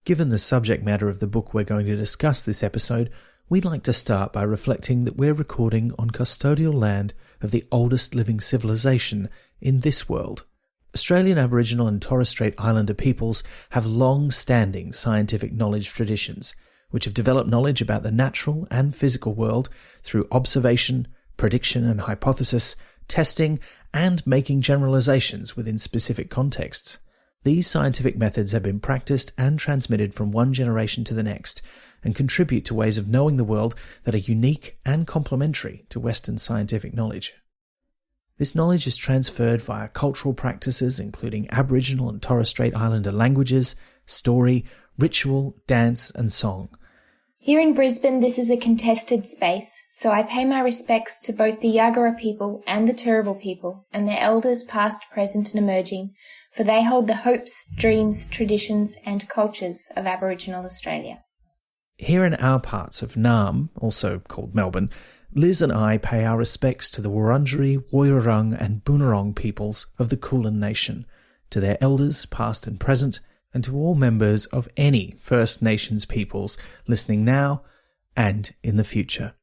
Given the subject matter of the book we're going to discuss this episode, we'd like to start by reflecting that we're recording on custodial land of the oldest living civilization in this world. Australian Aboriginal and Torres Strait Islander peoples have long-standing scientific knowledge traditions, which have developed knowledge about the natural and physical world through observation, prediction and hypothesis, testing, and making generalizations within specific contexts. These scientific methods have been practiced and transmitted from one generation to the next and contribute to ways of knowing the world that are unique and complementary to Western scientific knowledge. This knowledge is transferred via cultural practices including Aboriginal and Torres Strait Islander languages, story, ritual, dance and song. Here in Brisbane, this is a contested space, so I pay my respects to both the Yagara people and the Turrbal people and their elders past, present and emerging, for they hold the hopes, dreams, traditions and cultures of Aboriginal Australia. Here in our parts of Naarm, also called Melbourne, Liz and I pay our respects to the Wurundjeri, Woiwurrung and Boonwurrung peoples of the Kulin Nation, to their elders past and present, and to all members of any First Nations peoples listening now and in the future.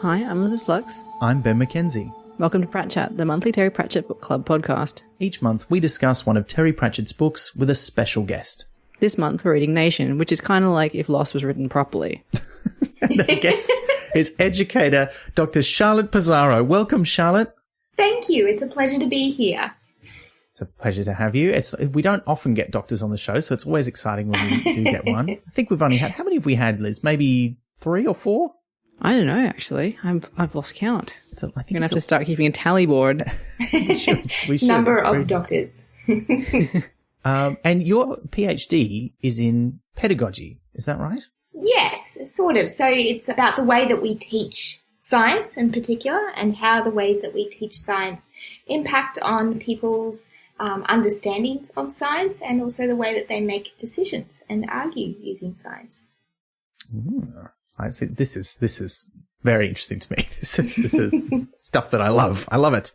Hi, I'm Elizabeth Flux. I'm Ben McKenzie. Welcome to Pratchett, the monthly Terry Pratchett Book Club podcast. Each month we discuss one of Terry Pratchett's books with a special guest. This month we're reading Nation, which is kind of like if Lost was written properly. And the guest is Educator Dr Charlotte Pezaro. Welcome, Charlotte. Thank you. It's a pleasure to be here. It's a pleasure to have you. We don't often get doctors on the show, so it's always exciting when we do get one. I think we've only had, how many have we had, Liz? Maybe 3 or 4? I don't know, actually. I've lost count. I think I'm going to have to start keeping a tally board. We should. Number of doctors. And your PhD is in pedagogy, is that right? Yes, sort of. So it's about the way that we teach science in particular and how the ways that we teach science impact on people's understandings of science and also the way that they make decisions and argue using science. I see. This is very interesting to me. This is stuff that I love. I love it.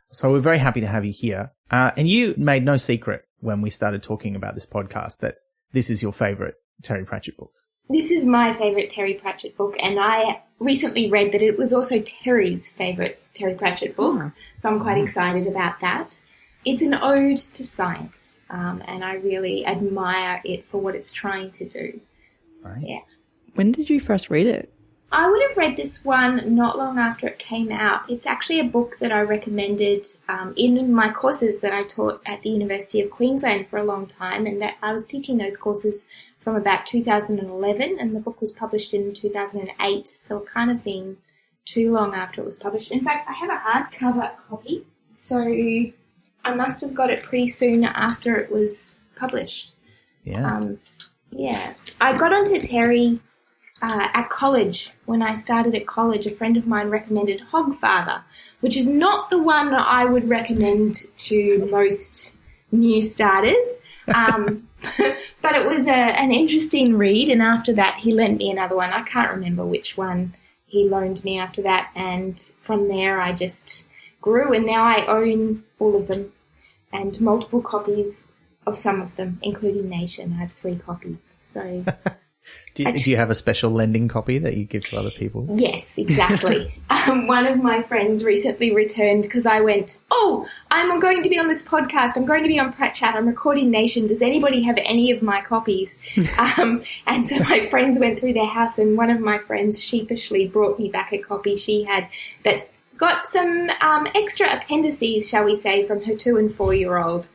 So we're very happy to have you here. And you made no secret when we started talking about this podcast that this is your favourite Terry Pratchett book. This is my favourite Terry Pratchett book, and I recently read that it was also Terry's favourite Terry Pratchett book, so I'm quite excited about that. It's an ode to science, and I really admire it for what it's trying to do. Right. Yeah. When did you first read it? I would have read this one not long after it came out. It's actually a book that I recommended in my courses that I taught at the University of Queensland for a long time, and that I was teaching those courses from about 2011, and the book was published in 2008, so it kind of been too long after it was published. In fact, I have a hardcover copy, so I must have got it pretty soon after it was published. Yeah. Yeah. I got onto Terry at college. When I started at college, a friend of mine recommended Hogfather, which is not the one I would recommend to most new starters. But it was an interesting read, and after that he lent me another one. I can't remember which one he loaned me after that, and from there I just grew, and now I own all of them and multiple copies of some of them, including Nation. I have 3 copies. So do you have a special lending copy that you give to other people? Yes, exactly. One of my friends recently returned because I went, I'm going to be on this podcast. I'm going to be on Pratchett. I'm recording Nation. Does anybody have any of my copies? And so my friends went through their house, and one of my friends sheepishly brought me back a copy she had that's got some extra appendices, shall we say, from her 2- and 4-year-old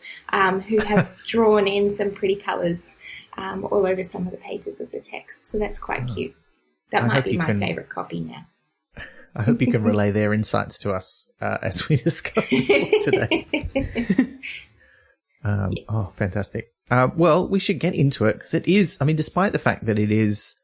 who have drawn in some pretty colours all over some of the pages of the text. So that's quite cute. That might be my favourite copy now. I hope you can relay their insights to us as we discuss the book today. Yes. Oh, fantastic. Well, we should get into it because it is, I mean, despite the fact that it is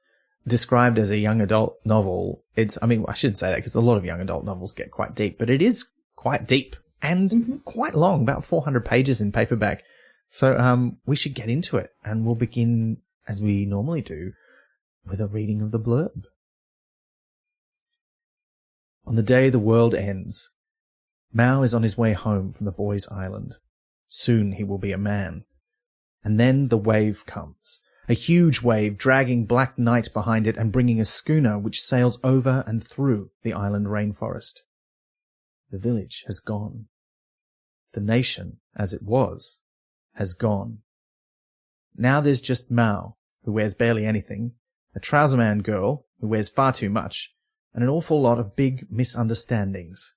described as a young adult novel, I shouldn't say that because a lot of young adult novels get quite deep, but it is quite deep and quite long, about 400 pages in paperback. So we should get into it, and we'll begin, as we normally do, with a reading of the blurb. On the day the world ends, Mao is on his way home from the boys' island. Soon he will be a man. And then the wave comes, a huge wave dragging black night behind it and bringing a schooner which sails over and through the island rainforest. The village has gone. The nation, as it was, has gone. Now there's just Mao, who wears barely anything, a trouserman girl who wears far too much, and an awful lot of big misunderstandings.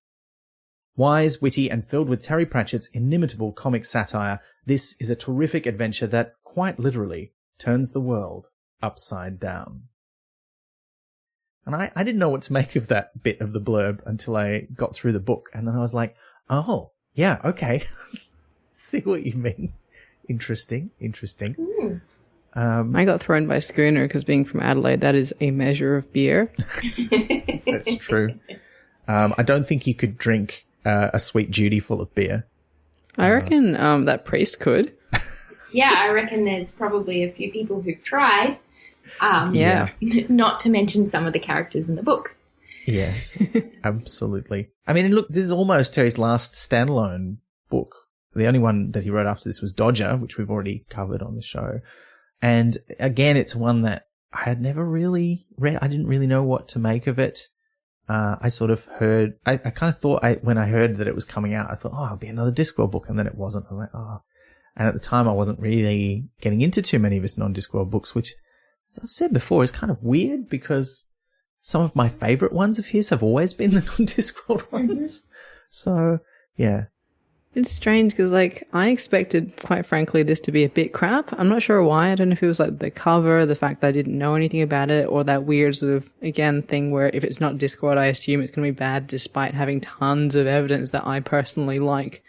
Wise, witty, and filled with Terry Pratchett's inimitable comic satire, this is a terrific adventure that, quite literally, turns the world upside down. And I didn't know what to make of that bit of the blurb until I got through the book, and then I was like, oh, yeah, okay. See what you mean. Interesting. I got thrown by schooner because being from Adelaide, that is a measure of beer. That's true. I don't think you could drink a Sweet Judy full of beer. I reckon that priest could. Yeah, I reckon there's probably a few people who've tried. Yeah. Not to mention some of the characters in the book. Yes, absolutely. I mean, look, this is almost Terry's last standalone book. The only one that he wrote after this was Dodger, which we've already covered on the show. And again, it's one that I had never really read. I didn't really know what to make of it. I sort of heard, I kind of thought when I heard that it was coming out, I thought, oh, it'll be another Discworld book. And then it wasn't. I was like, oh. And at the time, I wasn't really getting into too many of his non-Discworld books, which, as I've said before, is kind of weird because some of my favorite ones of his have always been the non-Discworld ones. So, yeah. It's strange because, like, I expected, quite frankly, this to be a bit crap. I'm not sure why. I don't know if it was, like, the cover, the fact that I didn't know anything about it, or that weird sort of, again, thing where if it's not Discworld, I assume it's going to be bad despite having tons of evidence that I personally like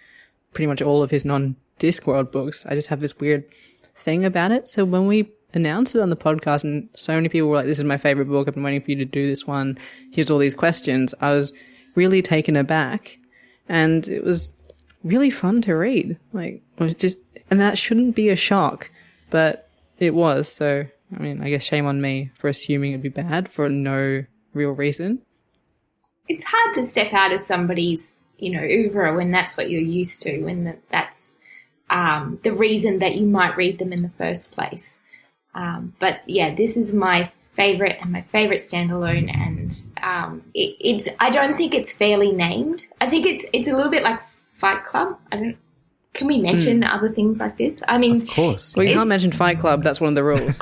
pretty much all of his non-Discworld books. I just have this weird thing about it. So when we announced it on the podcast and so many people were like, this is my favorite book, I've been waiting for you to do this one, here's all these questions, I was really taken aback. And it was really fun to read. Like, it was just, and that shouldn't be a shock, but it was. So, I mean, I guess shame on me for assuming it'd be bad for no real reason. It's hard to step out of somebody's, oeuvre when that's what you're used to, when that's the reason that you might read them in the first place. But yeah, this is my favorite standalone, and it's I don't think it's fairly named. I think it's a little bit like Fight Club. Can we mention other things like this? I mean, of course. Well, you can't mention Fight Club. That's one of the rules.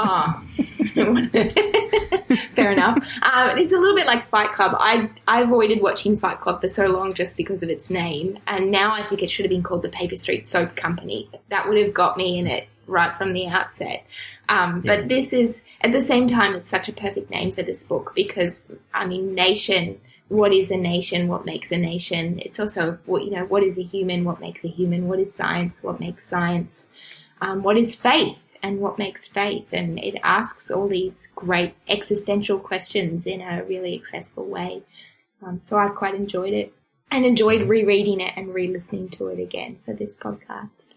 Fair enough. It's a little bit like Fight Club. I avoided watching Fight Club for so long just because of its name, and now I think it should have been called the Paper Street Soap Company. That would have got me in it right from the outset. But this is, at the same time, it's such a perfect name for this book because, I mean, nation. What is a nation? What makes a nation? It's also, what is a human? What makes a human? What is science? What makes science? What is faith? And what makes faith? And it asks all these great existential questions in a really accessible way. So I've quite enjoyed it and enjoyed rereading it and re-listening to it again for this podcast.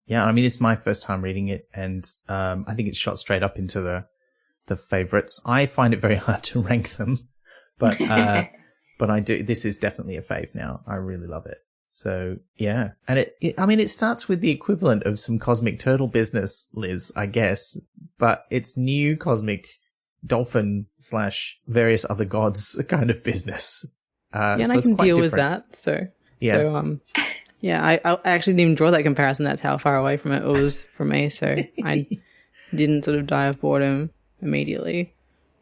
Yeah, I mean, it's my first time reading it, and I think it's shot straight up into the favorites. I find it very hard to rank them. But I do. This is definitely a fave now. I really love it. So yeah, and it starts with the equivalent of some cosmic turtle business, Liz, I guess, but it's new cosmic dolphin / various other gods kind of business. And so I can deal with that. So I actually didn't even draw that comparison. That's how far away from it was for me. So I didn't sort of die of boredom immediately.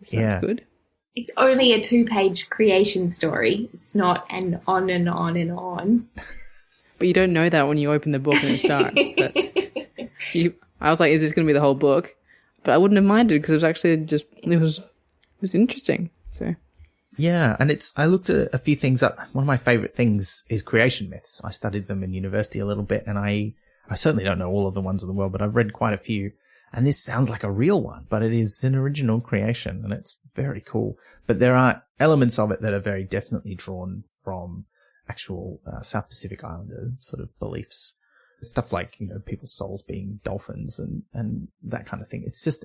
So that's good. It's only a 2-page creation story. It's not an on and on and on. But you don't know that when you open the book and it starts. But I was like, is this going to be the whole book? But I wouldn't have minded because it was actually it was interesting. So Yeah, and I looked at a few things up. One of my favorite things is creation myths. I studied them in university a little bit, and I certainly don't know all of the ones in the world, but I've read quite a few. And this sounds like a real one, but it is an original creation, and it's very cool. But there are elements of it that are very definitely drawn from actual South Pacific Islander sort of beliefs. Stuff like, people's souls being dolphins and that kind of thing. It's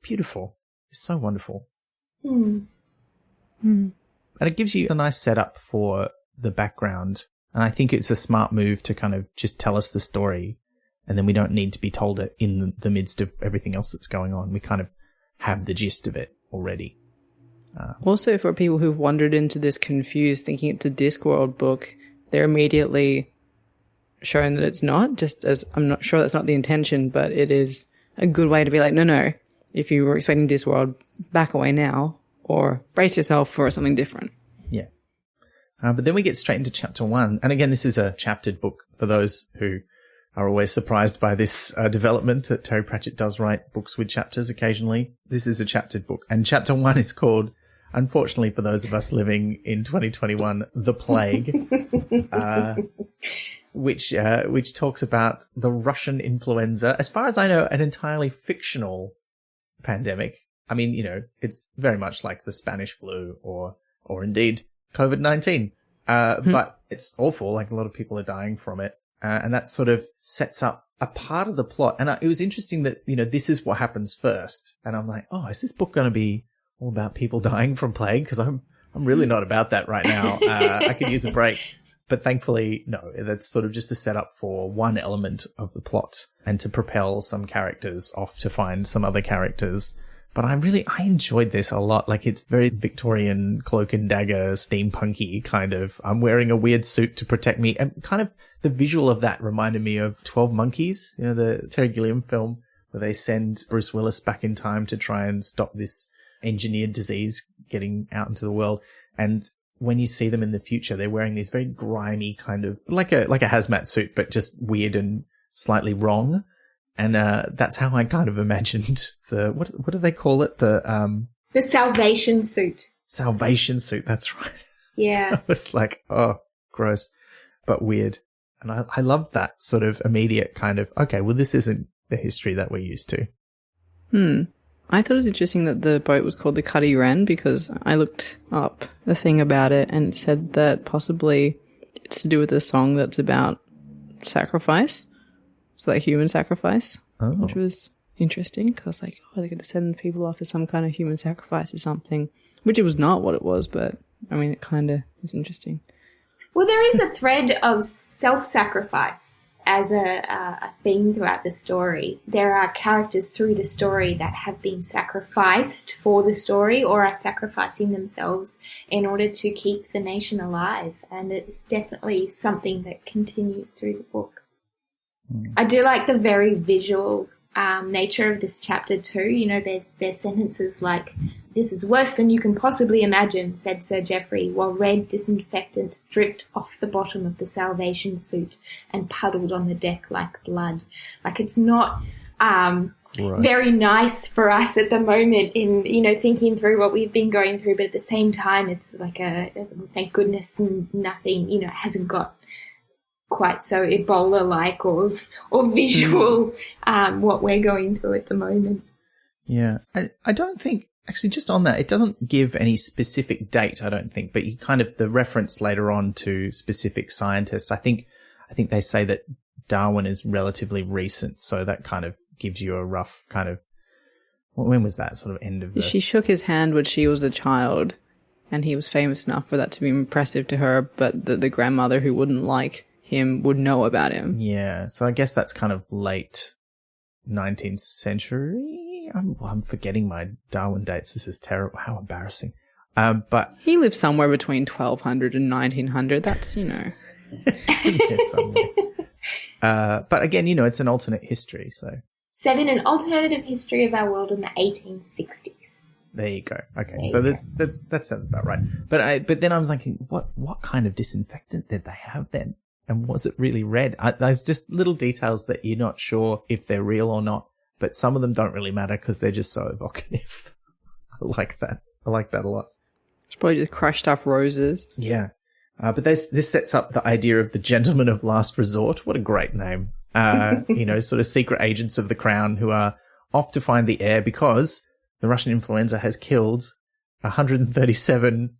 beautiful. It's so wonderful. Mm. And it gives you a nice setup for the background. And I think it's a smart move to kind of just tell us the story, and then we don't need to be told it in the midst of everything else that's going on. We kind of have the gist of it already. Also, for people who've wandered into this confused, thinking it's a Discworld book, they're immediately shown that it's not, just as I'm not sure that's not the intention, but it is a good way to be like, no, if you were expecting Discworld, back away now, or brace yourself for something different. Yeah. But then we get straight into chapter 1. And again, this is a chaptered book for those who are always surprised by this development that Terry Pratchett does write books with chapters occasionally. This is a chaptered book. And chapter 1 is called, unfortunately for those of us living in 2021, The Plague, which talks about the Russian influenza. As far as I know, an entirely fictional pandemic. I mean, it's very much like the Spanish flu or indeed COVID-19. But it's awful. Like, a lot of people are dying from it. And that sort of sets up a part of the plot. And it was interesting that, this is what happens first. And I'm like, oh, is this book going to be all about people dying from plague? Because I'm really not about that right now. I could use a break. But thankfully, no, that's sort of just a setup for one element of the plot and to propel some characters off to find some other characters. But I enjoyed this a lot. Like, it's very Victorian cloak and dagger, steampunky kind of. I'm wearing a weird suit to protect me. And kind of the visual of that reminded me of 12 Monkeys, the Terry Gilliam film where they send Bruce Willis back in time to try and stop this engineered disease getting out into the world. And when you see them in the future, they're wearing these very grimy kind of, like a hazmat suit, but just weird and slightly wrong. And that's how I kind of imagined what do they call it? The salvation suit. Salvation suit, that's right. Yeah. I was like, oh, gross, but weird. And I loved that sort of immediate kind of, okay, well, this isn't the history that we're used to. I thought it was interesting that the boat was called the Cuddy Wren, because I looked up a thing about it and it said that possibly it's to do with a song that's about sacrifice. So, like, human sacrifice, which was interesting, because, like, they're going to send people off as some kind of human sacrifice or something, which it was not what it was, but, I mean, it kind of is interesting. Well, there is a thread of self-sacrifice as a theme throughout the story. There are characters through the story that have been sacrificed for the story or are sacrificing themselves in order to keep the nation alive, and it's definitely something that continues through the book. I do like the very visual nature of this chapter too. There's sentences like, "This is worse than you can possibly imagine," said Sir Geoffrey, while red disinfectant dripped off the bottom of the salvation suit and puddled on the deck like blood. Like, it's not very nice for us at the moment in, thinking through what we've been going through, but at the same time, it's like thank goodness nothing, it hasn't got quite so Ebola-like or visual what we're going through at the moment. Yeah. I don't think, actually, just on that, it doesn't give any specific date, I don't think, but you kind of, the reference later on to specific scientists, I think they say that Darwin is relatively recent, so that kind of gives you a rough kind of, when was that sort of end of the... She shook his hand when she was a child, and he was famous enough for that to be impressive to her, but the grandmother who wouldn't like him would know about him. Yeah, so I guess that's kind of late 19th century. I'm forgetting my Darwin dates. This is terrible. How embarrassing. But he lived somewhere between 1200 and 1900. That's, but again, it's an alternate history. So set in an alternative history of our world in the 1860s. There you go. Okay, so that sounds about right. But then I was thinking, what kind of disinfectant did they have then? And was it really red? There's just little details that you're not sure if they're real or not, but some of them don't really matter because they're just so evocative. I like that. I like that a lot. It's probably just crushed up roses. Yeah. But this sets up the idea of the gentleman of last resort. What a great name. Sort of secret agents of the crown who are off to find the heir because the Russian influenza has killed 137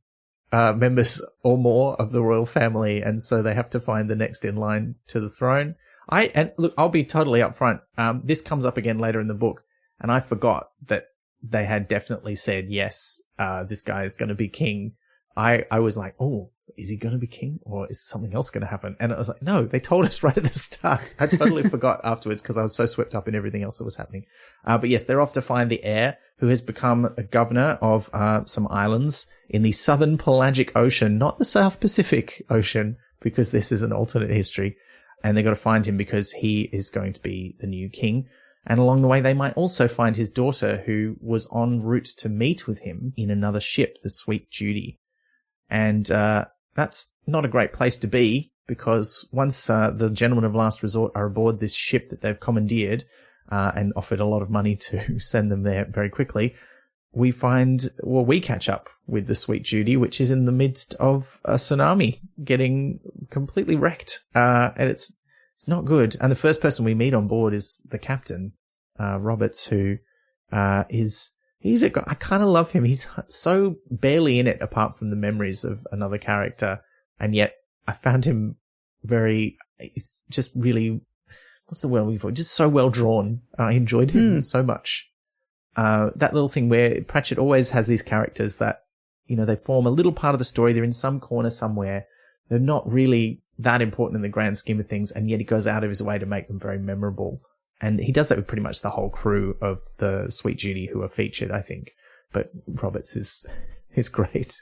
members or more of the royal family, and so they have to find the next in line to the throne. I'll be totally upfront. This comes up again later in the book, and I forgot that they had definitely said, yes, this guy is going to be king. I was like, oh, is he going to be king or is something else going to happen? And I was like, no, they told us right at the start. I totally forgot afterwards because I was so swept up in everything else that was happening. But yes, they're off to find the heir who has become a governor of some islands in the Southern Pelagic Ocean, not the South Pacific Ocean, because this is an alternate history. And they've got to find him because he is going to be the new king. And along the way, they might also find his daughter who was en route to meet with him in another ship, the Sweet Judy. And that's not a great place to be because once the gentlemen of last resort are aboard this ship that they've commandeered and offered a lot of money to send them there very quickly, we catch up with the Sweet Judy, which is in the midst of a tsunami, getting completely wrecked. And it's not good. And the first person we meet on board is the captain, Roberts, who I kind of love him. He's so barely in it apart from the memories of another character. And yet I found him he's just really, what's the word I'm looking for? Just so well drawn. I enjoyed him so much. That little thing where Pratchett always has these characters that, they form a little part of the story. They're in some corner somewhere. They're not really that important in the grand scheme of things. And yet he goes out of his way to make them very memorable. And he does that with pretty much the whole crew of the Sweet Judy who are featured, I think. But Roberts is great.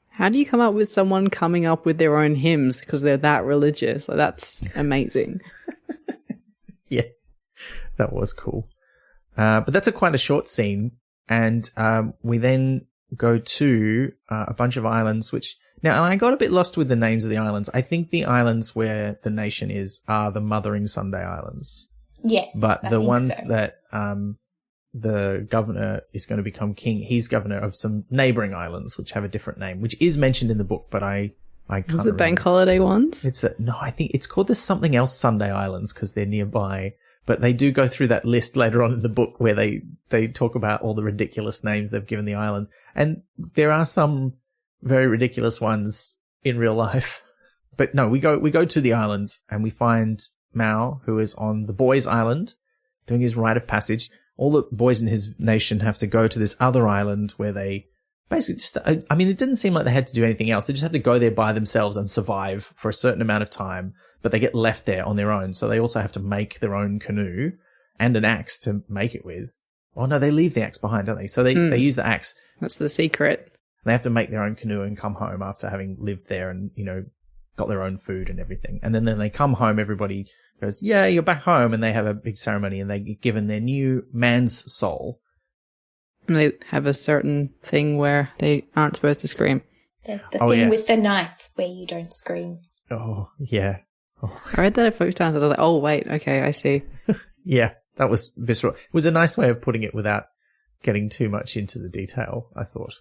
How do you come up with someone coming up with their own hymns because they're that religious? Like, that's amazing. Yeah, that was cool. But that's quite a short scene. And we then go to a bunch of islands, now, I got a bit lost with the names of the islands. I think the islands where the nation are the Mothering Sunday Islands. Yes, but the ones so. that the governor is going to become king, he's governor of some neighboring islands, which have a different name, which is mentioned in the book, but I can't remember. Was it bank holiday ones? No, I think it's called the something else Sunday Islands because they're nearby. But they do go through that list later on in the book where they talk about all the ridiculous names they've given the islands, and there are some very ridiculous ones in real life. But no, we go to the islands and we find Mao, who is on the boys' island, doing his rite of passage. All the boys in his nation have to go to this other island where they basically it didn't seem like they had to do anything else. They just had to go there by themselves and survive for a certain amount of time, but they get left there on their own. So they also have to make their own canoe and an axe to make it with. Oh no, they leave the axe behind, don't they? So they use the axe. That's the secret. They have to make their own canoe and come home after having lived there and, got their own food and everything. And then they come home, everybody goes, yeah, you're back home. And they have a big ceremony and they get given their new man's soul. And they have a certain thing where they aren't supposed to scream. There's the thing with the knife where you don't scream. Oh, yeah. Oh. I read that a few times. I was like, oh, wait, okay, I see. Yeah, that was visceral. It was a nice way of putting it without getting too much into the detail, I thought.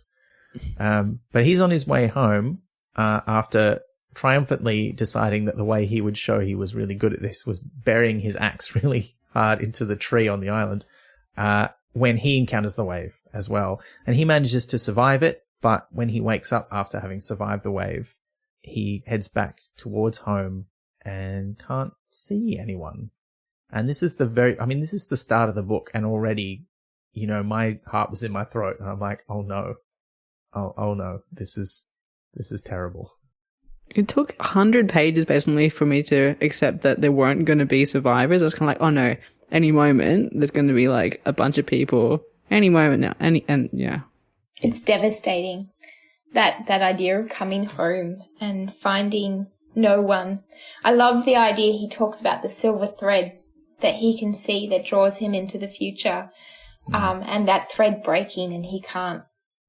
But he's on his way home after triumphantly deciding that the way he would show he was really good at this was burying his axe really hard into the tree on the island when he encounters the wave as well. And he manages to survive it, but when he wakes up after having survived the wave, he heads back towards home and can't see anyone. And this is this is the start of the book, and already, my heart was in my throat, and I'm like, oh no. Oh no, this is terrible. It took 100 pages basically for me to accept that there weren't going to be survivors. I was kind of like, oh no, any moment there's going to be like a bunch of people. Any moment now, and yeah. It's devastating. That idea of coming home and finding no one. I love the idea he talks about the silver thread that he can see that draws him into the future, and that thread breaking, and he can't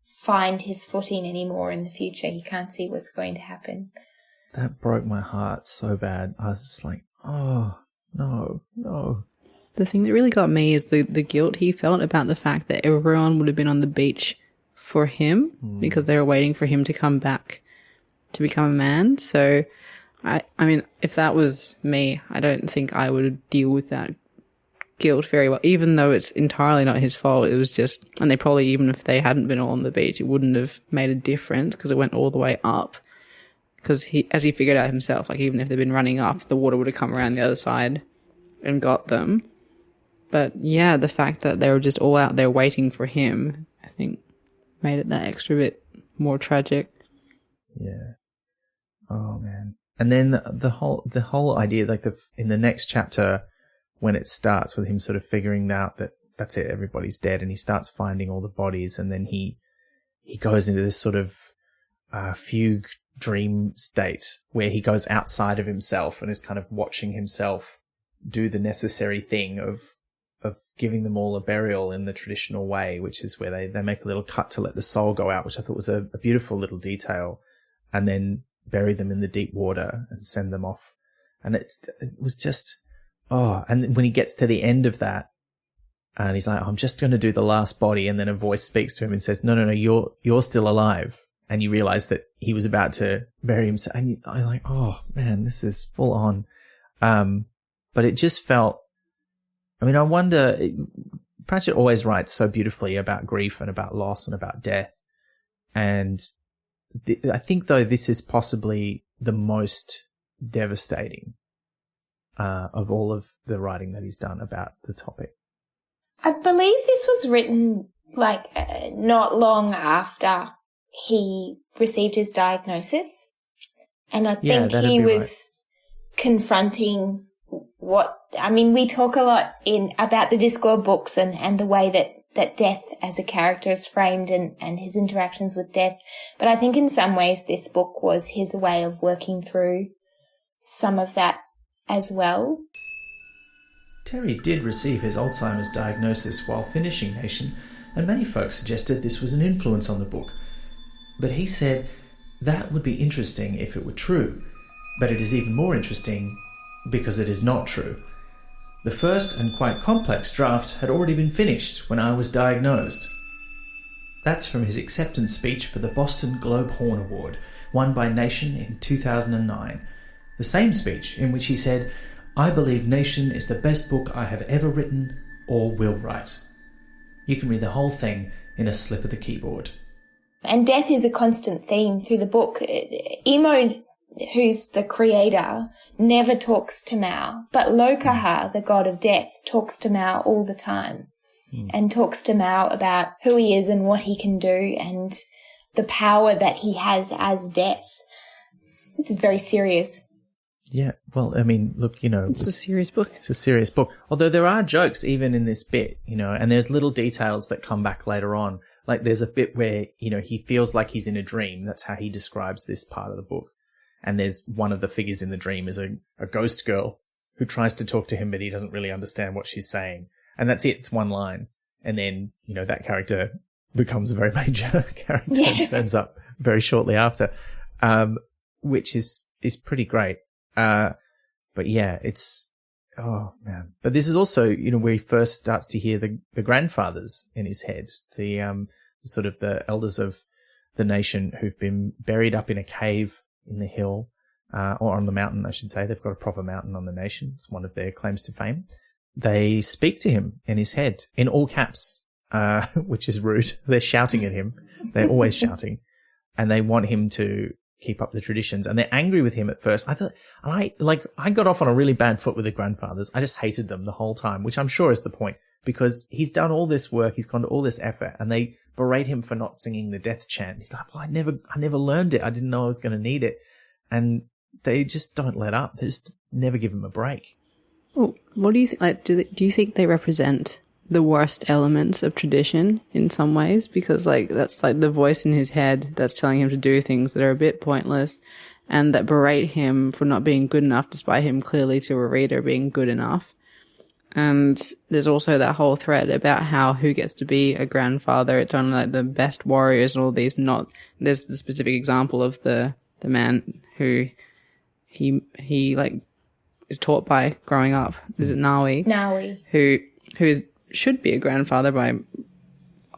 find his footing anymore in the future. He can't see what's going to happen. That broke my heart so bad. I was just like, oh, no. The thing that really got me is the guilt he felt about the fact that everyone would have been on the beach for him because they were waiting for him to come back to become a man. So, I mean, if that was me, I don't think I would deal with that guilt very well, even though it's entirely not his fault. It was just, and they probably, even if they hadn't been all on the beach, it wouldn't have made a difference because it went all the way up. Because as he figured out himself, like even if they'd been running up, the water would have come around the other side and got them. But yeah, the fact that they were just all out there waiting for him, I think, made it that extra bit more tragic. Yeah. Oh man. And then the whole idea, like in the next chapter, when it starts with him sort of figuring out that that's it, everybody's dead, and he starts finding all the bodies, and then he goes into this sort of fugue dream state where he goes outside of himself and is kind of watching himself do the necessary thing of giving them all a burial in the traditional way, which is where they make a little cut to let the soul go out, which I thought was a beautiful little detail, and then bury them in the deep water and send them off. And it was just, and when he gets to the end of that, and he's like, I'm just going to do the last body, and then a voice speaks to him and says, no, you're still alive. And you realize that he was about to bury himself. And I'm like, oh man, this is full on. But it just felt, I mean, I wonder, Pratchett always writes so beautifully about grief and about loss and about death. And I think, though, this is possibly the most devastating of all of the writing that he's done about the topic. I believe this was written not long after he received his diagnosis. And I think he was confronting we talk a lot about the Discworld books and the way that death as a character is framed and his interactions with death. But I think in some ways this book was his way of working through some of that as well. Terry did receive his Alzheimer's diagnosis while finishing Nation, and many folks suggested this was an influence on the book. But he said that would be interesting if it were true, but it is even more interesting because it is not true. The first and quite complex draft had already been finished when I was diagnosed. That's from his acceptance speech for the Boston Globe Horn Award, won by Nation in 2009. The same speech in which he said, I believe Nation is the best book I have ever written or will write. You can read the whole thing in a slip of the keyboard. And death is a constant theme through the book. Emo, who's the creator, never talks to Mao, but Lokaha, the god of death, talks to Mao all the time and talks to Mao about who he is and what he can do and the power that he has as death. This is very serious. Yeah, well, I mean, look, it's a serious book. It's a serious book. Although there are jokes even in this bit, and there's little details that come back later on. Like there's a bit where, he feels like he's in a dream. That's how he describes this part of the book. And there's one of the figures in the dream is a ghost girl who tries to talk to him, but he doesn't really understand what she's saying. And that's it. It's one line. And then, that character becomes a very major character and turns up very shortly after, which is pretty great. But yeah, it's, oh man. But this is also, where he first starts to hear the grandfathers in his head, the sort of the elders of the nation who've been buried up in a cave in the hill, or on the mountain, I should say. They've got a proper mountain on the nation. It's one of their claims to fame. They speak to him in his head in all caps, which is rude. They're shouting at him. They're always shouting, and they want him to keep up the traditions, and they're angry with him at first. I got off on a really bad foot with the grandfathers. I just hated them the whole time, which I'm sure is the point, because he's done all this work, he's gone to all this effort, and they berate him for not singing the death chant. He's like, well, I never learned it. I didn't know I was going to need it. And they just don't let up. They just never give him a break. Well, what do you think? Like, do you think they represent the worst elements of tradition in some ways? Because that's like the voice in his head that's telling him to do things that are a bit pointless and that berate him for not being good enough, despite him clearly to a reader being good enough. And there's also that whole thread about how who gets to be a grandfather. It's only like the best warriors and all these there's the specific example of the man who he is taught by growing up. Is it Nawi? Nawi. Who should be a grandfather by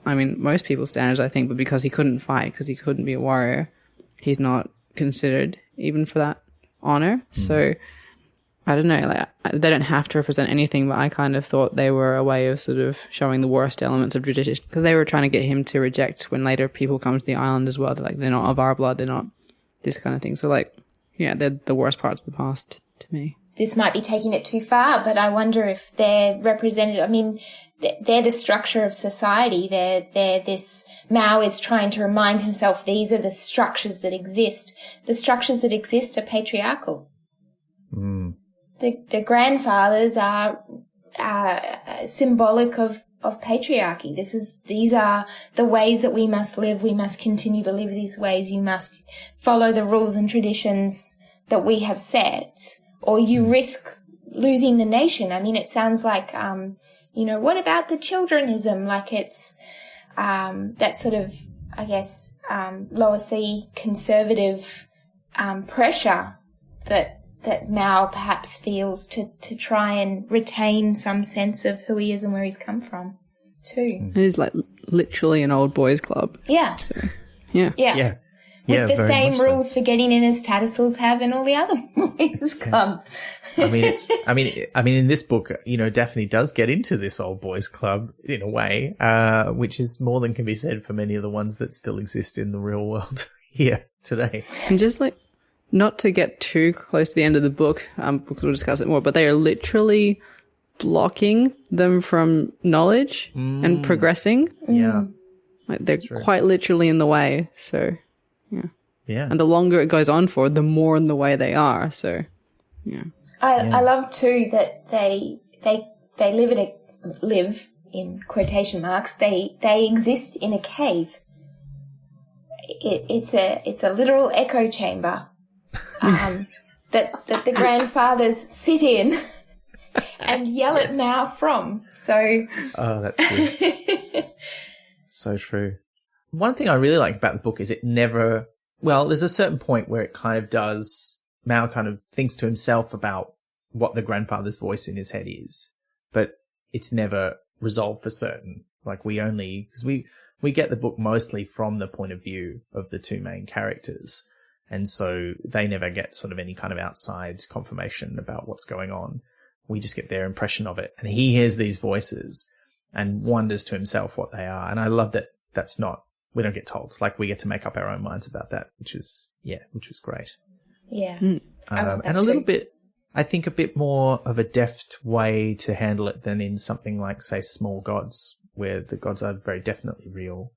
most people's standards, I think, but because he couldn't fight, because he couldn't be a warrior, he's not considered even for that honor. So I don't know, like, they don't have to represent anything, but I kind of thought they were a way of sort of showing the worst elements of tradition, because they were trying to get him to reject when later people come to the island as well. They're like, they're not of our blood, they're not this kind of thing. So like, yeah, they're the worst parts of the past to me. This might be taking it too far, but I wonder if they're represented. I mean, they're the structure of society. They're this. Mao is trying to remind himself these are the structures that exist. The structures that exist are patriarchal. The grandfathers are symbolic of patriarchy. These are the ways that we must live. We must continue to live these ways. You must follow the rules and traditions that we have set, or you risk losing the nation. I mean, it sounds like, what about the childrenism? Like it's that sort of, I guess, lower C conservative pressure that Mao perhaps feels to try and retain some sense of who he is and where he's come from, too. It is like literally an old boys club. Yeah. So, yeah. Yeah. With the same rules for getting in as Tattersalls have in all the other boys club. I mean, in this book, Daphne does get into this old boys club in a way, which is more than can be said for many of the ones that still exist in the real world here today. And just like, not to get too close to the end of the book, because we'll discuss it more, but they are literally blocking them from knowledge and progressing. Yeah. Like they're quite literally in the way. So, yeah. Yeah. And the longer it goes on for, the more in the way they are. So, yeah. I love too that they live in quotation marks. They exist in a cave. It's a literal echo chamber that the grandfathers sit in and yell at Mao from. So, oh, that's good. So true. One thing I really like about the book is it never. Well, there's a certain point where it kind of does. Mao kind of thinks to himself about what the grandfather's voice in his head is, but it's never resolved for certain. Like because we get the book mostly from the point of view of the two main characters. And so they never get sort of any kind of outside confirmation about what's going on. We just get their impression of it. And he hears these voices and wonders to himself what they are. And I love that we don't get told. Like we get to make up our own minds about that, which was great. Yeah. And a little bit, I think a bit more of a deft way to handle it than in something like, say, Small Gods, where the gods are very definitely real.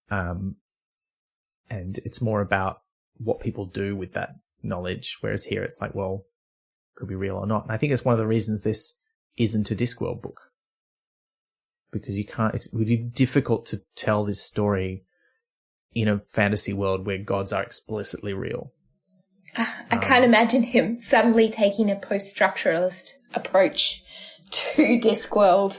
And it's more about what people do with that knowledge, whereas here it's like, well, could be real or not. And I think it's one of the reasons this isn't a Discworld book, because it would be difficult to tell this story in a fantasy world where gods are explicitly real. I can't imagine him suddenly taking a post-structuralist approach to Discworld,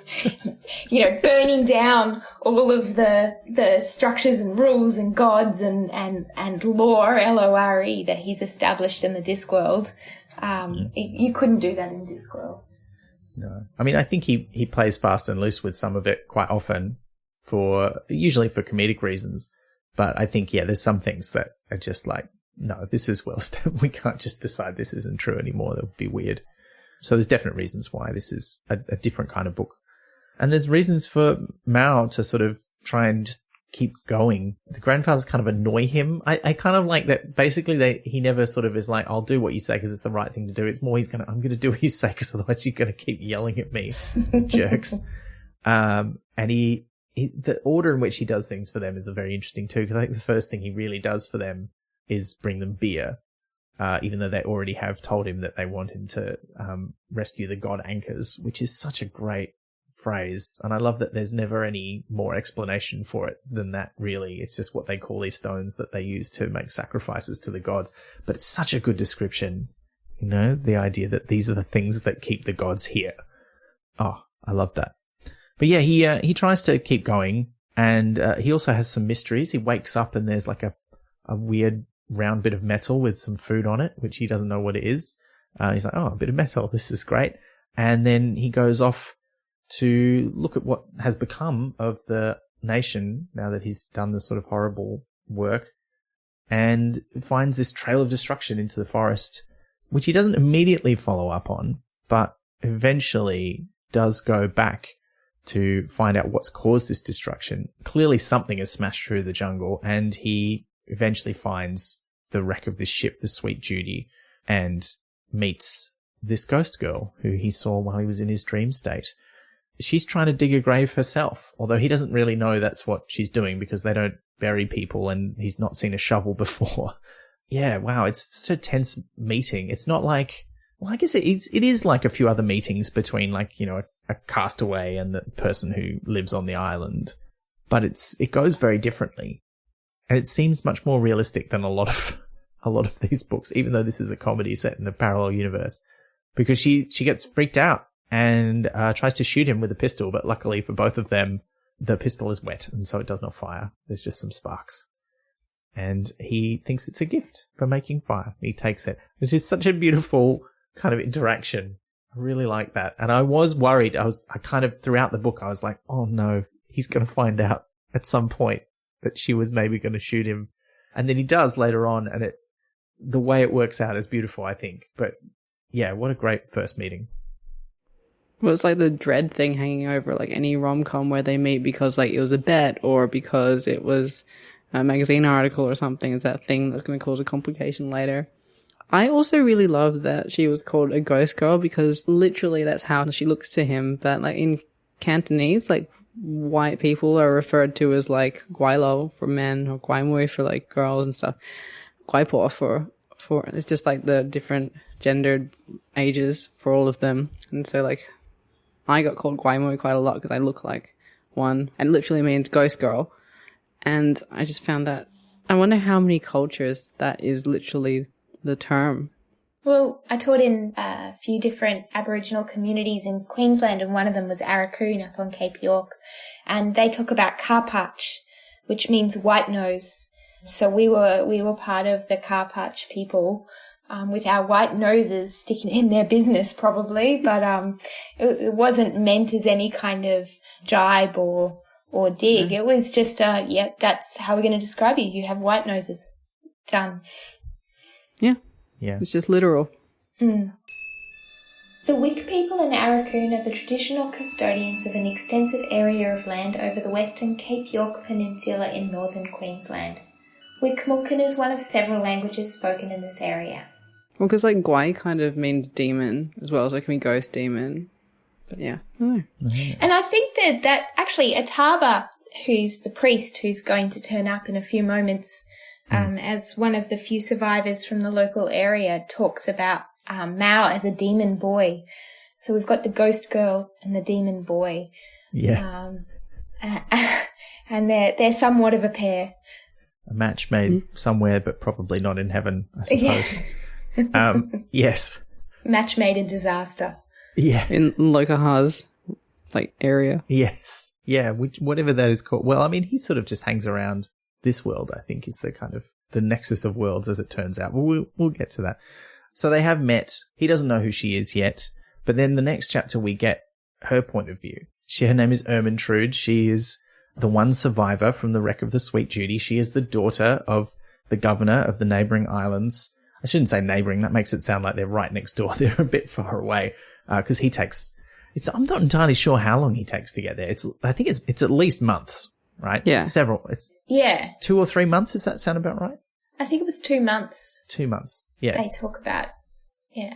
burning down all of the structures and rules and gods and lore, L-O-R-E, that he's established in the Discworld. You couldn't do that in Discworld. No. I mean, I think he plays fast and loose with some of it quite often usually for comedic reasons. But I think, there's some things that are just like, no, this is we can't just decide this isn't true anymore. That would be weird. So there's definite reasons why this is a different kind of book. And there's reasons for Mao to sort of try and just keep going. The grandfathers kind of annoy him. I kind of like that basically he never sort of is like, I'll do what you say because it's the right thing to do. It's more I'm going to do what you say because otherwise you're going to keep yelling at me, jerks. And the order in which he does things for them is very interesting too, because I think the first thing he really does for them is bring them beer. Even though they already have told him that they want him to rescue the god anchors, which is such a great phrase. And I love that there's never any more explanation for it than that, really. It's just what they call these stones that they use to make sacrifices to the gods. But it's such a good description, the idea that these are the things that keep the gods here. Oh, I love that. But yeah, he tries to keep going, and he also has some mysteries. He wakes up and there's like a weird round bit of metal with some food on it, which he doesn't know what it is. He's like, oh, a bit of metal. This is great. And then he goes off to look at what has become of the nation now that he's done this sort of horrible work, and finds this trail of destruction into the forest, which he doesn't immediately follow up on, but eventually does go back to find out what's caused this destruction. Clearly something has smashed through the jungle, and he eventually finds the wreck of this ship, the Sweet Judy, and meets this ghost girl who he saw while he was in his dream state. She's trying to dig a grave herself, although he doesn't really know that's what she's doing because they don't bury people and he's not seen a shovel before. Yeah, wow, it's such a tense meeting. It's not like, well, I guess it is like a few other meetings between, like, you know, a castaway and the person who lives on the island, but it goes very differently, and it seems much more realistic than a lot of these books, even though this is a comedy set in a parallel universe, because she gets freaked out and tries to shoot him with a pistol, but luckily for both of them, the pistol is wet, and so it does not fire. There's just some sparks. And he thinks it's a gift for making fire. He takes it. Which is such a beautiful kind of interaction. I really like that. And I was worried. I kind of, throughout the book, I was like, oh no, he's going to find out at some point that she was maybe going to shoot him. And then he does later on, and the way it works out is beautiful, I think. But yeah, what a great first meeting. Well, it's like the dread thing hanging over like any rom-com where they meet because like it was a bet or because it was a magazine article or something. Is that thing that's going to cause a complication later. I also really love that she was called a ghost girl because literally that's how she looks to him. But like in Cantonese, like white people are referred to as like guailo for men or guaimui for like girls and stuff. Guaipo for it's just like the different gendered ages for all of them. And so like I got called guaimui quite a lot because I look like one, and it literally means ghost girl. And I just found that, I wonder how many cultures that is literally the term. Well, I taught in a few different Aboriginal communities in Queensland, and one of them was Arakoon up on Cape York, and they talk about Karpatch, which means white nose. So we were part of the Karpatch people, with our white noses sticking in their business probably, but it wasn't meant as any kind of jibe or dig. Mm. It was just, that's how we're going to describe you. You have white noses. Done. Yeah. Yeah. It's just literal. Mm. The Wik people in Arakoon are the traditional custodians of an extensive area of land over the western Cape York Peninsula in northern Queensland. Wik-Mulkan is one of several languages spoken in this area. Well, because like Gwai kind of means demon as well, so it can be ghost demon. But yeah. Oh. And I think that actually Ataba, who's the priest who's going to turn up in a few moments, as one of the few survivors from the local area, talks about Mao as a demon boy. So we've got the ghost girl and the demon boy. Yeah. And they're somewhat of a pair. A match made somewhere, but probably not in heaven, I suppose. Yes. Yes. Match made in disaster. Yeah. In Lokaha's like area. Yes. Yeah, whatever that is called. Well, I mean, he sort of just hangs around this world, I think, is the kind of the nexus of worlds, as it turns out. We'll get to that. So they have met. He doesn't know who she is yet, but then the next chapter we get her point of view. Her name is Ermintrude. She is the one survivor from the wreck of the Sweet Judy. She is the daughter of the governor of the neighbouring islands. I shouldn't say neighbouring. That makes it sound like they're right next door. They're a bit far away, because he takes. I'm not entirely sure how long he takes to get there. I think it's at least months, right? Yeah. Several. It's 2 or 3 months. Does that sound about right? I think it was 2 months. 2 months. Yeah. They talk about. Yeah.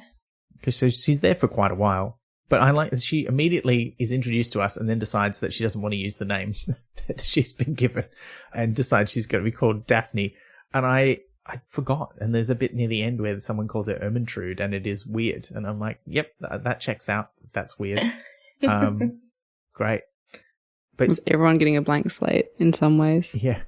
Because she's there for quite a while. But I like that she immediately is introduced to us and then decides that she doesn't want to use the name that she's been given and decides she's going to be called Daphne. And I forgot. And there's a bit near the end where someone calls her Ermintrude and it is weird. And I'm like, yep, that checks out. That's weird. Great. But was everyone getting a blank slate in some ways? Yeah.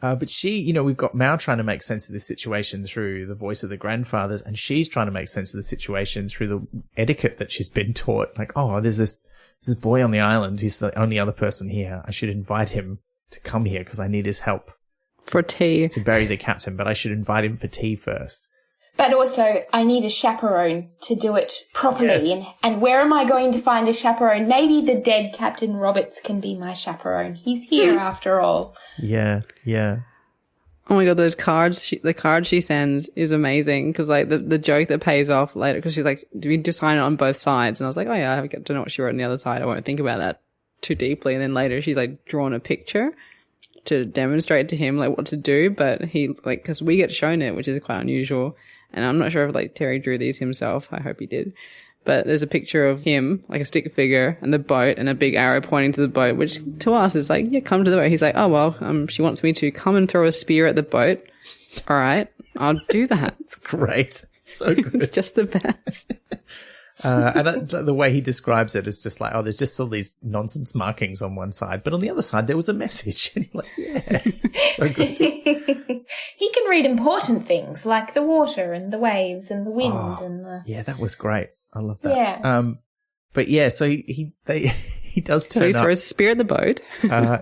But she, we've got Mao trying to make sense of this situation through the voice of the grandfathers, and she's trying to make sense of the situation through the etiquette that she's been taught. Like, oh, there's this boy on the island. He's the only other person here. I should invite him to come here because I need his help. For tea. To bury the captain, but I should invite him for tea first. But also, I need a chaperone to do it properly. Yes. And where am I going to find a chaperone? Maybe the dead Captain Roberts can be my chaperone. He's here after all. Yeah, yeah. Oh my God, those cards, the card she sends is amazing because, like, the joke that pays off later because she's like, do we just sign it on both sides? And I was like, oh yeah, I get to know what she wrote on the other side. I won't think about that too deeply. And then later she's like drawn a picture to demonstrate to him like what to do. But he like, because we get shown it, which is quite unusual. And I'm not sure if like Terry drew these himself. I hope he did. But there's a picture of him, like a stick figure, and the boat, and a big arrow pointing to the boat, which to us is like, yeah, come to the boat. He's like, oh, well, she wants me to come and throw a spear at the boat. All right, I'll do that. It's great. So good. It's just the best. And the way he describes it is just like, oh, there's just all these nonsense markings on one side, but on the other side there was a message. And you're like, yeah, so good. He can read important things like the water and the waves and the wind and the... Yeah, that was great. I love that. Yeah. But yeah, so he does turn So he up. throws a spear at the boat.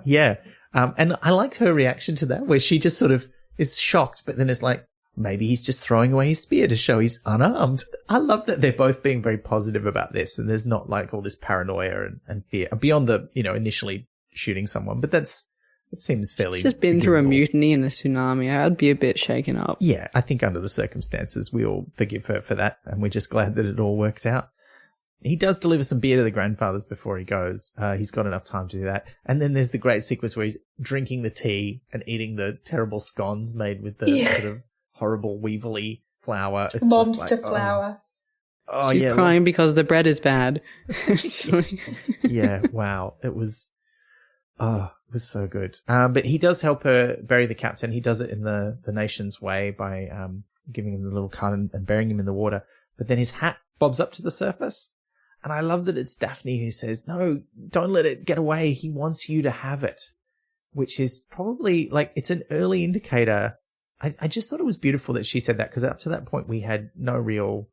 Yeah. And I liked her reaction to that, where she just sort of is shocked, but then it's like, maybe he's just throwing away his spear to show he's unarmed. I love that they're both being very positive about this, and there's not like all this paranoia and fear beyond the, initially shooting someone, but it seems fairly... She's just been through a forgivable. mutiny and a tsunami. I'd be a bit shaken up. Yeah, I think under the circumstances, we all forgive her for that, and we're just glad that it all worked out. He does deliver some beer to the grandfathers before he goes. He's got enough time to do that. And then there's the great sequence where he's drinking the tea and eating the terrible scones made with the sort of horrible weavery flour. It's Lobster just like, flour. Oh, She's yeah, crying because the bread is bad. Yeah, wow. It was so good. But he does help her bury the captain. He does it in the nation's way by giving him the little cut and burying him in the water. But then his hat bobs up to the surface. And I love that it's Daphne who says, no, don't let it get away. He wants you to have it, which is probably like, it's an early indicator. I just thought it was beautiful that she said that, because up to that point we had no real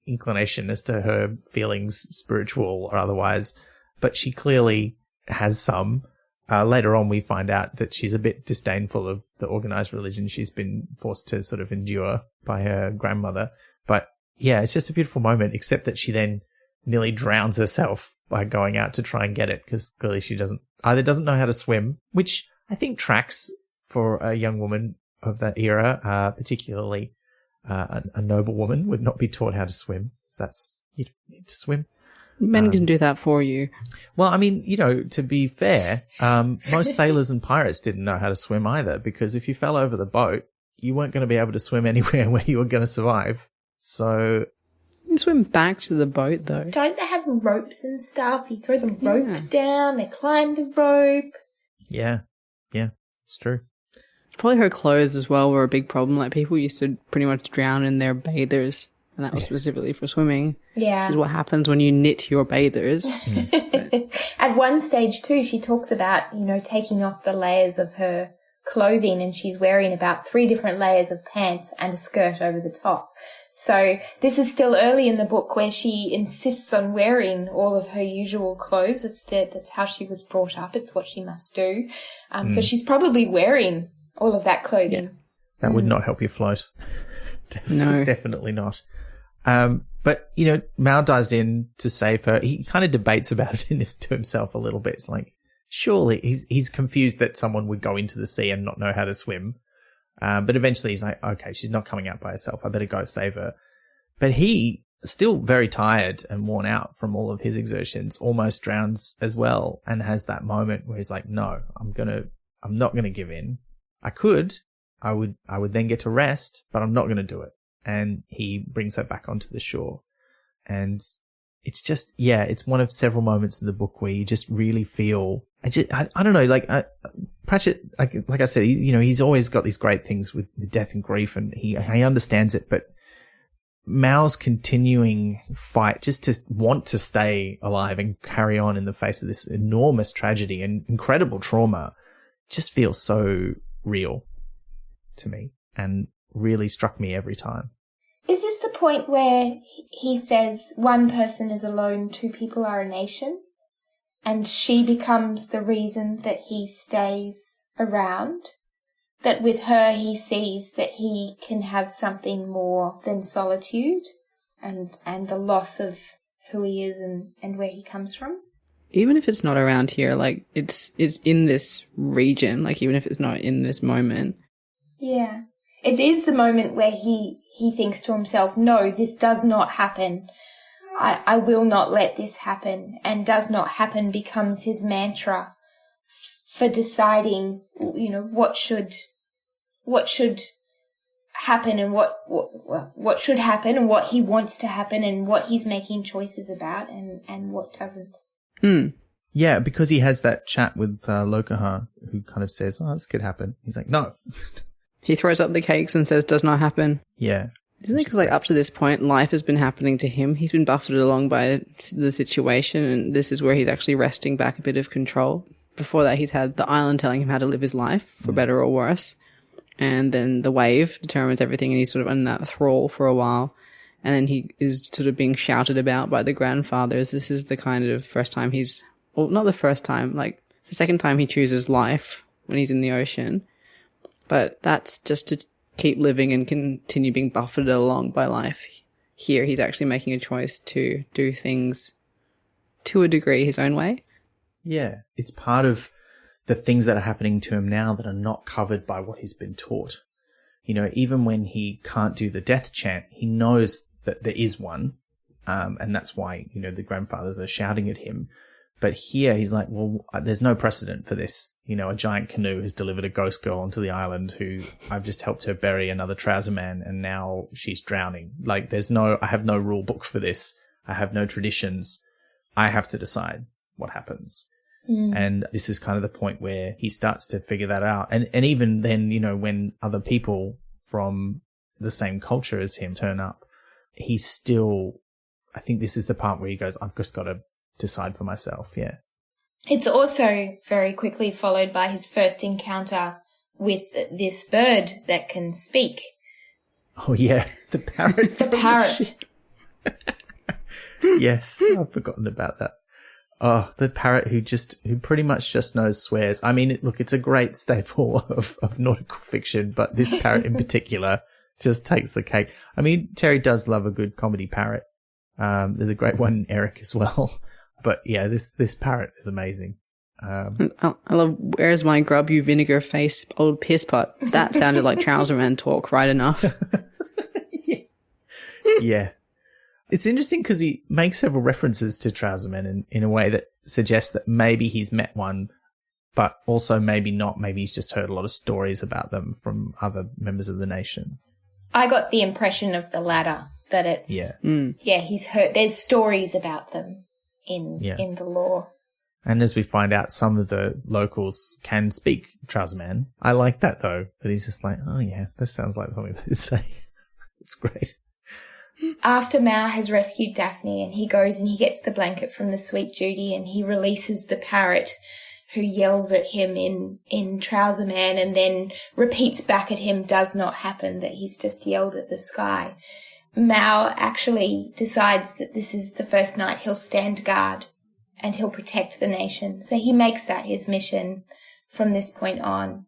inclination as to her feelings, spiritual or otherwise, but she clearly has some. Later on we find out that she's a bit disdainful of the organized religion she's been forced to sort of endure by her grandmother. But yeah, it's just a beautiful moment, except that she then nearly drowns herself by going out to try and get it, because clearly she doesn't know how to swim, which I think tracks for a young woman of that era, particularly a noble woman would not be taught how to swim. So you don't need to swim. Men can do that for you. Well, I mean, to be fair, most sailors and pirates didn't know how to swim either, because if you fell over the boat, you weren't going to be able to swim anywhere where you were going to survive. So You can swim back to the boat, though. Don't they have ropes and stuff? You throw the rope down, they climb the rope. Yeah, it's true. Probably her clothes as well were a big problem. Like, people used to pretty much drown in their bathers, and that was specifically for swimming. Yeah. Which is what happens when you knit your bathers. At one stage, too, she talks about, taking off the layers of her clothing, and she's wearing about 3 different layers of pants and a skirt over the top. So this is still early in the book where she insists on wearing all of her usual clothes. That's how she was brought up. It's what she must do. So she's probably wearing all of that clothing. Yeah. That would not help you float. No. Definitely not. But, Mao dives in to save her. He kind of debates about it to himself a little bit. It's like, surely he's confused that someone would go into the sea and not know how to swim. But eventually he's like, okay, she's not coming out by herself. I better go save her. But he, still very tired and worn out from all of his exertions, almost drowns as well, and has that moment where he's like, no, I'm not going to give in. I would then get to rest, but I'm not going to do it. And he brings her back onto the shore. And it's just, it's one of several moments in the book where you just really feel, I don't know, like, Pratchett, like I said, he's always got these great things with death and grief, and he understands it, but Mao's continuing fight just to want to stay alive and carry on in the face of this enormous tragedy and incredible trauma just feels so real to me and really struck me every time. Is this the point where he says one person is alone, 2 people are a nation? And she becomes the reason that he stays around? that with her he sees that he can have something more than solitude and the loss of who he is and where he comes from. Even if it's not around here, like it's in this region, like even if it's not in this moment. Yeah. It is the moment where he thinks to himself, no, this does not happen. I will not let this happen. And does not happen becomes his mantra for deciding, you know, what should happen and what should happen and what he wants to happen and what he's making choices about and what doesn't. Yeah, because he has that chat with Lokahar, who kind of says, oh, this could happen. He's like, no. He throws up the cakes and says, does not happen. Yeah. Isn't it because, like, up to this point, life has been happening to him. He's been buffeted along by the situation, and this is where he's actually wresting back a bit of control. Before that, he's had the island telling him how to live his life, for better or worse. And then the wave determines everything, and he's sort of in that thrall for a while. And then he is sort of being shouted about by the grandfathers. This is the kind of first time well, not the first time, like, it's the second time he chooses life when he's in the ocean. But that's just to keep living and continue being buffeted along by life. Here, he's actually making a choice to do things to a degree his own way. Yeah, it's part of the things that are happening to him now that are not covered by what he's been taught. You know, even when he can't do the death chant, he knows that there is one, and that's why, you know, the grandfathers are shouting at him. But here he's like, well, there's no precedent for this. You know, a giant canoe has delivered a ghost girl onto the island who I've just helped her bury another trouserman and now she's drowning. Like, I have no rule book for this. I have no traditions. I have to decide what happens. And this is kind of the point where he starts to figure that out. And even then, you know, when other people from the same culture as him turn up, he's still, I think this is the part where he goes, I've just got to decide for myself. Yeah. It's also very quickly followed by his first encounter with this bird that can speak. Oh, yeah. The parrot. The parrot. Yes. I've forgotten about that. Oh, the parrot who pretty much just knows swears. I mean, look, it's a great staple of nautical fiction, but this parrot in particular just takes the cake. I mean, Terry does love a good comedy parrot. There's a great one in Eric as well. But yeah, this parrot is amazing. I love, where's my grub, you vinegar face old piss pot? That sounded like trouserman talk right enough. Yeah. It's interesting because he makes several references to trousermen in a way that suggests that maybe he's met one, but also maybe not. Maybe he's just heard a lot of stories about them from other members of the nation. I got the impression of the latter, that it's, he's heard, there's stories about them in the lore. And as we find out, some of the locals can speak trouserman. I like that, though, that he's just like, oh yeah, this sounds like something they'd say. It's great. After Mao has rescued Daphne and he goes and he gets the blanket from the sweet Judy and he releases the parrot who yells at him in trouserman and then repeats back at him, does not happen, that he's just yelled at the sky. Mao actually decides that this is the first night he'll stand guard and he'll protect the nation. So he makes that his mission from this point on.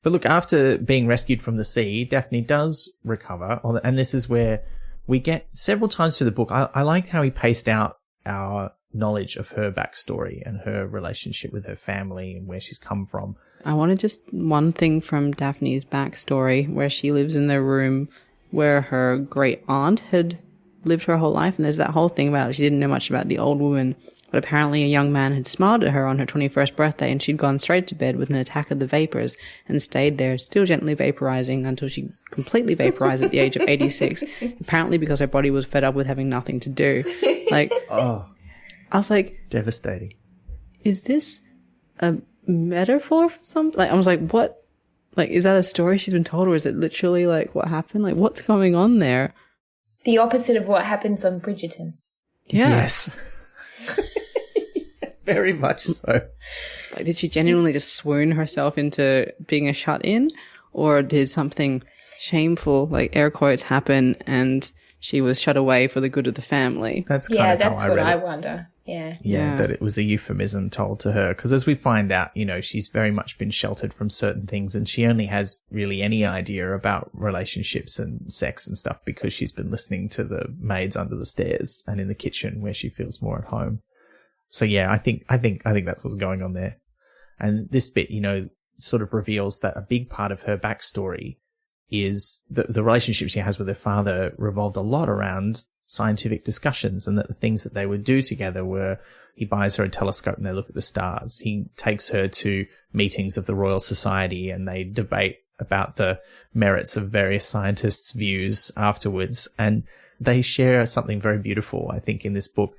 But look, after being rescued from the sea, Daphne does recover. And this is where we get several times through the book. I like how he paced out our knowledge of her backstory and her relationship with her family and where she's come from. I wanted just one thing from Daphne's backstory, where she lives in the room where her great aunt had lived her whole life. And there's that whole thing about she didn't know much about the old woman. But apparently a young man had smiled at her on her 21st birthday and she'd gone straight to bed with an attack of the vapors and stayed there, still gently vaporizing until she completely vaporized at the age of 86, apparently because her body was fed up with having nothing to do. Like, I was like... Devastating. Is this a metaphor for something? Like, I was like, what? Like, is that a story she's been told or is it literally like what happened? Like, what's going on there? The opposite of what happens on Bridgerton. Yeah. Yes. Very much so. Like, did she genuinely just swoon herself into being a shut-in? Or did something shameful, like air quotes, happen and she was shut away for the good of the family? That's kind of that's how what I read it. wonder. Yeah. That it was a euphemism told to her. Because as we find out, she's very much been sheltered from certain things, and she only has really any idea about relationships and sex and stuff because she's been listening to the maids under the stairs and in the kitchen where she feels more at home. So yeah, I think that's what's going on there. And this bit, sort of reveals that a big part of her backstory is the relationship she has with her father revolved a lot around scientific discussions, and that the things that they would do together were he buys her a telescope and they look at the stars. He takes her to meetings of the Royal Society and they debate about the merits of various scientists' views afterwards. And they share something very beautiful, I think, in this book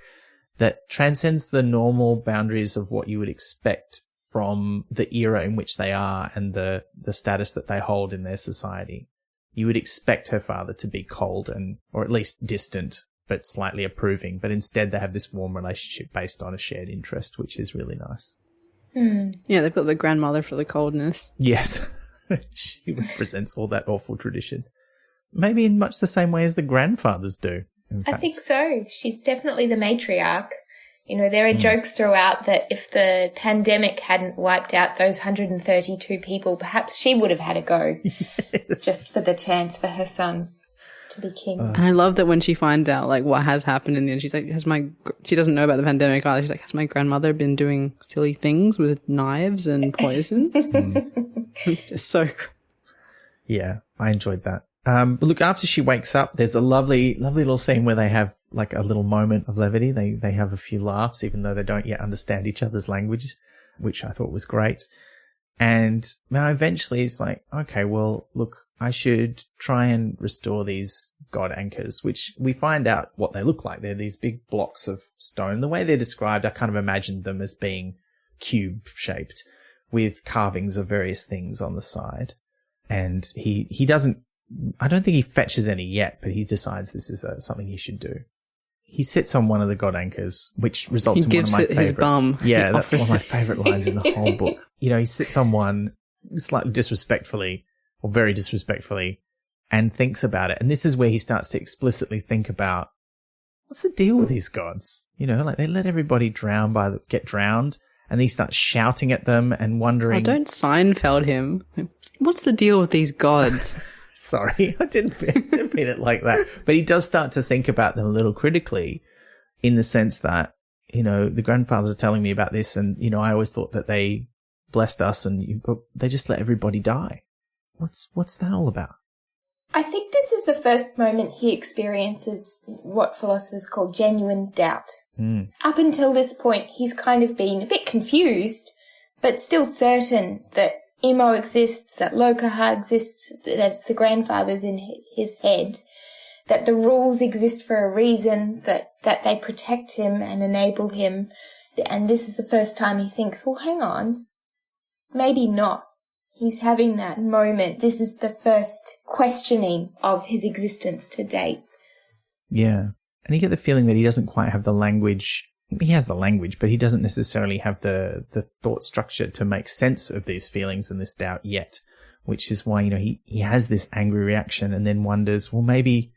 that transcends the normal boundaries of what you would expect from the era in which they are and the status that they hold in their society. You would expect her father to be cold or at least distant, but slightly approving. But instead they have this warm relationship based on a shared interest, which is really nice. Yeah, they've got the grandmother for the coldness. Yes. She represents all that awful tradition. Maybe in much the same way as the grandfathers do. I think so. She's definitely the matriarch. There are jokes throughout that if the pandemic hadn't wiped out those 132 people, perhaps she would have had a go. Yes. Just for the chance for her son to be king. And I love that when she finds out what has happened in the end, she's like, she doesn't know about the pandemic either. She's like, has my grandmother been doing silly things with knives and poisons? It's just so cool. Yeah, I enjoyed that. But look, after she wakes up, there's a lovely little scene where they have a little moment of levity. They have a few laughs, even though they don't yet understand each other's language, which I thought was great. And now eventually it's like, okay, well, look, I should try and restore these god anchors, which we find out what they look like. They're these big blocks of stone. The way they're described, I kind of imagined them as being cube-shaped with carvings of various things on the side. And he doesn't, I don't think he fetches any yet, but he decides this is something he should do. He sits on one of the god anchors, which results in one of my favorite. His bum. Yeah, that's one of my favorite lines in the whole book. He sits on one slightly disrespectfully or very disrespectfully and thinks about it. And this is where he starts to explicitly think about what's the deal with these gods? They let everybody get drowned, and he starts shouting at them and wondering. Oh, don't Seinfeld him. What's the deal with these gods? Sorry, I didn't mean it like that. But he does start to think about them a little critically in the sense that, the grandfathers are telling me about this and, I always thought that they blessed us but they just let everybody die. What's that all about? I think this is the first moment he experiences what philosophers call genuine doubt. Up until this point, he's kind of been a bit confused, but still certain that Imo exists, that Lokaha exists, that's the grandfathers in his head, that the rules exist for a reason, that they protect him and enable him. And this is the first time he thinks, well, hang on, maybe not. He's having that moment. This is the first questioning of his existence to date. Yeah. And you get the feeling that he doesn't quite have the language. He has the language, but he doesn't necessarily have the thought structure to make sense of these feelings and this doubt yet, which is why, he has this angry reaction and then wonders, well, maybe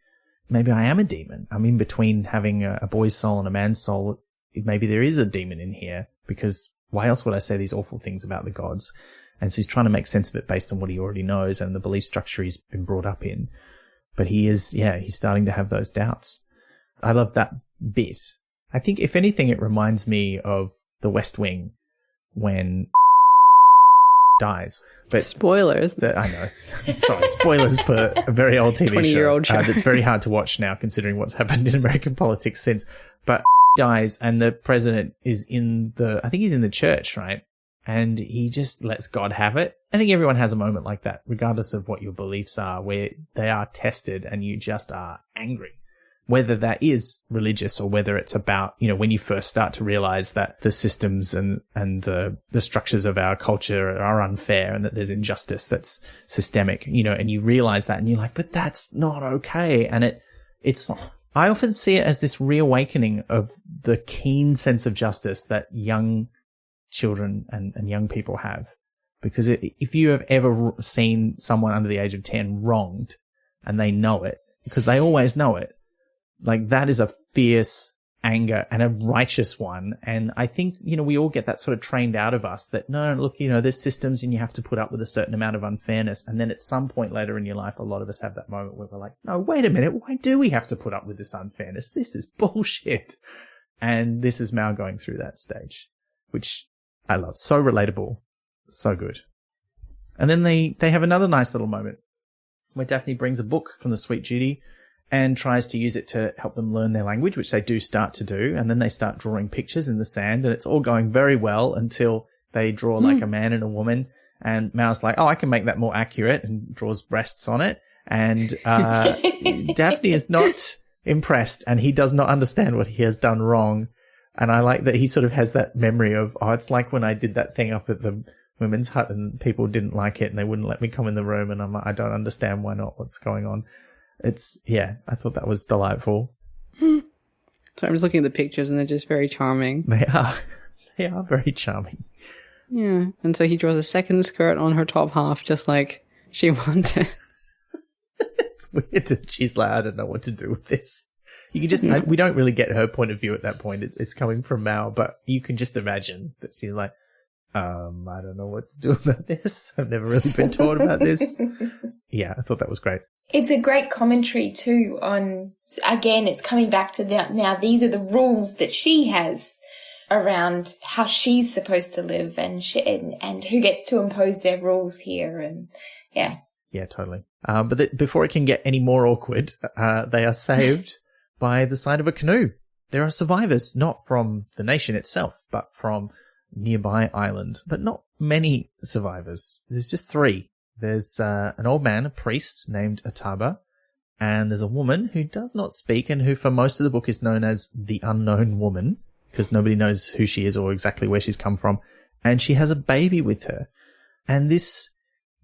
I am a demon. I'm in between having a boy's soul and a man's soul. Maybe there is a demon in here, because why else would I say these awful things about the gods? And so he's trying to make sense of it based on what he already knows and the belief structure he's been brought up in. But he's starting to have those doubts. I love that bit. I think, if anything, it reminds me of The West Wing when dies. But spoilers. I know. Sorry, spoilers for a very old TV 20-year-old show. That's very hard to watch now, considering what's happened in American politics since. But dies, and the president is I think he's in the church, right? And he just lets God have it. I think everyone has a moment like that, regardless of what your beliefs are, where they are tested and you just are angry. Whether that is religious or whether it's about, when you first start to realize that the systems and the structures of our culture are unfair and that there's injustice that's systemic, and you realize that and you're like, but that's not okay. And I often see it as this reawakening of the keen sense of justice that young children and young people have. Because if you have ever seen someone under the age of 10 wronged and they know it, because they always know it, that is a fierce anger and a righteous one. And I think, we all get that sort of trained out of us that, no, look, there's systems and you have to put up with a certain amount of unfairness. And then at some point later in your life, a lot of us have that moment where we're like, no, wait a minute. Why do we have to put up with this unfairness? This is bullshit. And this is Mal going through that stage, which I love. So relatable. So good. And then they have another nice little moment where Daphne brings a book from the Sweet Judy and tries to use it to help them learn their language, which they do start to do. And then they start drawing pictures in the sand, and it's all going very well until they draw like a man and a woman. And Mal's like, oh, I can make that more accurate, and draws breasts on it. And Daphne is not impressed, and he does not understand what he has done wrong. And I like that he sort of has that memory of, oh, it's like when I did that thing up at the women's hut and people didn't like it and they wouldn't let me come in the room, and I'm like, I don't understand why not, what's going on. I thought that was delightful. So I'm just looking at the pictures and they're just very charming. They are very charming. Yeah. And so he draws a second skirt on her top half, just like she wanted. It's weird that she's like, I don't know what to do with this. You can just, we don't really get her point of view at that point. It's coming from Mal, but you can just imagine that she's like, I don't know what to do about this. I've never really been taught about this. Yeah, I thought that was great. It's a great commentary too on, again, it's coming back to that now these are the rules that she has around how she's supposed to live and who gets to impose their rules here, and yeah. Yeah, totally. But before it can get any more awkward, they are saved by the side of a canoe. There are survivors, not from the nation itself, but from nearby island, but not many survivors. There's just 3. There's an old man, a priest named Ataba, and there's a woman who does not speak and who for most of the book is known as the Unknown Woman, because nobody knows who she is or exactly where she's come from. And she has a baby with her. And this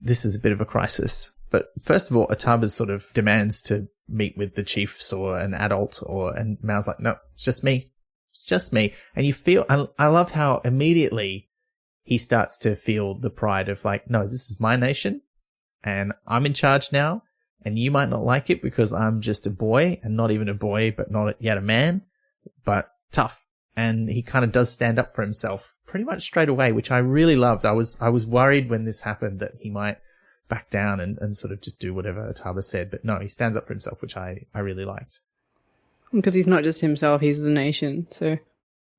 is a bit of a crisis. But first of all, Ataba sort of demands to meet with the chiefs or an adult, and Mal's like, no, it's just me. It's just me. And you feel, I love how immediately he starts to feel the pride of like, no, this is my nation and I'm in charge now, and you might not like it because I'm just a boy, and not even a boy, but not yet a man, but tough. And he kind of does stand up for himself pretty much straight away, which I really loved. I was worried when this happened that he might back down and sort of just do whatever Ataba said, but no, he stands up for himself, which I really liked. Because he's not just himself, he's the nation, so.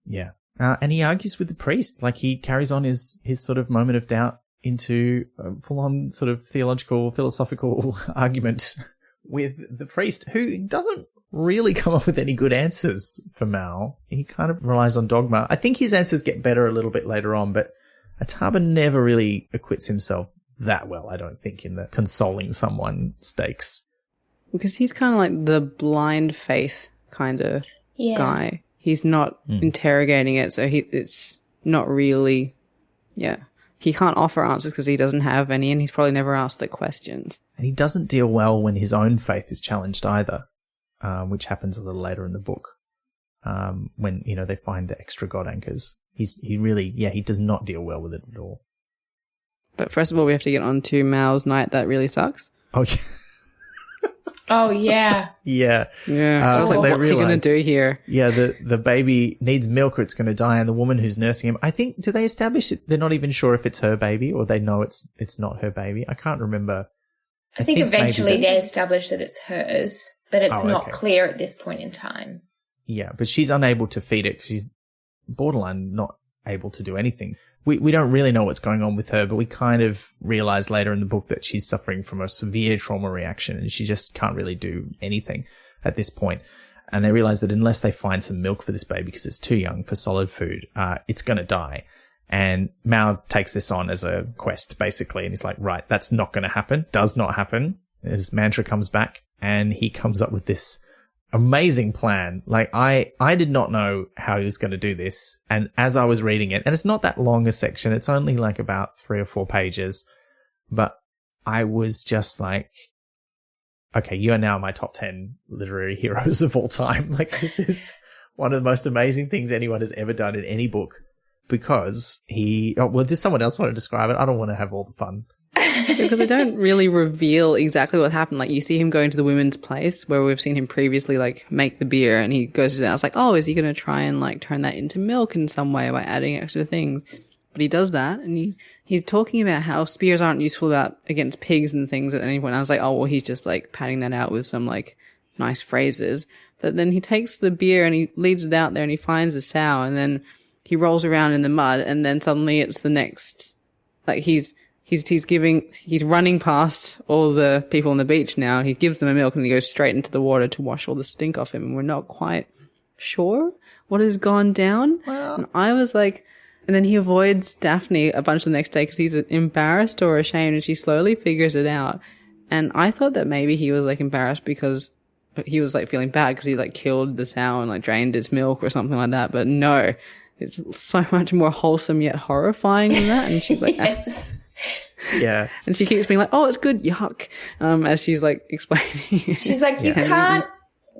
Yeah. And he argues with the priest, like he carries on his sort of moment of doubt into a full-on sort of theological, philosophical argument with the priest, who doesn't really come up with any good answers for Mal. He kind of relies on dogma. I think his answers get better a little bit later on, but Ataba never really acquits himself that well, I don't think, in the consoling someone stakes. Because he's kind of like the blind faith kind of guy. He's not interrogating it, so it's not really, he can't offer answers because he doesn't have any, and he's probably never asked the questions. And he doesn't deal well when his own faith is challenged either, which happens a little later in the book, when, they find the extra god anchors. He does not deal well with it at all. But first of all, we have to get on to Mal's night that really sucks. Oh, yeah. Oh, yeah. Yeah. I was like, what's he going to do here? Yeah, the baby needs milk or it's going to die, and the woman who's nursing him, I think, do they establish it? They're not even sure if it's her baby, or they know it's not her baby? I can't remember. I think eventually they establish that it's hers, but it's not clear at this point in time. Yeah, but she's unable to feed it because she's borderline not able to do anything. We don't really know what's going on with her, but we kind of realize later in the book that she's suffering from a severe trauma reaction and she just can't really do anything at this point. And they realize that unless they find some milk for this baby because it's too young for solid food, it's going to die. And Mal takes this on as a quest, basically. And he's like, right, that's not going to happen. Does not happen. His mantra comes back and he comes up with this amazing plan. Like, I did not know how he was going to do this. And as I was reading it, and it's not that long a section, it's only like about 3 or 4 pages, but I was just like, okay, you are now my top 10 literary heroes of all time. Like, this is one of the most amazing things anyone has ever done in any book, because does someone else want to describe it? I don't want to have all the fun. Because they don't really reveal exactly what happened. Like, you see him going to the women's place where we've seen him previously, like, make the beer, and he goes to that. I was like, oh, is he going to try and, like, turn that into milk in some way by adding extra things? But he does that, and he's talking about how spears aren't useful against pigs and things at any point. I was like, oh, well, he's just, like, padding that out with some, like, nice phrases. But then he takes the beer and he leads it out there and he finds a sow, and then he rolls around in the mud, and then suddenly it's the next, like, he's running past all the people on the beach now. He gives them a milk and he goes straight into the water to wash all the stink off him. And we're not quite sure what has gone down. Well, and I was like, and then he avoids Daphne a bunch the next day because he's embarrassed or ashamed, and she slowly figures it out. And I thought that maybe he was, like, embarrassed because he was, like, feeling bad because he, like, killed the sow and, like, drained its milk or something like that. But no, it's so much more wholesome yet horrifying than that. And she's like, Yes. yeah. and she keeps being like, oh, it's good, yuck, as she's, like, explaining. She's like, you can't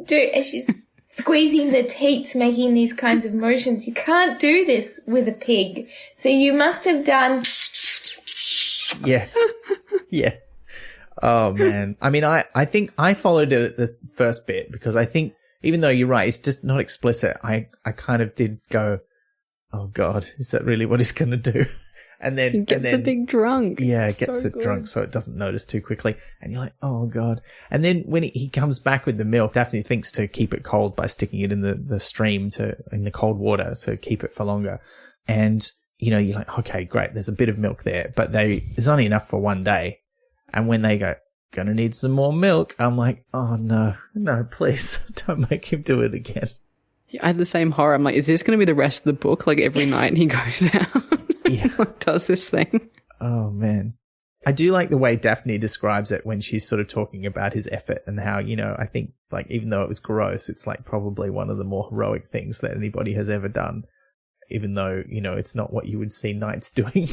do, and she's squeezing the teats, making these kinds of motions. You can't do this with a pig. So you must have done. Yeah. Yeah. Oh, man. I mean, I think I followed it at the first bit because I think, even though you're right, it's just not explicit. I kind of did go, oh, God, is that really what he's going to do? And then He gets a big drunk. Yeah, It's gets so the good. drunk so it doesn't notice too quickly. And you're like, oh, God. And then when he comes back with the milk, Daphne thinks to keep it cold by sticking it in the stream in the cold water to keep it for longer. And, you know, you're like, okay, great. There's a bit of milk there, but there's only enough for one day. And when they go, gonna need some more milk, I'm like, oh, no, please don't make him do it again. I had the same horror. I'm like, is this going to be the rest of the book? Like, every night he goes out Yeah. and does this thing. Oh, man. I do like the way Daphne describes it when she's sort of talking about his effort and how, you know, I think, like, even though it was gross, it's, like, probably one of the more heroic things that anybody has ever done, even though, you know, it's not what you would see knights doing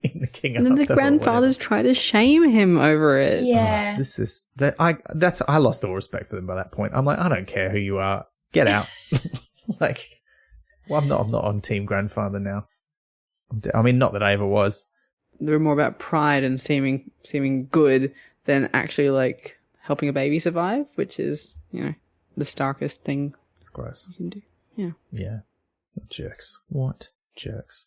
in the King And then the Arthur or grandfathers try to shame him over it. Yeah. this is that I lost all respect for them by that point. I'm like, I don't care who you are, get out. Like, well, I'm not on team grandfather now. I mean, not that I ever was. They're more about pride and seeming good than actually, like, helping a baby survive, which is, you know, the starkest thing It's gross. you can do. Yeah. Yeah. What jerks. What jerks.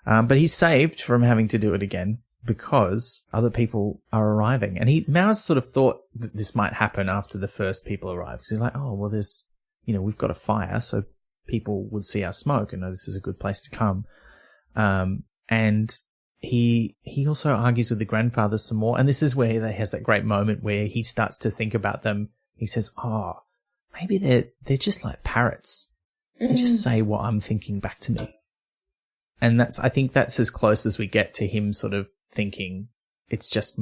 But he's saved from having to do it again because other people are arriving. And Mao's sort of thought that this might happen after the first people arrive. Because he's like, oh, well, there's, you know, we've got a fire, so people would see our smoke and know this is a good place to come. And he also argues with the grandfather some more. And this is where he has that great moment where he starts to think about them. He says, oh, maybe they're just like parrots. They just say what I'm thinking back to me. And I think that's as close as we get to him sort of thinking it's just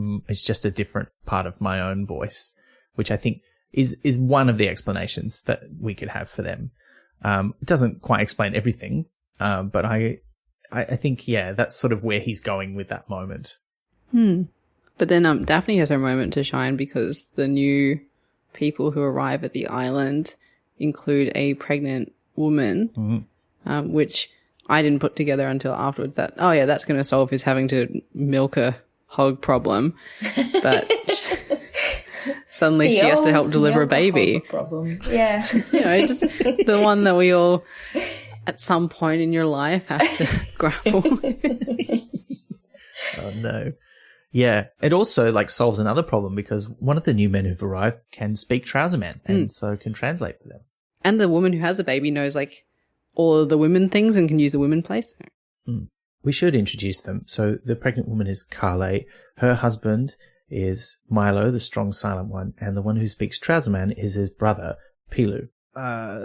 a different part of my own voice, which I think is one of the explanations that we could have for them. It doesn't quite explain everything, but I think, yeah, that's sort of where he's going with that moment. But then Daphne has her moment to shine because the new people who arrive at the island include a pregnant woman, which I didn't put together until afterwards that, oh yeah, that's going to solve his having to milk a hog problem. But suddenly she has to help deliver a baby. Problem. Yeah. You know, just the one that we all at some point in your life have to grapple with. Oh no. Yeah. It also like solves another problem because one of the new men who've arrived can speak trouserman and so can translate for them. And the woman who has a baby knows like all of the women things and can use the women place. We should introduce them. So the pregnant woman is Carle. Her husband is Milo, the strong silent one. And the one who speaks trouserman is his brother, Pilu.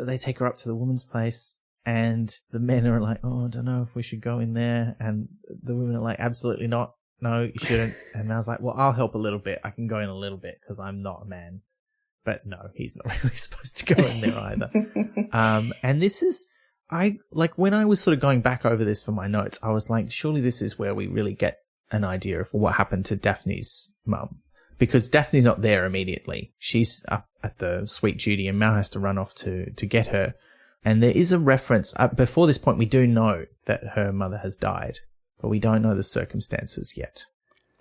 They take her up to the woman's place. And the men are like, oh, I don't know if we should go in there. And the women are like, absolutely not. No, you shouldn't. And I was like, well, I'll help a little bit. I can go in a little bit because I'm not a man. But no, he's not really supposed to go in there either. And this is, when I was sort of going back over this for my notes, I was like, surely this is where we really get an idea of what happened to Daphne's mum. Because Daphne's not there immediately. She's up at the Sweet Judy and Mal has to run off to get her. And there is a reference, before this point, we do know that her mother has died, but we don't know the circumstances yet.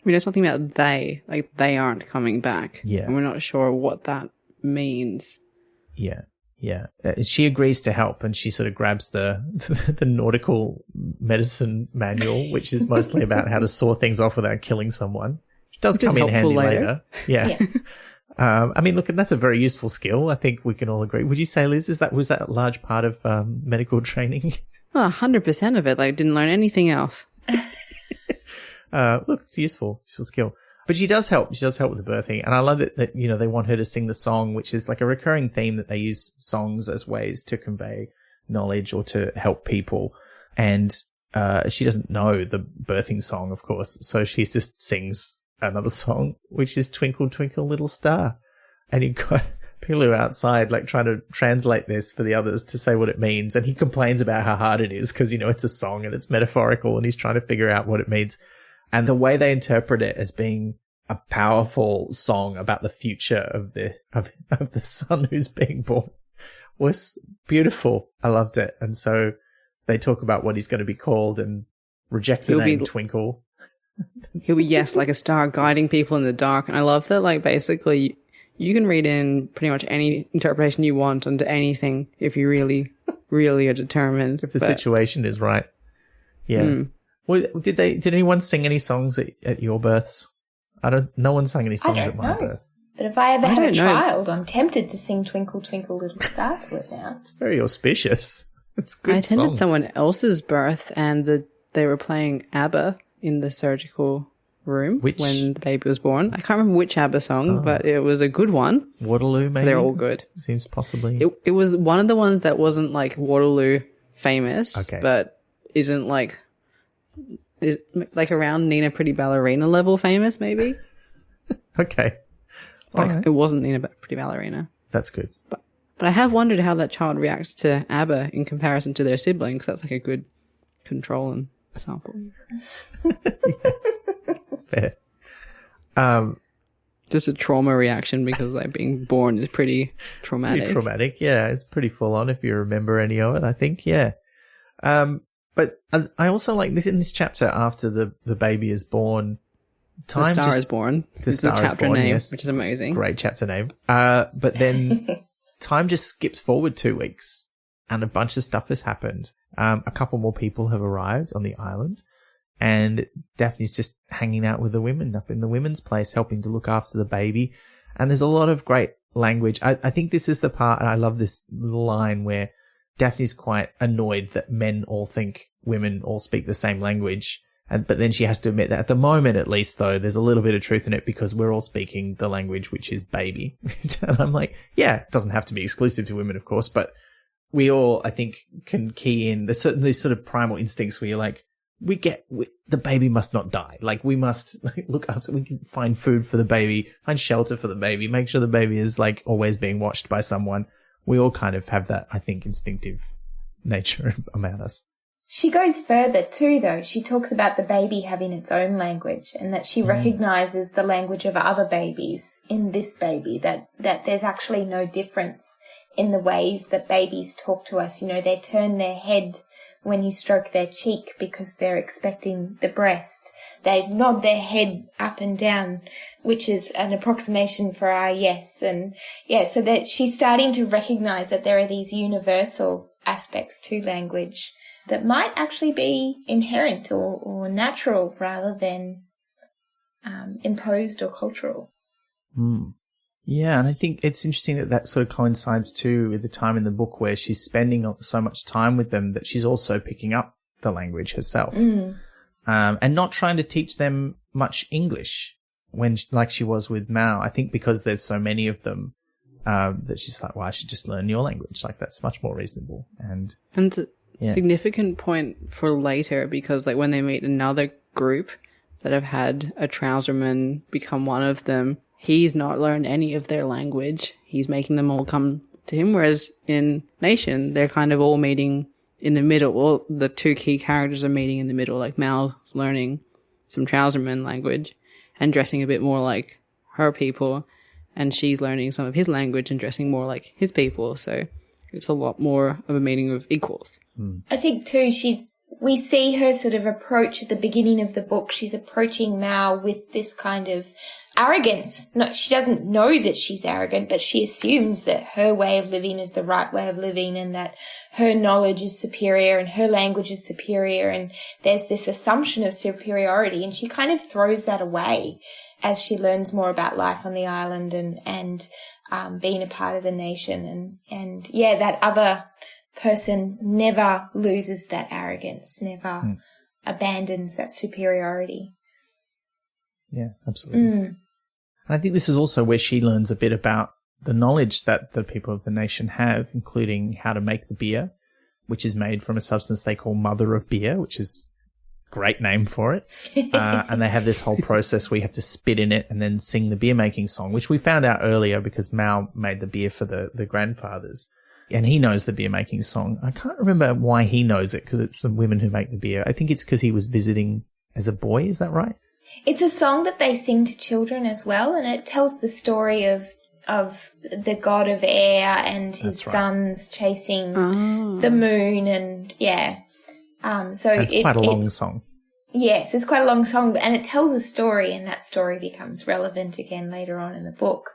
We know something about they, like they aren't coming back. Yeah. And we're not sure what that means. Yeah. Yeah. She agrees to help, and she sort of grabs the nautical medicine manual, which is mostly about how to saw things off without killing someone. Which does come in handy later. Yeah. I mean, look, that's a very useful skill. I think we can all agree. Would you say, Liz, was that a large part of medical training? Well, 100% of it. Like, didn't learn anything else. Look, it's a useful skill. But she does help. She does help with the birthing. And I love it that, you know, they want her to sing the song, which is like a recurring theme that they use songs as ways to convey knowledge or to help people. And she doesn't know the birthing song, of course. So she just sings another song, which is Twinkle, Twinkle, Little Star. And you've got Pilu outside, like, trying to translate this for the others to say what it means. And he complains about how hard it is because, you know, it's a song and it's metaphorical and he's trying to figure out what it means. And the way they interpret it as being a powerful song about the future of the son who's being born was beautiful. I loved it. And so they talk about what he's going to be called and reject the name Twinkle. He'll be, yes, like a star guiding people in the dark. And I love that, like, basically you can read in pretty much any interpretation you want onto anything if you really, really are determined. If the situation is right. Yeah. Well, did anyone sing any songs at your births? No one sang any songs at my birth. But if I ever have a child, I'm tempted to sing Twinkle, Twinkle, Little Star to it now. It's very auspicious. It's a good I attended song. someone else's birth and they were playing ABBA in the surgical room when the baby was born. I can't remember which ABBA song, but it was a good one. Waterloo, maybe? They're all good. Seems possibly. It was one of the ones that wasn't like Waterloo famous, but isn't like around Nina Pretty Ballerina level famous, maybe. Okay. It wasn't Nina Pretty Ballerina. That's good. But I have wondered how that child reacts to ABBA in comparison to their siblings. That's like a good control and sample. Fair. Just a trauma reaction because like being born is pretty traumatic. Pretty traumatic, yeah. It's pretty full on if you remember any of it, I think, yeah. But I also like this in this chapter after the baby is born. The Star is Born. It's the chapter name, yes. Which is amazing. Great chapter name. But then time just skips forward 2 weeks and a bunch of stuff has happened. A couple more people have arrived on the island and Daphne's just hanging out with the women up in the women's place, helping to look after the baby. And there's a lot of great language. I think this is the part, and I love this little line where Daphne's quite annoyed that men all think women all speak the same language. But then she has to admit that at the moment, at least, though, there's a little bit of truth in it because we're all speaking the language, which is baby. And I'm like, yeah, it doesn't have to be exclusive to women, of course, but we all, I think, can key in. There's certain these sort of primal instincts where you're like, the baby must not die. Like, we must look after, we can find food for the baby, find shelter for the baby, make sure the baby is like always being watched by someone. We all kind of have that, I think, instinctive nature about us. She goes further too, though. She talks about the baby having its own language and that she recognises the language of other babies in this baby, that there's actually no difference in the ways that babies talk to us. You know, they turn their head when you stroke their cheek because they're expecting the breast. They nod their head up and down, which is an approximation for our yes. And yeah, so that she's starting to recognise that there are these universal aspects to language that might actually be inherent or natural rather than imposed or cultural. Yeah, and I think it's interesting that sort of coincides too with the time in the book where she's spending so much time with them that she's also picking up the language herself and not trying to teach them much English like she was with Mao. I think because there's so many of them that she's like, well, I should just learn your language. Like, that's much more reasonable. And significant point for later because like when they meet another group that have had a trouserman become one of them, he's not learned any of their language. He's making them all come to him, whereas in Nation they're kind of all meeting in the middle. All the two key characters are meeting in the middle, like Mal's learning some trouserman language and dressing a bit more like her people, and she's learning some of his language and dressing more like his people. So it's a lot more of a meeting of equals. I think too she's we see her sort of approach at the beginning of the book. She's approaching Mao with this kind of arrogance. No, she doesn't know that she's arrogant, but she assumes that her way of living is the right way of living and that her knowledge is superior and her language is superior. And there's this assumption of superiority, and she kind of throws that away as she learns more about life on the island and being a part of the nation. And that other person never loses that arrogance, never abandons that superiority. Yeah, absolutely. I think this is also where she learns a bit about the knowledge that the people of the nation have, including how to make the beer, which is made from a substance they call mother of beer, which is a great name for it. And they have this whole process where you have to spit in it and then sing the beer making song, which we found out earlier because Mao made the beer for the grandfathers. And he knows the beer making song. I can't remember why he knows it, because it's some women who make the beer. I think it's because he was visiting as a boy. Is that right? It's a song that they sing to children as well, and it tells the story of the god of air and his sons chasing the moon, and so it's quite a long song. Yes, it's quite a long song, and it tells a story, and that story becomes relevant again later on in the book.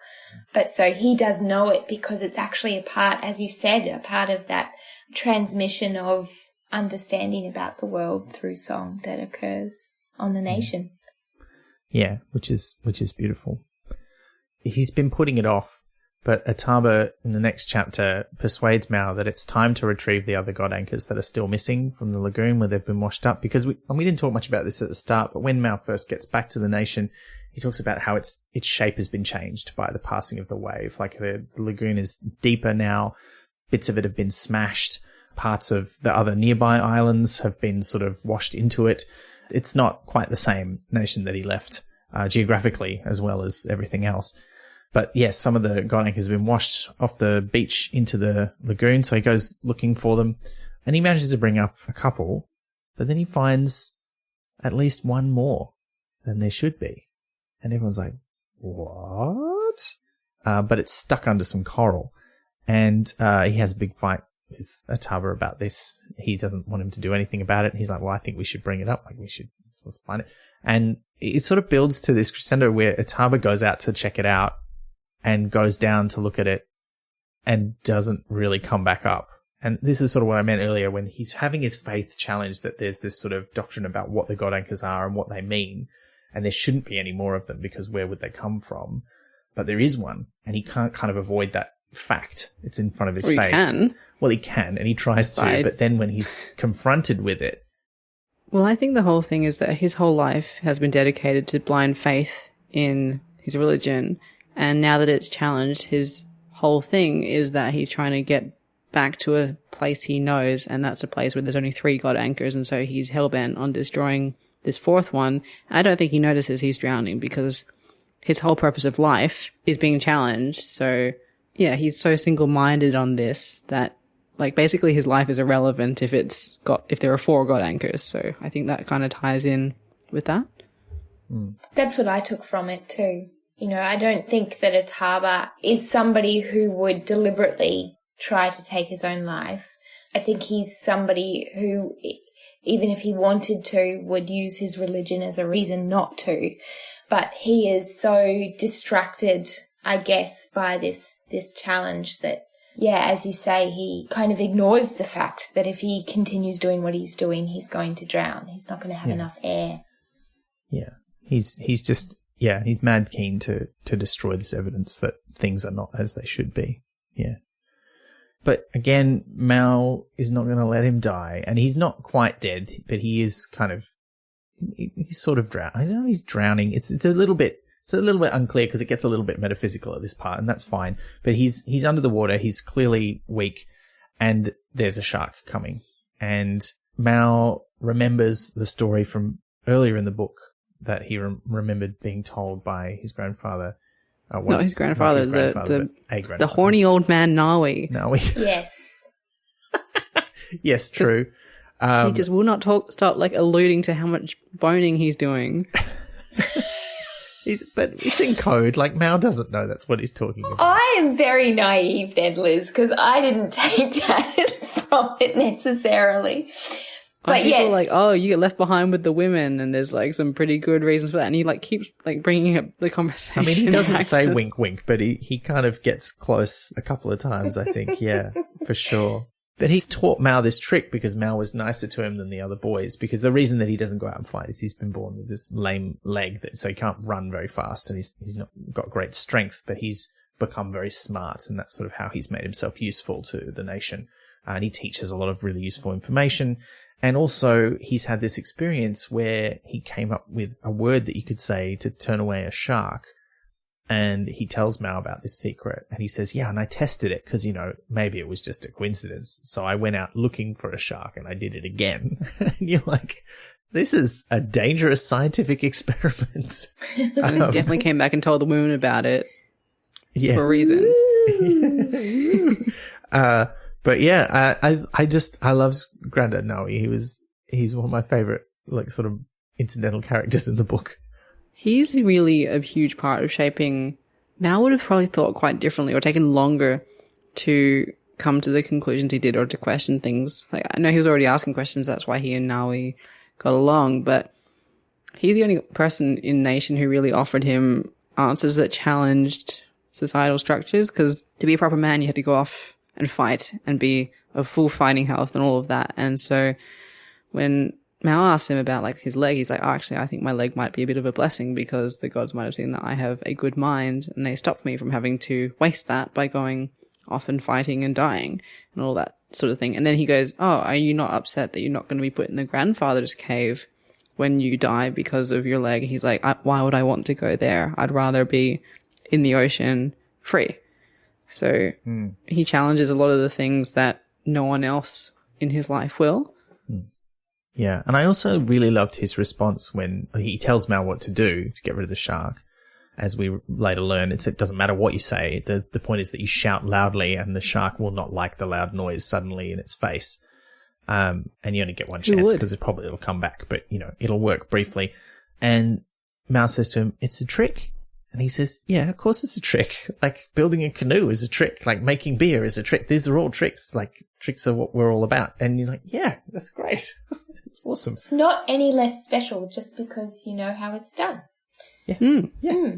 But so he does know it because it's actually a part, as you said, a part of that transmission of understanding about the world through song that occurs on the nation. Yeah, which is beautiful. He's been putting it off, but Ataba in the next chapter persuades Mao that it's time to retrieve the other god anchors that are still missing from the lagoon where they've been washed up. Because we didn't talk much about this at the start, but when Mao first gets back to the nation, he talks about how its shape has been changed by the passing of the wave. Like the lagoon is deeper now, bits of it have been smashed, parts of the other nearby islands have been sort of washed into it. It's not quite the same nation that he left, geographically as well as everything else. But yes, some of the god anchors have been washed off the beach into the lagoon, so he goes looking for them, and he manages to bring up a couple, but then he finds at least one more than there should be. And everyone's like, what? But it's stuck under some coral, and he has a big fight with Ataba about this. He doesn't want him to do anything about it. He's like, well, I think we should bring it up. Let's find it. And it sort of builds to this crescendo where Ataba goes out to check it out and goes down to look at it and doesn't really come back up. And this is sort of what I meant earlier when he's having his faith challenged, that there's this sort of doctrine about what the god anchors are and what they mean. And there shouldn't be any more of them because where would they come from? But there is one, and he can't kind of avoid that fact. It's in front of his face. He can. Well, he can, and he tries to, but then when he's confronted with it. Well, I think the whole thing is that his whole life has been dedicated to blind faith in his religion, and now that it's challenged, his whole thing is that he's trying to get back to a place he knows, and that's a place where there's only 3 god anchors, and so he's hellbent on destroying this 4th one. I don't think he notices he's drowning because his whole purpose of life is being challenged. So, yeah, he's so single-minded on this that, like, basically his life is irrelevant if there are 4 god anchors. So I think that kind of ties in with that. That's what I took from it too. You know, I don't think that Ataba is somebody who would deliberately try to take his own life. I think he's somebody who, even if he wanted to, would use his religion as a reason not to. But he is so distracted, I guess, by this challenge that, yeah, as you say, he kind of ignores the fact that if he continues doing what he's doing, he's going to drown. He's not going to have enough air. Yeah. He's mad keen to destroy this evidence that things are not as they should be. Yeah. But again, Mao is not going to let him die, and he's not quite dead, but he is he's sort of drowning. I don't know if he's drowning. It's a little bit unclear because it gets a little bit metaphysical at this part, and that's fine. But he's under the water. He's clearly weak, and there's a shark coming. And Mao remembers the story from earlier in the book that he remembered being told by his grandfather. Not his grandfather, the horny old man Nawi. Yes. Yes, true. He just will not stop like alluding to how much boning he's doing. But it's in code. Like, Mao doesn't know that's what he's talking about. I am very naive then, Liz, because I didn't take that from it necessarily. But People yes. are like, oh, you get left behind with the women, and there's like some pretty good reasons for that. And he like keeps like bringing up the conversation. I mean, he doesn't back say to- wink, wink, but he kind of gets close a couple of times, I think. Yeah, for sure. But he's taught Mao this trick because Mao was nicer to him than the other boys. Because the reason that he doesn't go out and fight is he's been born with this lame leg, so he can't run very fast, and he's not got great strength. But he's become very smart, and that's sort of how he's made himself useful to the nation. And he teaches a lot of really useful information. And also, he's had this experience where he came up with a word that you could say to turn away a shark. And he tells Mao about this secret. And he says, yeah, and I tested it because, maybe it was just a coincidence. So I went out looking for a shark and I did it again. And you're like, this is a dangerous scientific experiment. And he definitely came back and told the women about it for reasons. But yeah, I loved Grandad Noe. He's one of my favorite, like, sort of incidental characters in the book. He's really a huge part of shaping. Mao would have probably thought quite differently or taken longer to come to the conclusions he did or to question things. Like, I know he was already asking questions. That's why he and Naui got along, but he's the only person in Nation who really offered him answers that challenged societal structures. Because to be a proper man, you had to go off and fight and be of full fighting health and all of that. And so when Mao asked him about like his leg, he's like, oh, actually, I think my leg might be a bit of a blessing because the gods might have seen that I have a good mind and they stopped me from having to waste that by going off and fighting and dying and all that sort of thing. And then he goes, oh, are you not upset that you're not going to be put in the grandfather's cave when you die because of your leg? He's like, why would I want to go there? I'd rather be in the ocean free. So he challenges a lot of the things that no one else in his life will. Yeah, and I also really loved his response when he tells Mao what to do to get rid of the shark. As we later learn, it doesn't matter what you say. The point is that you shout loudly and the shark will not like the loud noise suddenly in its face. And you only get one chance because it'll come back, but, it'll work briefly. And Mao says to him, it's a trick. And he says, yeah, of course it's a trick. Like, building a canoe is a trick. Like, making beer is a trick. These are all tricks. Like, tricks are what we're all about. And you're like, yeah, that's great. It's awesome. It's not any less special just because you know how it's done. Yeah.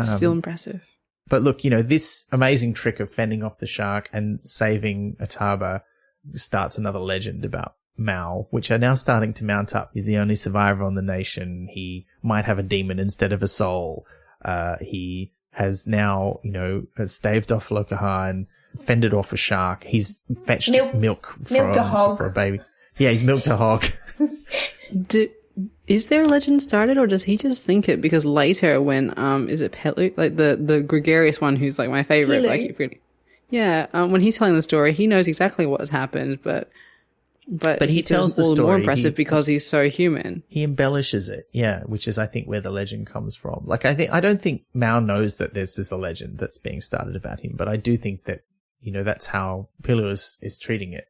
Still impressive. But look, this amazing trick of fending off the shark and saving Ataba starts another legend about Mao, which are now starting to mount up. He's the only survivor on the nation. He might have a demon instead of a soul. He has now, staved off Lokaha and fended off a shark. He's fetched milk a hog. for a baby. Yeah, he's milked a hog. Is there a legend started, or does he just think it? Because later, when is it Pelu, like the gregarious one, who's like my favorite, Pelu. like I keep forgetting. Yeah, when he's telling the story, he knows exactly what has happened, but he tells the all story more impressive because he's so human. He embellishes it, yeah, which is I think where the legend comes from. Like I don't think Mao knows that this is a legend that's being started about him, but I do think that that's how Pilu is treating it.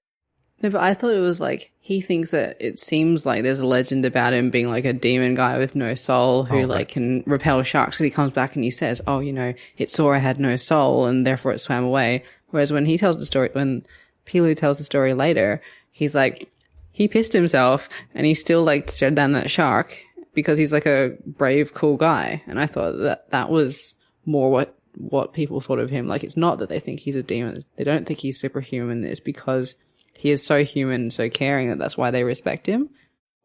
No, but I thought it was like he thinks that it seems like there's a legend about him being like a demon guy with no soul who like can repel sharks. So he comes back and he says, "Oh, it saw I had no soul and therefore it swam away." Whereas when he tells the story, when Pilu tells the story later, he's like he pissed himself and he still like stared down that shark because he's like a brave, cool guy. And I thought that was more what people thought of him. Like it's not that they think he's a demon; they don't think he's superhuman. It's because he is so human and so caring that's why they respect him.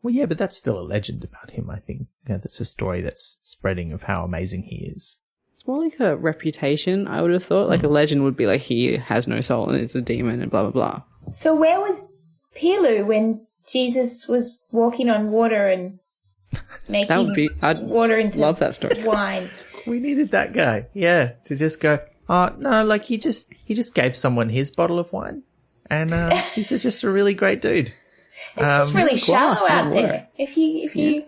Well, yeah, but that's still a legend about him, I think. That's a story that's spreading of how amazing he is. It's more like a reputation, I would have thought. Like a legend would be like he has no soul and is a demon and blah, blah, blah. So where was Pilu when Jesus was walking on water and making water into love that story. Wine? We needed that guy, yeah, to just go, oh, no, like he just gave someone his bottle of wine. And he's just a really great dude. It's just really shallow out there. If you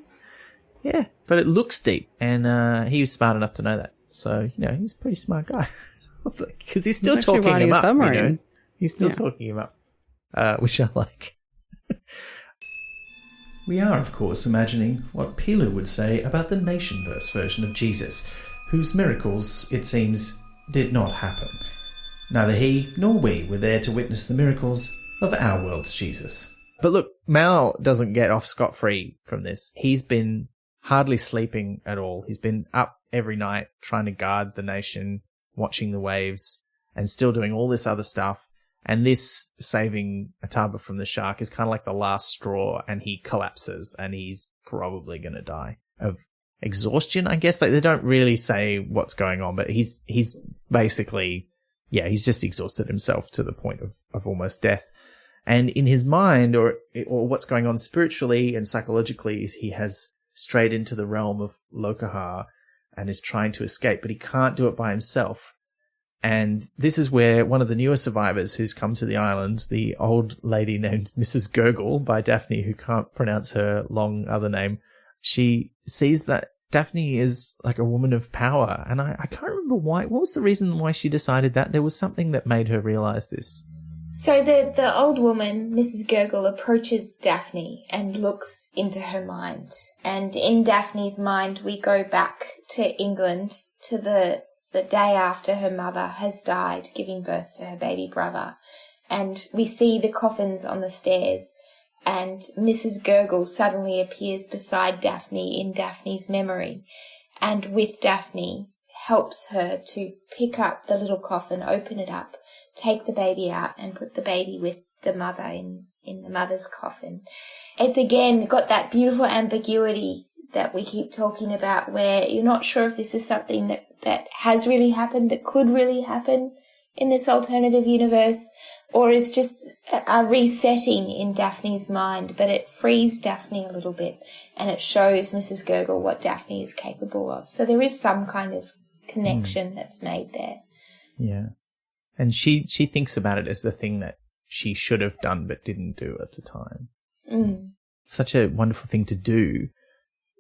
Yeah, but it looks deep. And he was smart enough to know that. So, he's a pretty smart guy. Because he's still talking him up, He's still talking him up, which I like. We are, of course, imagining what Pilu would say about the nation-verse version of Jesus, whose miracles, it seems, did not happen. Neither he nor we were there to witness the miracles of our world's Jesus. But look, Mao doesn't get off scot-free from this. He's been hardly sleeping at all. He's been up every night trying to guard the nation, watching the waves, and still doing all this other stuff. And this saving Ataba from the shark is kind of like the last straw, and he collapses, and he's probably going to die of exhaustion, I guess. Like, they don't really say what's going on, but he's basically, he's just exhausted himself to the point of almost death. And in his mind, or what's going on spiritually and psychologically, is he has strayed into the realm of Lokahar and is trying to escape, but he can't do it by himself. And this is where one of the newer survivors who's come to the island, the old lady named Mrs. Gurgle by Daphne, who can't pronounce her long other name, she sees that Daphne is like a woman of power. And I can't remember why. What was the reason why she decided that? There was something that made her realize this. So the old woman, Mrs. Gurgle, approaches Daphne and looks into her mind. And in Daphne's mind, we go back to England, to the day after her mother has died, giving birth to her baby brother. And we see the coffins on the stairs, and Mrs. Gurgle suddenly appears beside Daphne in Daphne's memory, and with Daphne helps her to pick up the little coffin, open it up, take the baby out, and put the baby with the mother in the mother's coffin. It's again got that beautiful ambiguity that we keep talking about, where you're not sure if this is something that has really happened, that could really happen in this alternative universe, or is just a resetting in Daphne's mind. But it frees Daphne a little bit, and it shows Mrs. Gurgle what Daphne is capable of. So there is some kind of connection that's made there. Yeah. And she thinks about it as the thing that she should have done but didn't do at the time. Such a wonderful thing to do,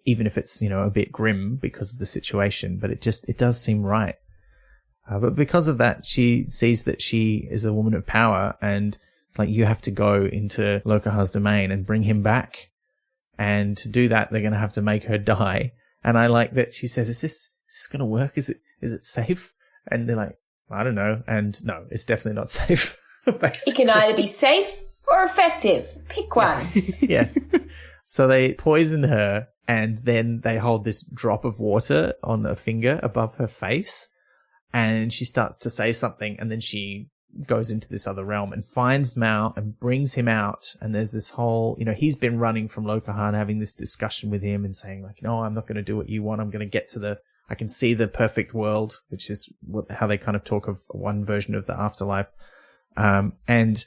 even if it's, a bit grim because of the situation, but it does seem right. But because of that, she sees that she is a woman of power, and it's like, you have to go into Lokahar's domain and bring him back. And to do that, they're going to have to make her die. And I like that she says, is this going to work? Is it safe? And they're like, I don't know. And no, it's definitely not safe. It can either be safe or effective. Pick one. Yeah. So they poison her, and then they hold this drop of water on a finger above her face, and she starts to say something, and then she goes into this other realm and finds Mao and brings him out. And there's this whole, he's been running from Lokahar and having this discussion with him and saying like, no, I'm not going to do what you want. I'm going to get to I can see the perfect world, which is how they kind of talk of one version of the afterlife. And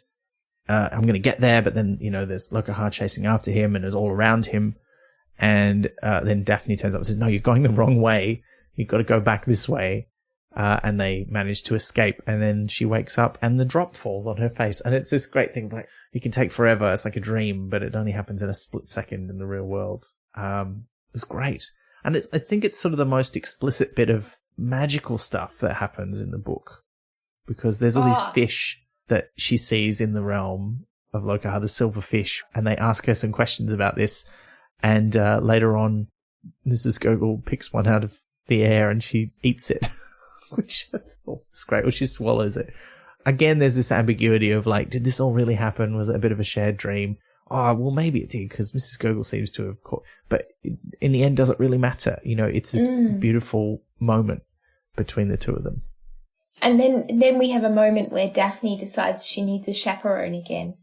I'm going to get there, but then, there's Lokahar chasing after him and is all around him. And then Daphne turns up and says, no, you're going the wrong way. You've got to go back this way. And they manage to escape. And then she wakes up and the drop falls on her face. And it's this great thing, like, it can take forever. It's like a dream, but it only happens in a split second in the real world. It was great. And I think it's sort of the most explicit bit of magical stuff that happens in the book, because there's all these fish that she sees in the realm of Lokahar, the silver fish, and they ask her some questions about this. And later on, Mrs. Gurgle picks one out of the air and she eats it, which is great. Or she swallows it. Again, there's this ambiguity of like, did this all really happen? Was it a bit of a shared dream? Oh, well, maybe it did, because Mrs. Gurgle seems to have caught. But in the end, does it really matter? It's this beautiful moment between the two of them. And then we have a moment where Daphne decides she needs a chaperone again.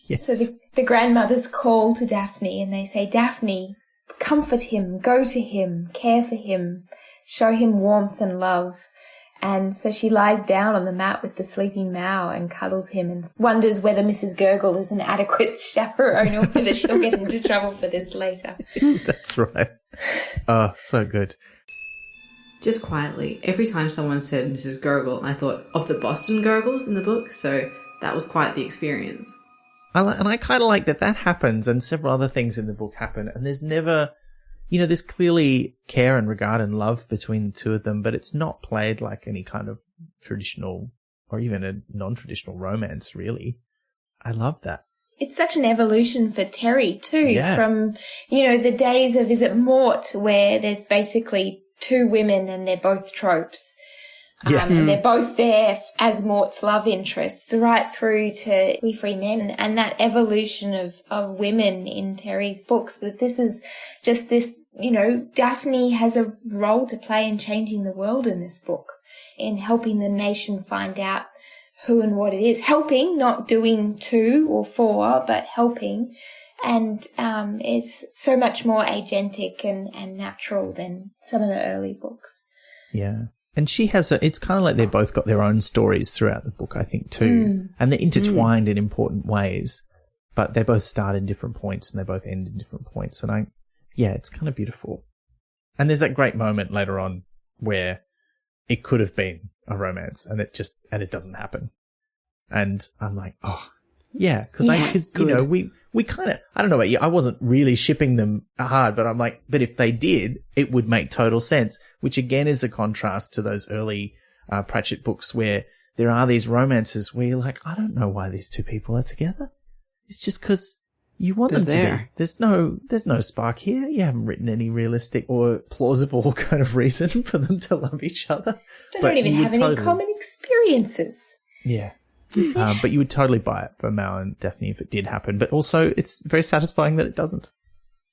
Yes. So the grandmothers call to Daphne and they say, Daphne, comfort him, go to him, care for him, show him warmth and love. And so she lies down on the mat with the sleeping Mao and cuddles him and wonders whether Mrs. Gurgle is an adequate chaperone or whether she'll get into trouble for this later. That's right. Oh, so good. Just quietly, every time someone said Mrs. Gurgle, I thought of the Boston Gurgles in the book, so that was quite the experience. And I kind of like that happens, and several other things in the book happen, and there's never, there's clearly care and regard and love between the two of them, but it's not played like any kind of traditional or even a non-traditional romance, really. I love that. It's such an evolution for Terry too, from, the days of, is it Mort, where there's basically two women and they're both tropes. And they're both there as Mort's love interests right through to We Free Men, and that evolution of women in Terry's books, that this is just this, Daphne has a role to play in changing the world in this book, in helping the nation find out who and what it is. Helping, not doing to or for, but helping. And it's so much more agentic and natural than some of the early books. Yeah. And she has it's kind of like they've both got their own stories throughout the book, I think, too. And they're intertwined in important ways, but they both start in different points and they both end in different points. And it's kind of beautiful. And there's that great moment later on where it could have been a romance and it doesn't happen. And I'm like, oh, yeah, because we kind of, I don't know about you, I wasn't really shipping them hard, but I'm like, but if they did, it would make total sense, which again is a contrast to those early Pratchett books where there are these romances where you're like, I don't know why these two people are together. It's just because you want them to be. There's no spark here. You haven't written any realistic or plausible kind of reason for them to love each other. They don't even have any common experiences. Yeah. But you would totally buy it for Mal and Daphne if it did happen. But also, it's very satisfying that it doesn't.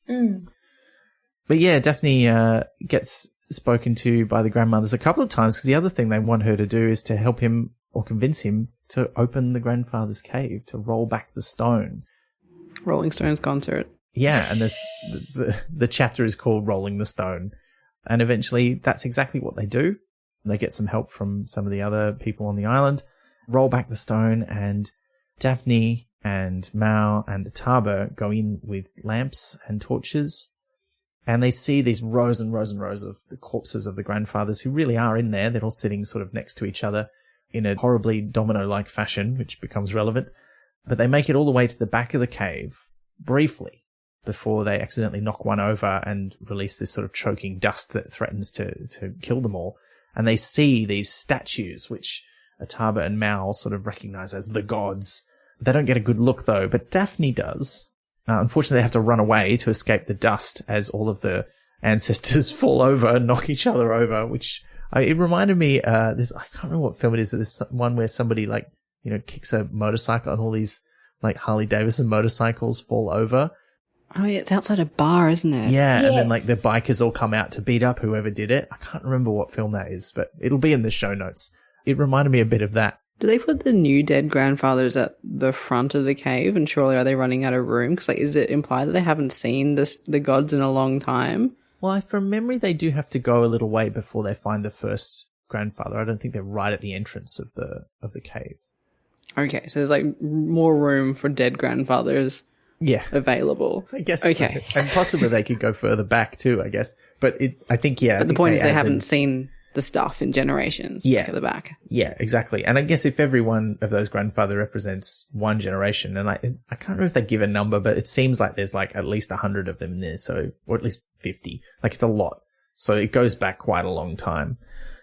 But yeah, Daphne gets spoken to by the grandmothers a couple of times because the other thing they want her to do is to help him or convince him to open the grandfather's cave, to roll back the stone. Rolling Stones concert. Yeah, and the chapter is called Rolling the Stone. And eventually, that's exactly what they do. They get some help from some of the other people on the island. Roll back the stone, and Daphne and Mal and Ataba go in with lamps and torches, and they see these rows and rows and rows of the corpses of the grandfathers who really are in there. They're all sitting sort of next to each other in a horribly domino-like fashion, which becomes relevant. But they make it all the way to the back of the cave briefly before they accidentally knock one over and release this sort of choking dust that threatens to kill them all. And they see these statues, which Ataba and Mal sort of recognize as the gods. They don't get a good look, though, but Daphne does. Unfortunately, they have to run away to escape the dust as all of the ancestors fall over and knock each other over, which it reminded me, I can't remember what film it is, there's one where somebody, kicks a motorcycle and all these, Harley Davidson motorcycles fall over. Oh, yeah, it's outside a bar, isn't it? Yeah, yes. And then, the bikers all come out to beat up whoever did it. I can't remember what film that is, but it'll be in the show notes. It reminded me a bit of that. Do they put the new dead grandfathers at the front of the cave, and surely are they running out of room? Because, is it implied that they haven't seen the gods in a long time? Well, from memory, they do have to go a little way before they find the first grandfather. I don't think they're right at the entrance of the cave. Okay, so there's, more room for dead grandfathers available. I guess okay. So. And possibly they could go further back, too, I guess. But I think But the point is they haven't seen the stuff in generations back at the back. Yeah, exactly. And I guess if every one of those grandfather represents one generation, and I can't remember if they give a number, but it seems like there's at least 100 of them in there, or at least 50. It's a lot. So it goes back quite a long time,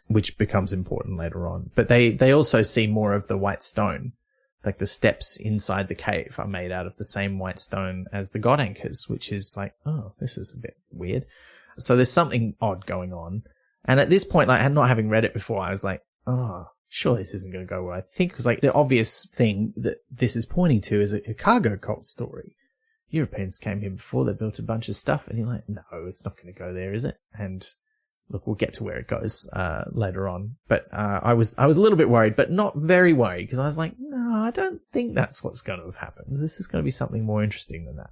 which becomes important later on. But they also see more of the white stone. The steps inside the cave are made out of the same white stone as the god anchors, which is oh, this is a bit weird. So there's something odd going on. And at this point, not having read it before, I was like, oh, sure, this isn't going to go where I think. Because the obvious thing that this is pointing to is a cargo cult story. Europeans came here before, they built a bunch of stuff, and you're like, no, it's not going to go there, is it? And look, we'll get to where it goes later on. But I was a little bit worried, but not very worried, because I was like, no, I don't think that's what's going to have happened. This is going to be something more interesting than that.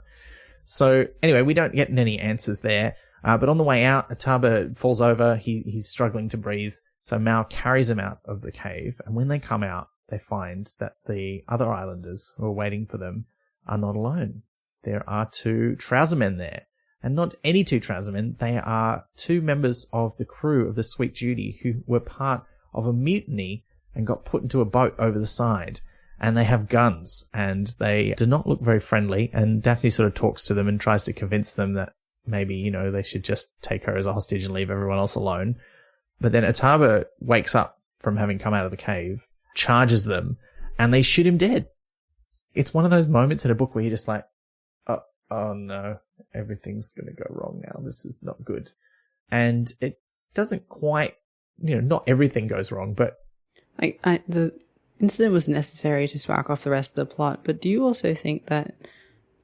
So anyway, we don't get any answers there. But on the way out, Ataba falls over. He's struggling to breathe. So Mal carries him out of the cave. And when they come out, they find that the other islanders who are waiting for them are not alone. There are two trousermen there. And not any two trousermen. They are two members of the crew of the Sweet Judy who were part of a mutiny and got put into a boat over the side. And they have guns. And they do not look very friendly. And Daphne sort of talks to them and tries to convince them that maybe, they should just take her as a hostage and leave everyone else alone. But then Ataba wakes up from having come out of the cave, charges them, and they shoot him dead. It's one of those moments in a book where you're just like, oh no, everything's going to go wrong now. This is not good. And it doesn't quite not everything goes wrong, but the incident was necessary to spark off the rest of the plot. But do you also think that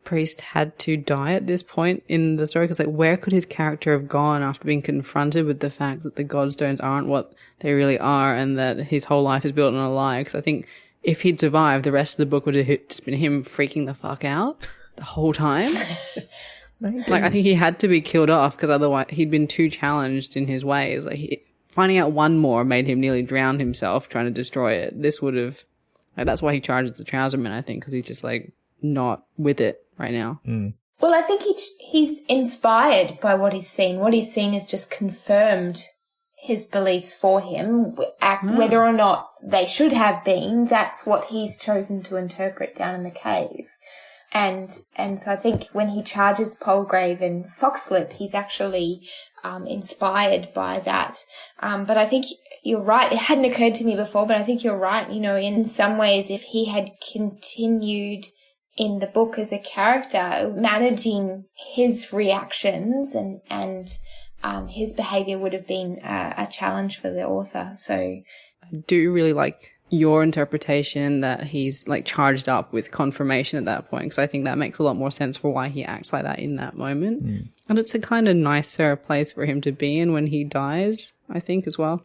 Priest had to die at this point in the story? Because where could his character have gone after being confronted with the fact that the Godstones aren't what they really are, and that his whole life is built on a lie? Because I think if he'd survived, the rest of the book would have just been him freaking the fuck out the whole time. I think he had to be killed off, because otherwise he'd been too challenged in his ways. Finding out one more made him nearly drown himself trying to destroy it. This would have, that's why he charges the trouserman, I think, because he's just not with it right now. Well, I think he's inspired by what he's seen. What he's seen has just confirmed his beliefs for him. Whether or not they should have been, that's what he's chosen to interpret down in the cave. And so I think when he charges Palgrave and Foxlip, he's actually inspired by that. But I think you're right. It hadn't occurred to me before, but I think you're right. In some ways, if he had continued in the book as a character, managing his reactions and his behavior would have been a challenge for the author. So I do really like your interpretation that he's charged up with confirmation at that point, because I think that makes a lot more sense for why he acts like that in that moment. And it's a kind of nicer place for him to be in when he dies, I think, as well.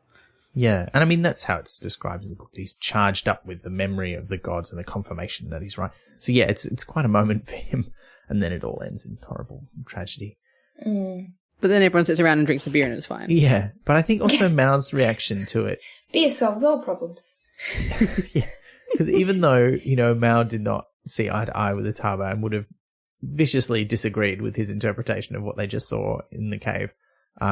Yeah, and I mean, that's how it's described in the book. He's charged up with the memory of the gods and the confirmation that he's right. So yeah, it's quite a moment for him, and then it all ends in horrible tragedy. But then everyone sits around and drinks a beer and it's fine. Yeah, but I think also Mao's reaction to it. Beer solves all problems. Yeah, because even though, Mao did not see eye to eye with the Taba and would have viciously disagreed with his interpretation of what they just saw in the cave,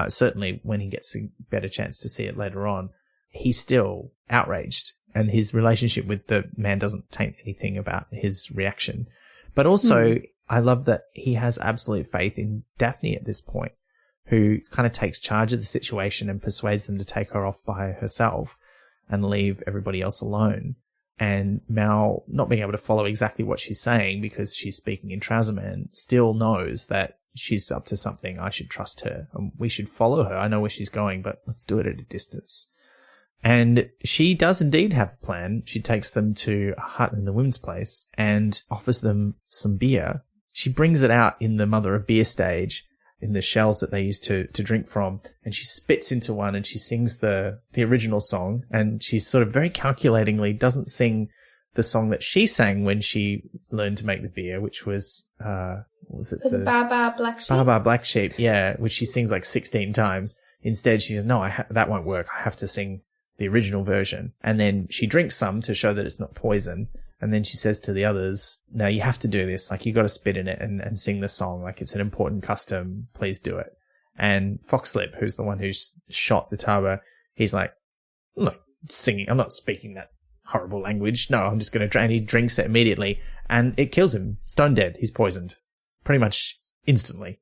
certainly when he gets a better chance to see it later on, he's still outraged, and his relationship with the man doesn't taint anything about his reaction. But also, I love that he has absolute faith in Daphne at this point, who kind of takes charge of the situation and persuades them to take her off by herself and leave everybody else alone. And Mao, not being able to follow exactly what she's saying because she's speaking in Trouserman, still knows that she's up to something. I should trust her and we should follow her. I know where she's going, but let's do it at a distance. And she does indeed have a plan. She takes them to a hut in the women's place and offers them some beer. She brings it out in the mother of beer stage, in the shells that they used to drink from, and she spits into one and she sings the original song, and she sort of very calculatingly doesn't sing the song that she sang when she learned to make the beer, which was, what was it? Was it Bar Bar Black Sheep? Bar Bar Black Sheep, yeah, which she sings 16 times. Instead, she says, no, that won't work. I have to sing the original version. And then she drinks some to show that it's not poison. And then she says to the others, no, you have to do this. You got to spit in it and sing the song. It's an important custom. Please do it. And Foxlip, who's the one who's shot the Taba, he's like, I'm not singing. I'm not speaking that horrible language. No, I'm just going to drown. He drinks it immediately and it kills him. Stone dead. He's poisoned pretty much instantly.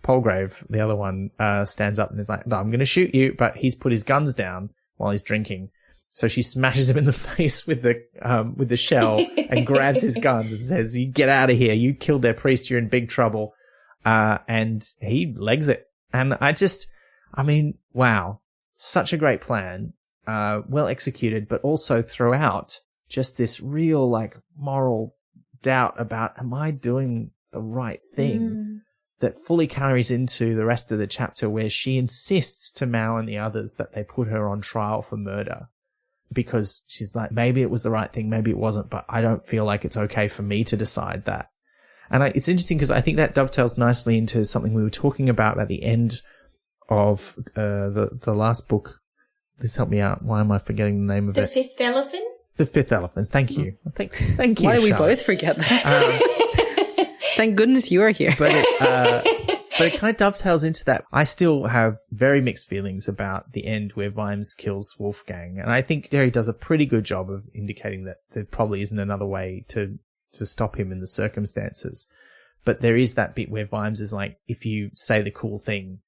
Palgrave, the other one, stands up and is like, no, I'm going to shoot you. But he's put his guns down while he's drinking. So she smashes him in the face with the shell and grabs his guns and says, you get out of here. You killed their priest. You're in big trouble. And he legs it. And wow. Such a great plan. Well executed, but also throughout just this real moral doubt about, am I doing the right thing? That fully carries into the rest of the chapter where she insists to Mao and the others that they put her on trial for murder. Because she's like, maybe it was the right thing, maybe it wasn't, but I don't feel like it's okay for me to decide that. And it's interesting because I think that dovetails nicely into something we were talking about at the end of the last book. Please help me out. Why am I forgetting the name of it? The Fifth Elephant? The Fifth Elephant. Thank you. Thank you. Why do we both forget that? Thank goodness you are here. But it kind of dovetails into that. I still have very mixed feelings about the end where Vimes kills Wolfgang. And I think Derry does a pretty good job of indicating that there probably isn't another way to stop him in the circumstances. But there is that bit where Vimes is like, if you say the cool thing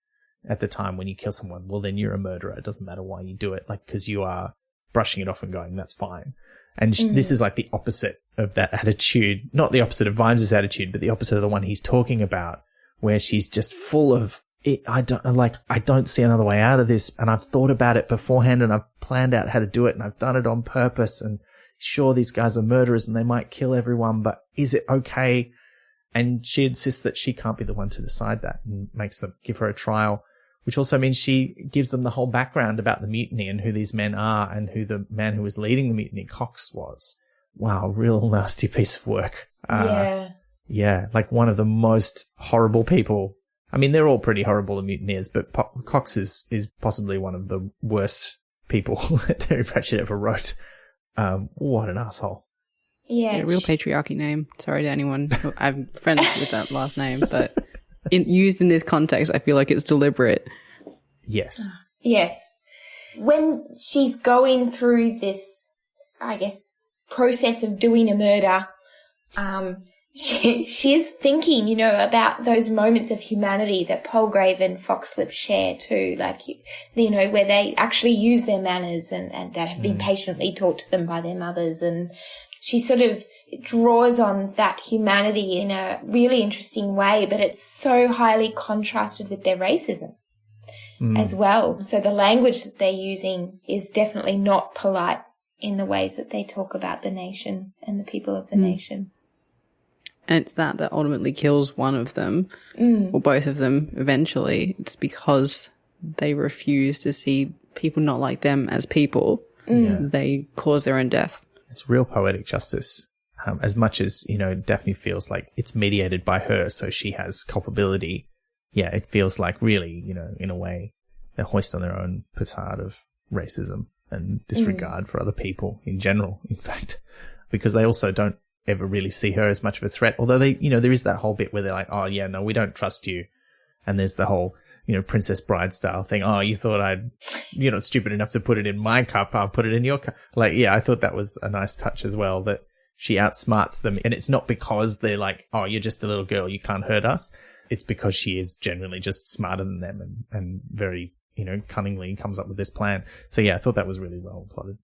at the time when you kill someone, well, then you're a murderer. It doesn't matter why you do it. Because you are brushing it off and going, that's fine. And this is the opposite of that attitude. Not the opposite of Vimes' attitude, but the opposite of the one he's talking about, where she's just full of I don't see another way out of this. And I've thought about it beforehand and I've planned out how to do it and I've done it on purpose. And sure, these guys are murderers and they might kill everyone, but is it okay? And she insists that she can't be the one to decide that and makes them give her a trial, which also means she gives them the whole background about the mutiny and who these men are and who the man who was leading the mutiny, Cox, was. Wow, real nasty piece of work. Yeah, like one of the most horrible people. I mean, they're all pretty horrible, the mutineers, but Cox is possibly one of the worst people that Terry Pratchett ever wrote. What an asshole. Yeah. Real patriarchy name. Sorry to anyone. I'm friends with that last name, but used in this context, I feel like it's deliberate. Yes. Yes. When she's going through this, I guess, process of doing a murder, she is thinking, you know, about those moments of humanity that Palgrave and Foxlip share too, like, you know, where they actually use their manners and that have been patiently taught to them by their mothers. And she sort of draws on that humanity in a really interesting way, but it's so highly contrasted with their racism as well. So the language that they're using is definitely not polite in the ways that they talk about the nation and the people of the nation. And it's that ultimately kills one of them, or both of them eventually. It's because they refuse to see people not like them as people. They cause their own death. It's real poetic justice. As much as, you know, Daphne feels like it's mediated by her, so she has culpability. Yeah, it feels like really, you know, in a way, they hoist on their own petard of racism and disregard for other people in general, in fact, because they also don't ever really see her as much of a threat. Although they, you know, there is that whole bit where they're like, oh yeah, no, we don't trust you. And there's the whole, you know, Princess Bride style thing. Oh, you thought you're not stupid enough to put it in my cup. I'll put it in your cup. Like, yeah, I thought that was a nice touch as well, that she outsmarts them. And it's not because they're like, oh, you're just a little girl, you can't hurt us. It's because she is genuinely just smarter than them and very, you know, cunningly comes up with this plan. So yeah, I thought that was really well plotted.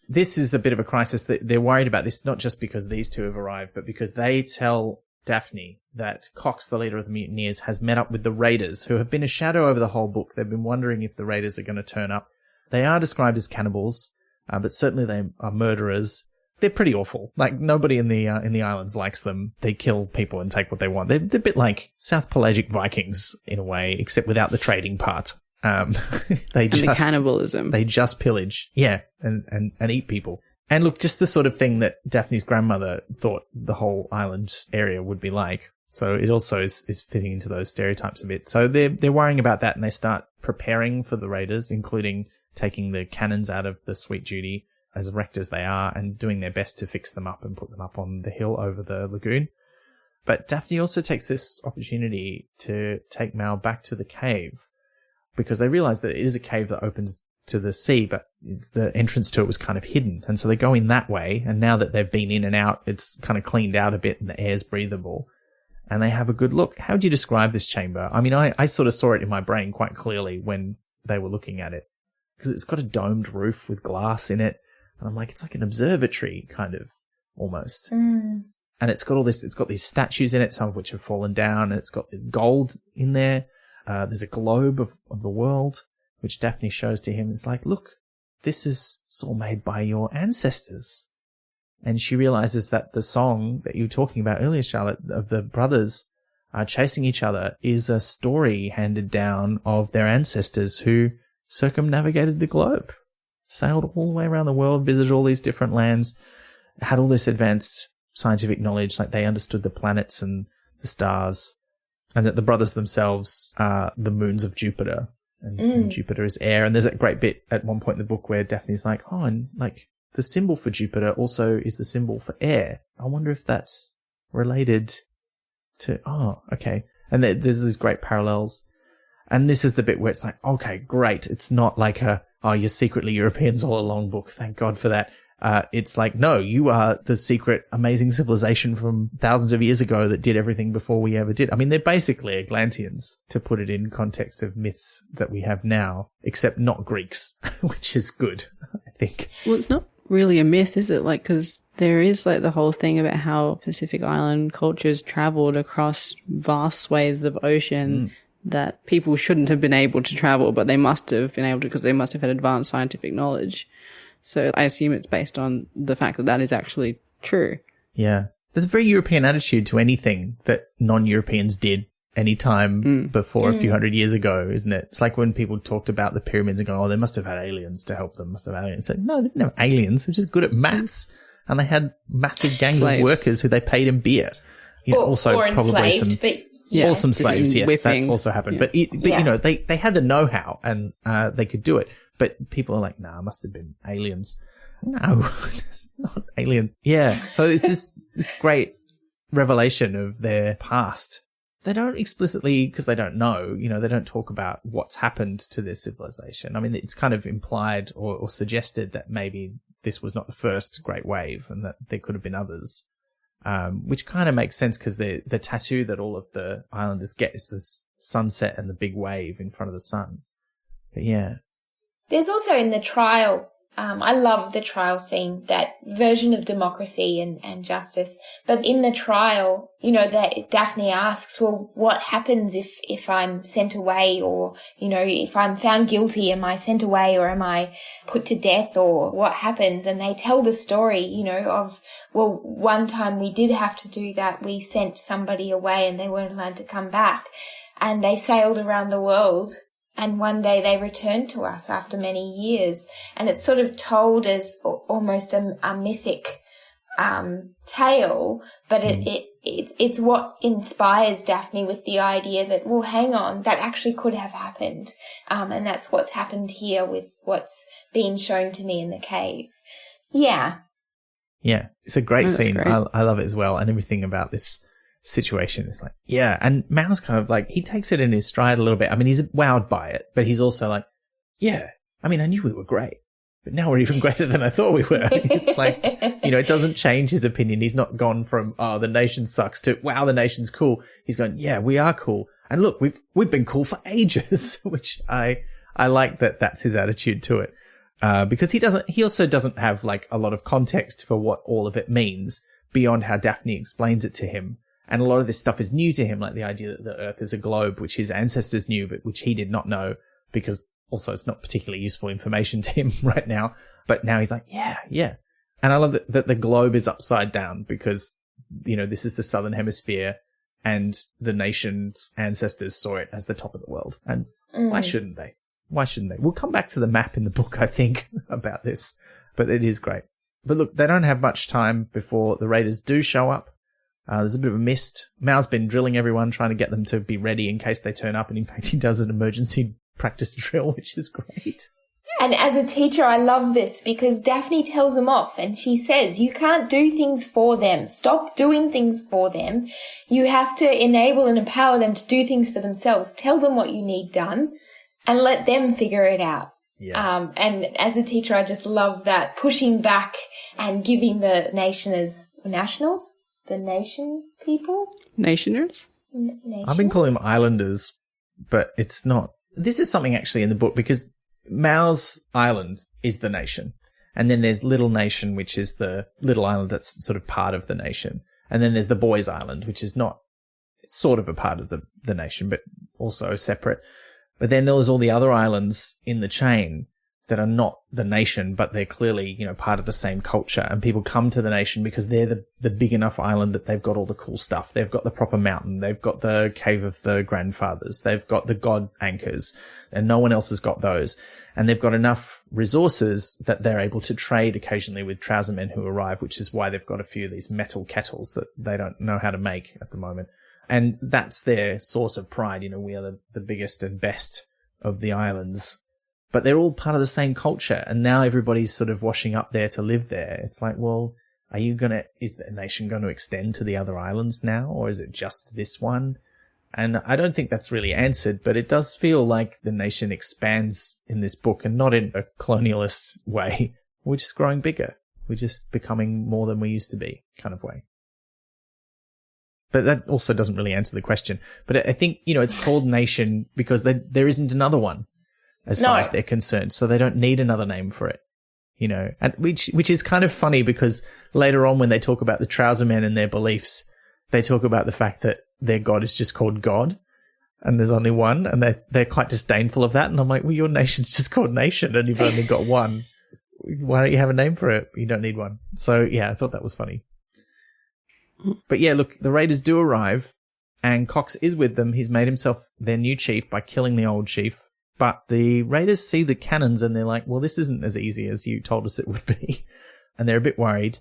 This is a bit of a crisis. That they're worried about this, not just because these two have arrived, but because they tell Daphne that Cox, the leader of the mutineers, has met up with the raiders, who have been a shadow over the whole book. They've been wondering if the raiders are going to turn up. They are described as cannibals, but certainly they are murderers. They're pretty awful. Like, nobody in the islands likes them. They kill people and take what they want. They're a bit like South Pelagic Vikings in a way, except without the trading part. The cannibalism. They just pillage. Yeah. And eat people. And look, just the sort of thing that Daphne's grandmother thought the whole island area would be like. So it also is fitting into those stereotypes a bit. So they're worrying about that, and they start preparing for the raiders, including taking the cannons out of the Sweet Judy, as wrecked as they are, and doing their best to fix them up and put them up on the hill over the lagoon. But Daphne also takes this opportunity to take Mal back to the cave, because they realize that it is a cave that opens to the sea, but the entrance to it was kind of hidden. And so they go in that way. And now that they've been in and out, it's kind of cleaned out a bit and the air's breathable. And they have a good look. How would you describe this chamber? I mean, I sort of saw it in my brain quite clearly when they were looking at it, because it's got a domed roof with glass in it. And I'm like, it's like an observatory kind of almost. And it's got these statues in it, some of which have fallen down, and it's got this gold in there. There's a globe of the world, which Daphne shows to him. It's like, look, this is all made by your ancestors. And she realizes that the song that you were talking about earlier, Charlotte, of the brothers chasing each other, is a story handed down of their ancestors who circumnavigated the globe, sailed all the way around the world, visited all these different lands, had all this advanced scientific knowledge, like they understood the planets and the stars, and that the brothers themselves are the moons of Jupiter. And Jupiter is air. And there's that great bit at one point in the book where Daphne's like, oh, and like the symbol for Jupiter also is the symbol for air. I wonder if that's related to, oh, okay. And there's these great parallels. And this is the bit where it's like, okay, great. It's not like you're secretly Europeans all along book. Thank God for that. It's like, no, you are the secret amazing civilization from thousands of years ago that did everything before we ever did. I mean, they're basically Atlanteans, to put it in context of myths that we have now, except not Greeks, which is good, I think. Well, it's not really a myth, is it? Like, because there is like the whole thing about how Pacific Island cultures traveled across vast swathes of ocean that people shouldn't have been able to travel, but they must have been able to because they must have had advanced scientific knowledge. So I assume it's based on the fact that that is actually true. Yeah. There's a very European attitude to anything that non-Europeans did any time before a few hundred years ago, isn't it? It's like when people talked about the pyramids and go, oh, they must have had aliens to help them, must have had aliens. It's like, no, they didn't have aliens. They're just good at maths. And they had massive gangs Slaves. of workers who they paid in beer. You know, also or probably enslaved, some... but Yeah. Or some slaves, yes, whipping. that also happened. Yeah. But you know, they had the know-how and they could do it. But people are like, nah, it must have been aliens. No, it's not aliens. Yeah, so it's this great revelation of their past. They don't explicitly, because they don't know, you know, they don't talk about what's happened to their civilization. I mean, it's kind of implied or suggested that maybe this was not the first great wave and that there could have been others. Which kind of makes sense because the tattoo that all of the islanders get is this sunset and the big wave in front of the sun. But yeah. There's also in the trial, I love the trial scene, that version of democracy and justice. But in the trial, you know, that Daphne asks, well, what happens if I'm sent away, or, you know, if I'm found guilty, am I sent away or am I put to death, or what happens? And they tell the story, you know, of, well, one time we did have to do that. We sent somebody away and they weren't allowed to come back, and they sailed around the world. And one day they returned to us after many years. And it's sort of told as almost a mythic tale, but it's what inspires Daphne with the idea that, well, hang on, that actually could have happened. And that's what's happened here with what's being shown to me in the cave. Yeah. Yeah, it's a great scene. Great. I love it as well. And everything about this situation is like, yeah. And Mao's kind of like, he takes it in his stride a little bit. I mean, he's wowed by it, but he's also like, yeah, I mean, I knew we were great, but now we're even greater than I thought we were. It's like, you know, it doesn't change his opinion. He's not gone from, oh, the nation sucks to, wow, the nation's cool. He's going, yeah, we are cool. And look, we've been cool for ages, which I like that that's his attitude to it. Because he also doesn't have like a lot of context for what all of it means beyond how Daphne explains it to him. And a lot of this stuff is new to him, like the idea that the Earth is a globe, which his ancestors knew, but which he did not know, because also it's not particularly useful information to him right now. But now he's like, yeah. And I love that the globe is upside down because, you know, this is the southern hemisphere and the nation's ancestors saw it as the top of the world. And why shouldn't they? Why shouldn't they? We'll come back to the map in the book, I think, about this, but it is great. But look, they don't have much time before the raiders do show up. There's a bit of a mist. Mao's been drilling everyone, trying to get them to be ready in case they turn up. And in fact, he does an emergency practice drill, which is great. And as a teacher, I love this because Daphne tells them off and she says, you can't do things for them. Stop doing things for them. You have to enable and empower them to do things for themselves. Tell them what you need done and let them figure it out. Yeah. And as a teacher, I just love that, pushing back and giving the nation as nationals. The nation people? Nationers? I've been calling them islanders, but it's not. This is something actually in the book because Mao's island is the nation. And then there's Little Nation, which is the little island that's sort of part of the nation. And then there's the Boys Island, which is not, it's sort of a part of the nation, but also separate. But then there's all the other islands in the chain that are not the nation, but they're clearly, you know, part of the same culture. And people come to the nation because they're the big enough island that they've got all the cool stuff. They've got the proper mountain. They've got the cave of the grandfathers. They've got the god anchors, and no one else has got those. And they've got enough resources that they're able to trade occasionally with trousermen who arrive, which is why they've got a few of these metal kettles that they don't know how to make at the moment. And that's their source of pride. You know, we are the biggest and best of the islands. But they're all part of the same culture, and now everybody's sort of washing up there to live there. It's like, well, is the nation going to extend to the other islands now, or is it just this one? And I don't think that's really answered, but it does feel like the nation expands in this book, and not in a colonialist way. We're just growing bigger. We're just becoming more than we used to be, kind of way. But that also doesn't really answer the question. But I think, you know, it's called nation because there isn't another one. As far as they're concerned. So they don't need another name for it, you know, and which is kind of funny because later on when they talk about the trousermen and their beliefs, they talk about the fact that their god is just called God. and there's only one, and they're quite disdainful of that. And I'm like, well, your nation's just called Nation, and you've only got one. Why don't you have a name for it? You don't need one. So, yeah, I thought that was funny. But, yeah, look, the raiders do arrive, and Cox is with them. He's made himself their new chief by killing the old chief. But the raiders see the cannons, and they're like, well, this isn't as easy as you told us it would be. And they're a bit worried.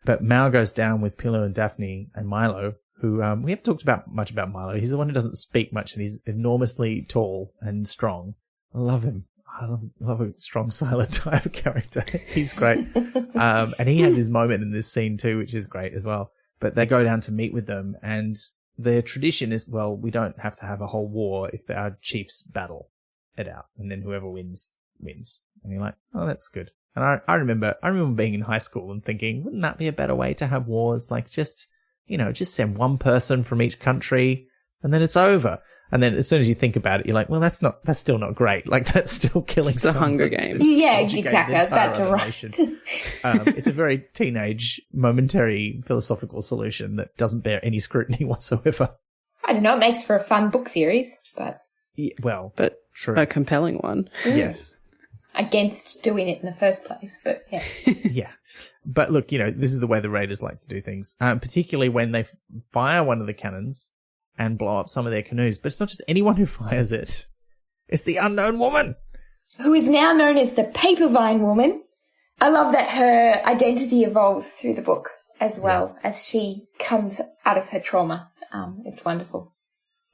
But Mal goes down with Pillow and Daphne and Milo, who we haven't talked much about Milo. He's the one who doesn't speak much, and he's enormously tall and strong. I love him. I love a strong, silent type of character. He's great. And he has his moment in this scene too, which is great as well. But they go down to meet with them, and their tradition is, well, we don't have to have a whole war if our chiefs battle it out, and then whoever wins, wins. And you're like, oh, that's good. And I remember being in high school and thinking, wouldn't that be a better way to have wars? Like, just send one person from each country, and then it's over. And then as soon as you think about it, you're like, well, that's still not great. Like, that's still killing the Hunger Games. Yeah, exactly. I was about to write. It's a very teenage, momentary philosophical solution that doesn't bear any scrutiny whatsoever. I don't know. It makes for a fun book series, but... Yeah, well, but true. A compelling one. Yes. Against doing it in the first place, but yeah. Yeah. But look, this is the way the raiders like to do things, particularly when they fire one of the cannons and blow up some of their canoes. But it's not just anyone who fires it. It's the unknown woman. Who is now known as the Papervine Woman. I love that her identity evolves through the book as well as she comes out of her trauma. It's wonderful.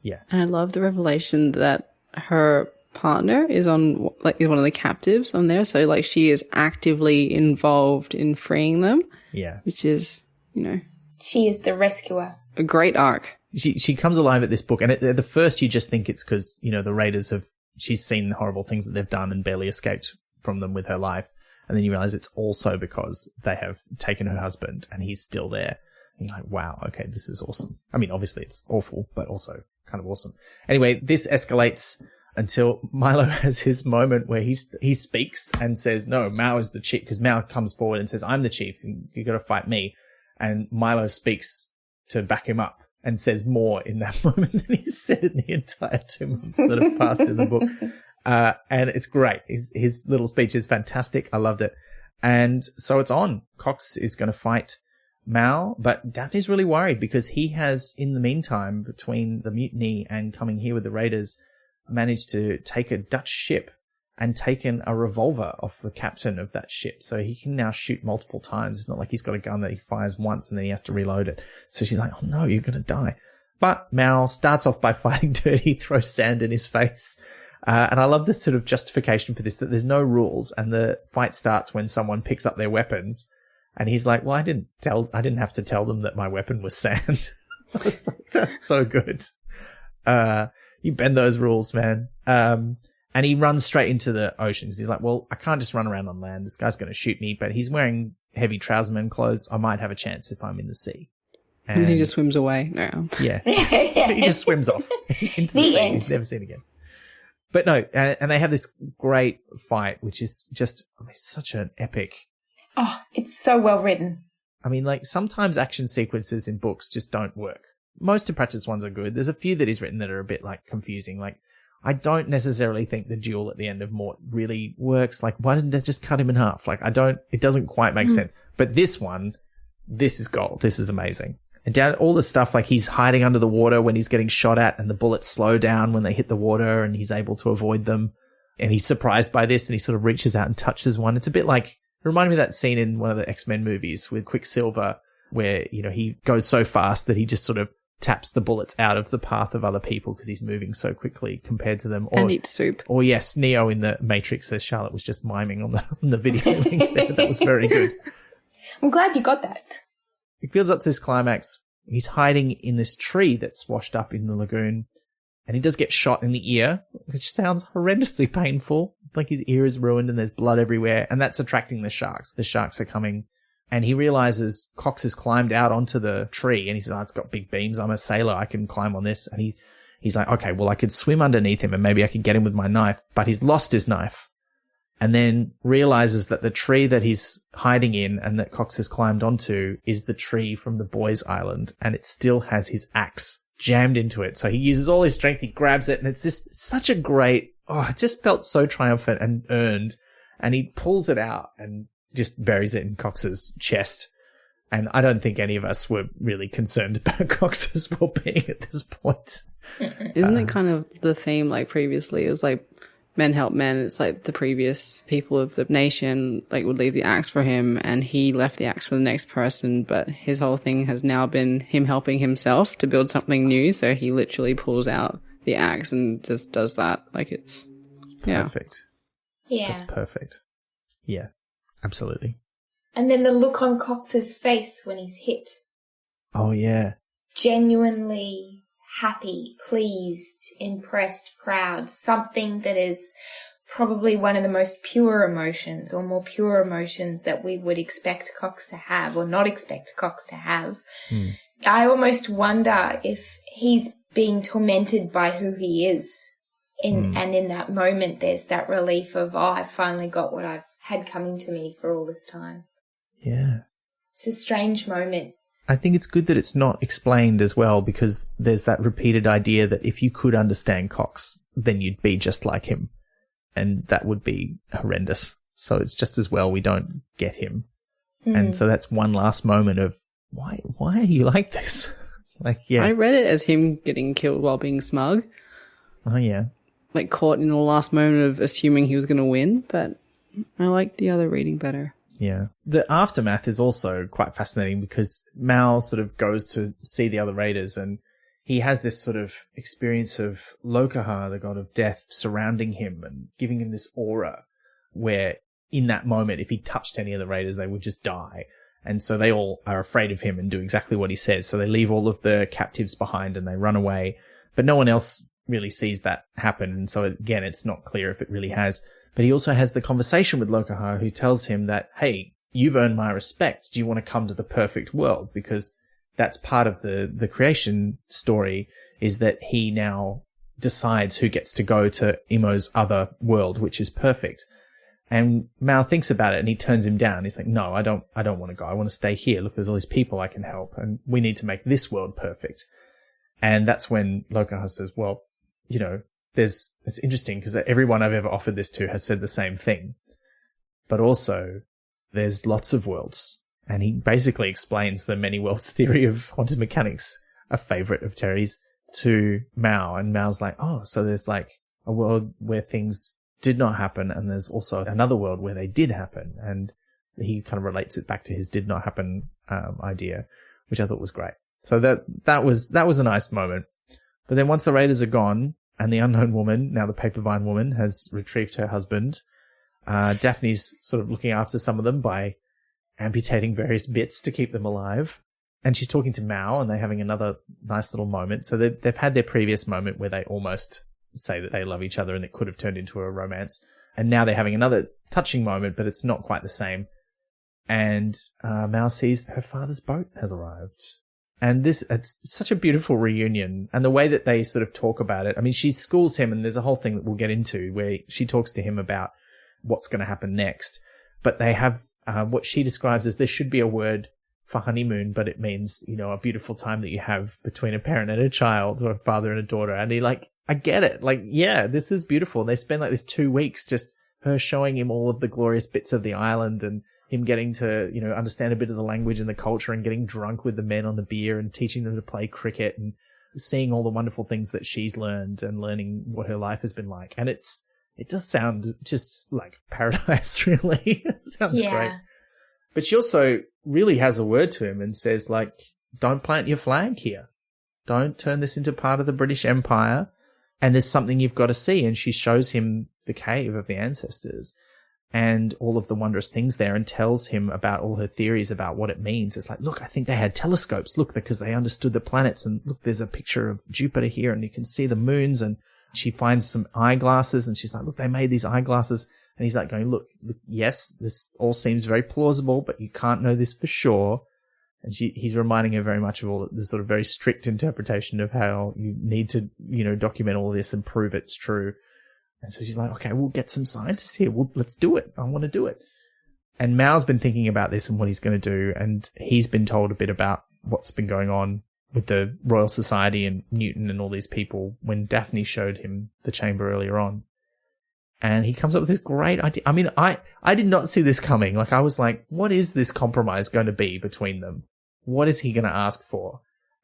Yeah. And I love the revelation that her partner is is one of the captives on there. So, like, she is actively involved in freeing them. Yeah. Which is, She is the rescuer. A great arc. She comes alive at this book, and at the first you just think it's because, the raiders she's seen the horrible things that they've done and barely escaped from them with her life. And then you realize it's also because they have taken her husband and he's still there. And you're like, wow, okay, this is awesome. I mean, obviously it's awful, but also kind of awesome. Anyway, this escalates until Milo has his moment where he speaks and says, no, Mao is the chief, because Mao comes forward and says, I'm the chief, and you got to fight me. And Milo speaks to back him up and says more in that moment than he said in the entire 2 months that have passed in the book. And it's great. His little speech is fantastic. I loved it. And so it's on. Cox is going to fight Mal, but Daphne's really worried because he has, in the meantime, between the mutiny and coming here with the raiders, managed to take a Dutch ship and taken a revolver off the captain of that ship. So he can now shoot multiple times. It's not like he's got a gun that he fires once and then he has to reload it. So she's like, oh no, you're going to die. But Mal starts off by fighting dirty, throws sand in his face. And I love this sort of justification for this, that there's no rules and the fight starts when someone picks up their weapons. And he's like, well, I didn't have to tell them that my weapon was sand. I was like, that's so good. You bend those rules, man. And he runs straight into the ocean because he's like, well, I can't just run around on land. This guy's going to shoot me, but he's wearing heavy trouserman clothes. I might have a chance if I'm in the sea. And he just swims away. No. Yeah. He just swims off into the sea. End. He's never seen again. But no, and they have this great fight, which is just such an epic. Oh, it's so well written. I mean, like, sometimes action sequences in books just don't work. Most of Pratchett's ones are good. There's a few that he's written that are a bit, like, confusing. Like, I don't necessarily think the duel at the end of Mort really works. Like, why doesn't they just cut him in half? Like, it doesn't quite make sense. But this one, this is gold. This is amazing. And down all the stuff, like he's hiding under the water when he's getting shot at and the bullets slow down when they hit the water and he's able to avoid them. And he's surprised by this and he sort of reaches out and touches one. It's a bit like, it reminded me of that scene in one of the X-Men movies with Quicksilver where, he goes so fast that he just sort of taps the bullets out of the path of other people because he's moving so quickly compared to them. And eats soup. Or yes, Neo in the Matrix, as Charlotte was just miming on the video link there. That was very good. I'm glad you got that. It builds up to this climax. He's hiding in this tree that's washed up in the lagoon. And he does get shot in the ear, which sounds horrendously painful. Like his ear is ruined and there's blood everywhere. And that's attracting the sharks. The sharks are coming. And he realizes Cox has climbed out onto the tree and he says, it's got big beams. I'm a sailor. I can climb on this. And he's like, okay, well, I could swim underneath him and maybe I could get him with my knife. But he's lost his knife. And then realizes that the tree that he's hiding in and that Cox has climbed onto is the tree from the boys' island. And it still has his axe jammed into it. So he uses all his strength, he grabs it, and it's such a great, it just felt so triumphant and earned. And he pulls it out and just buries it in Cox's chest. And I don't think any of us were really concerned about Cox's well-being at this point. Isn't it kind of the theme like previously? It was like men help men. It's like the previous people of the nation like would leave the axe for him and he left the axe for the next person. But his whole thing has now been him helping himself to build something new. So he literally pulls out the axe and just does that. Like it's perfect. Yeah. That's perfect. Yeah, absolutely. And then the look on Cox's face when he's hit. Oh, yeah. Genuinely happy, pleased, impressed, proud. Something that is probably one of the most pure emotions or more pure emotions that we would expect Cox to have or not expect Cox to have. Mm. I almost wonder if he's being tormented by who he is. And in that moment, there's that relief of, I've finally got what I've had coming to me for all this time. Yeah. It's a strange moment. I think it's good that it's not explained as well, because there's that repeated idea that if you could understand Cox, then you'd be just like him. And that would be horrendous. So it's just as well we don't get him. And so that's one last moment of, why are you like this? Like, yeah. I read it as him getting killed while being smug. Oh, yeah. Like caught in the last moment of assuming he was going to win, but I like the other reading better. Yeah. The aftermath is also quite fascinating because Mal sort of goes to see the other raiders and he has this sort of experience of Lokahar, the god of death, surrounding him and giving him this aura where in that moment, if he touched any of the raiders, they would just die. And so they all are afraid of him and do exactly what he says. So they leave all of the captives behind and they run away, but no one else really sees that happen. And so again, it's not clear if it really has. But he also has the conversation with Lokahar, who tells him that, hey, you've earned my respect. Do you want to come to the perfect world? Because that's part of the creation story, is that he now decides who gets to go to Imo's other world, which is perfect. And Mal thinks about it and he turns him down. He's like, no, I don't want to go. I want to stay here. Look, there's all these people I can help and we need to make this world perfect. And that's when Lokahar says, well, you know, it's interesting because everyone I've ever offered this to has said the same thing. But also, there's lots of worlds. And he basically explains the many worlds theory of quantum mechanics, a favorite of Terry's, to Mao. And Mao's like, oh, so there's like a world where things did not happen. And there's also another world where they did happen. And he kind of relates it back to his did not happen idea, which I thought was great. So that was a nice moment. But then once the raiders are gone, and the unknown woman, now the Papervine woman, has retrieved her husband, Daphne's sort of looking after some of them by amputating various bits to keep them alive. And she's talking to Mao, and they're having another nice little moment. So they've had their previous moment where they almost say that they love each other and it could have turned into a romance. And now they're having another touching moment, but it's not quite the same. And Mao sees her father's boat has arrived. And it's such a beautiful reunion. And the way that they sort of talk about it, I mean, she schools him, and there's a whole thing that we'll get into where she talks to him about what's going to happen next. But they have what she describes as there should be a word for honeymoon, but it means, you know, a beautiful time that you have between a parent and a child, or a father and a daughter. And he like, I get it. Like, yeah, this is beautiful. They spend like this 2 weeks just her showing him all of the glorious bits of the island and him getting to, you know, understand a bit of the language and the culture and getting drunk with the men on the beer and teaching them to play cricket and seeing all the wonderful things that she's learned and learning what her life has been like. And it does sound just like paradise, really. It sounds great. But she also really has a word to him and says, like, don't plant your flag here. Don't turn this into part of the British Empire. And there's something you've got to see. And she shows him the cave of the ancestors and all of the wondrous things there, and tells him about all her theories about what it means. It's like, look, I think they had telescopes. Look, because they understood the planets. And look, there's a picture of Jupiter here and you can see the moons. And she finds some eyeglasses and she's like, look, they made these eyeglasses. And he's like going, look, yes, this all seems very plausible, but you can't know this for sure. And he's reminding her very much of all the sort of very strict interpretation of how you need to, you know, document all this and prove it's true. And so she's like, okay, we'll get some scientists here. Let's do it. I want to do it. And Mao's been thinking about this and what he's going to do. And he's been told a bit about what's been going on with the Royal Society and Newton and all these people when Daphne showed him the chamber earlier on. And he comes up with this great idea. I mean, I did not see this coming. Like, I was like, what is this compromise going to be between them? What is he going to ask for?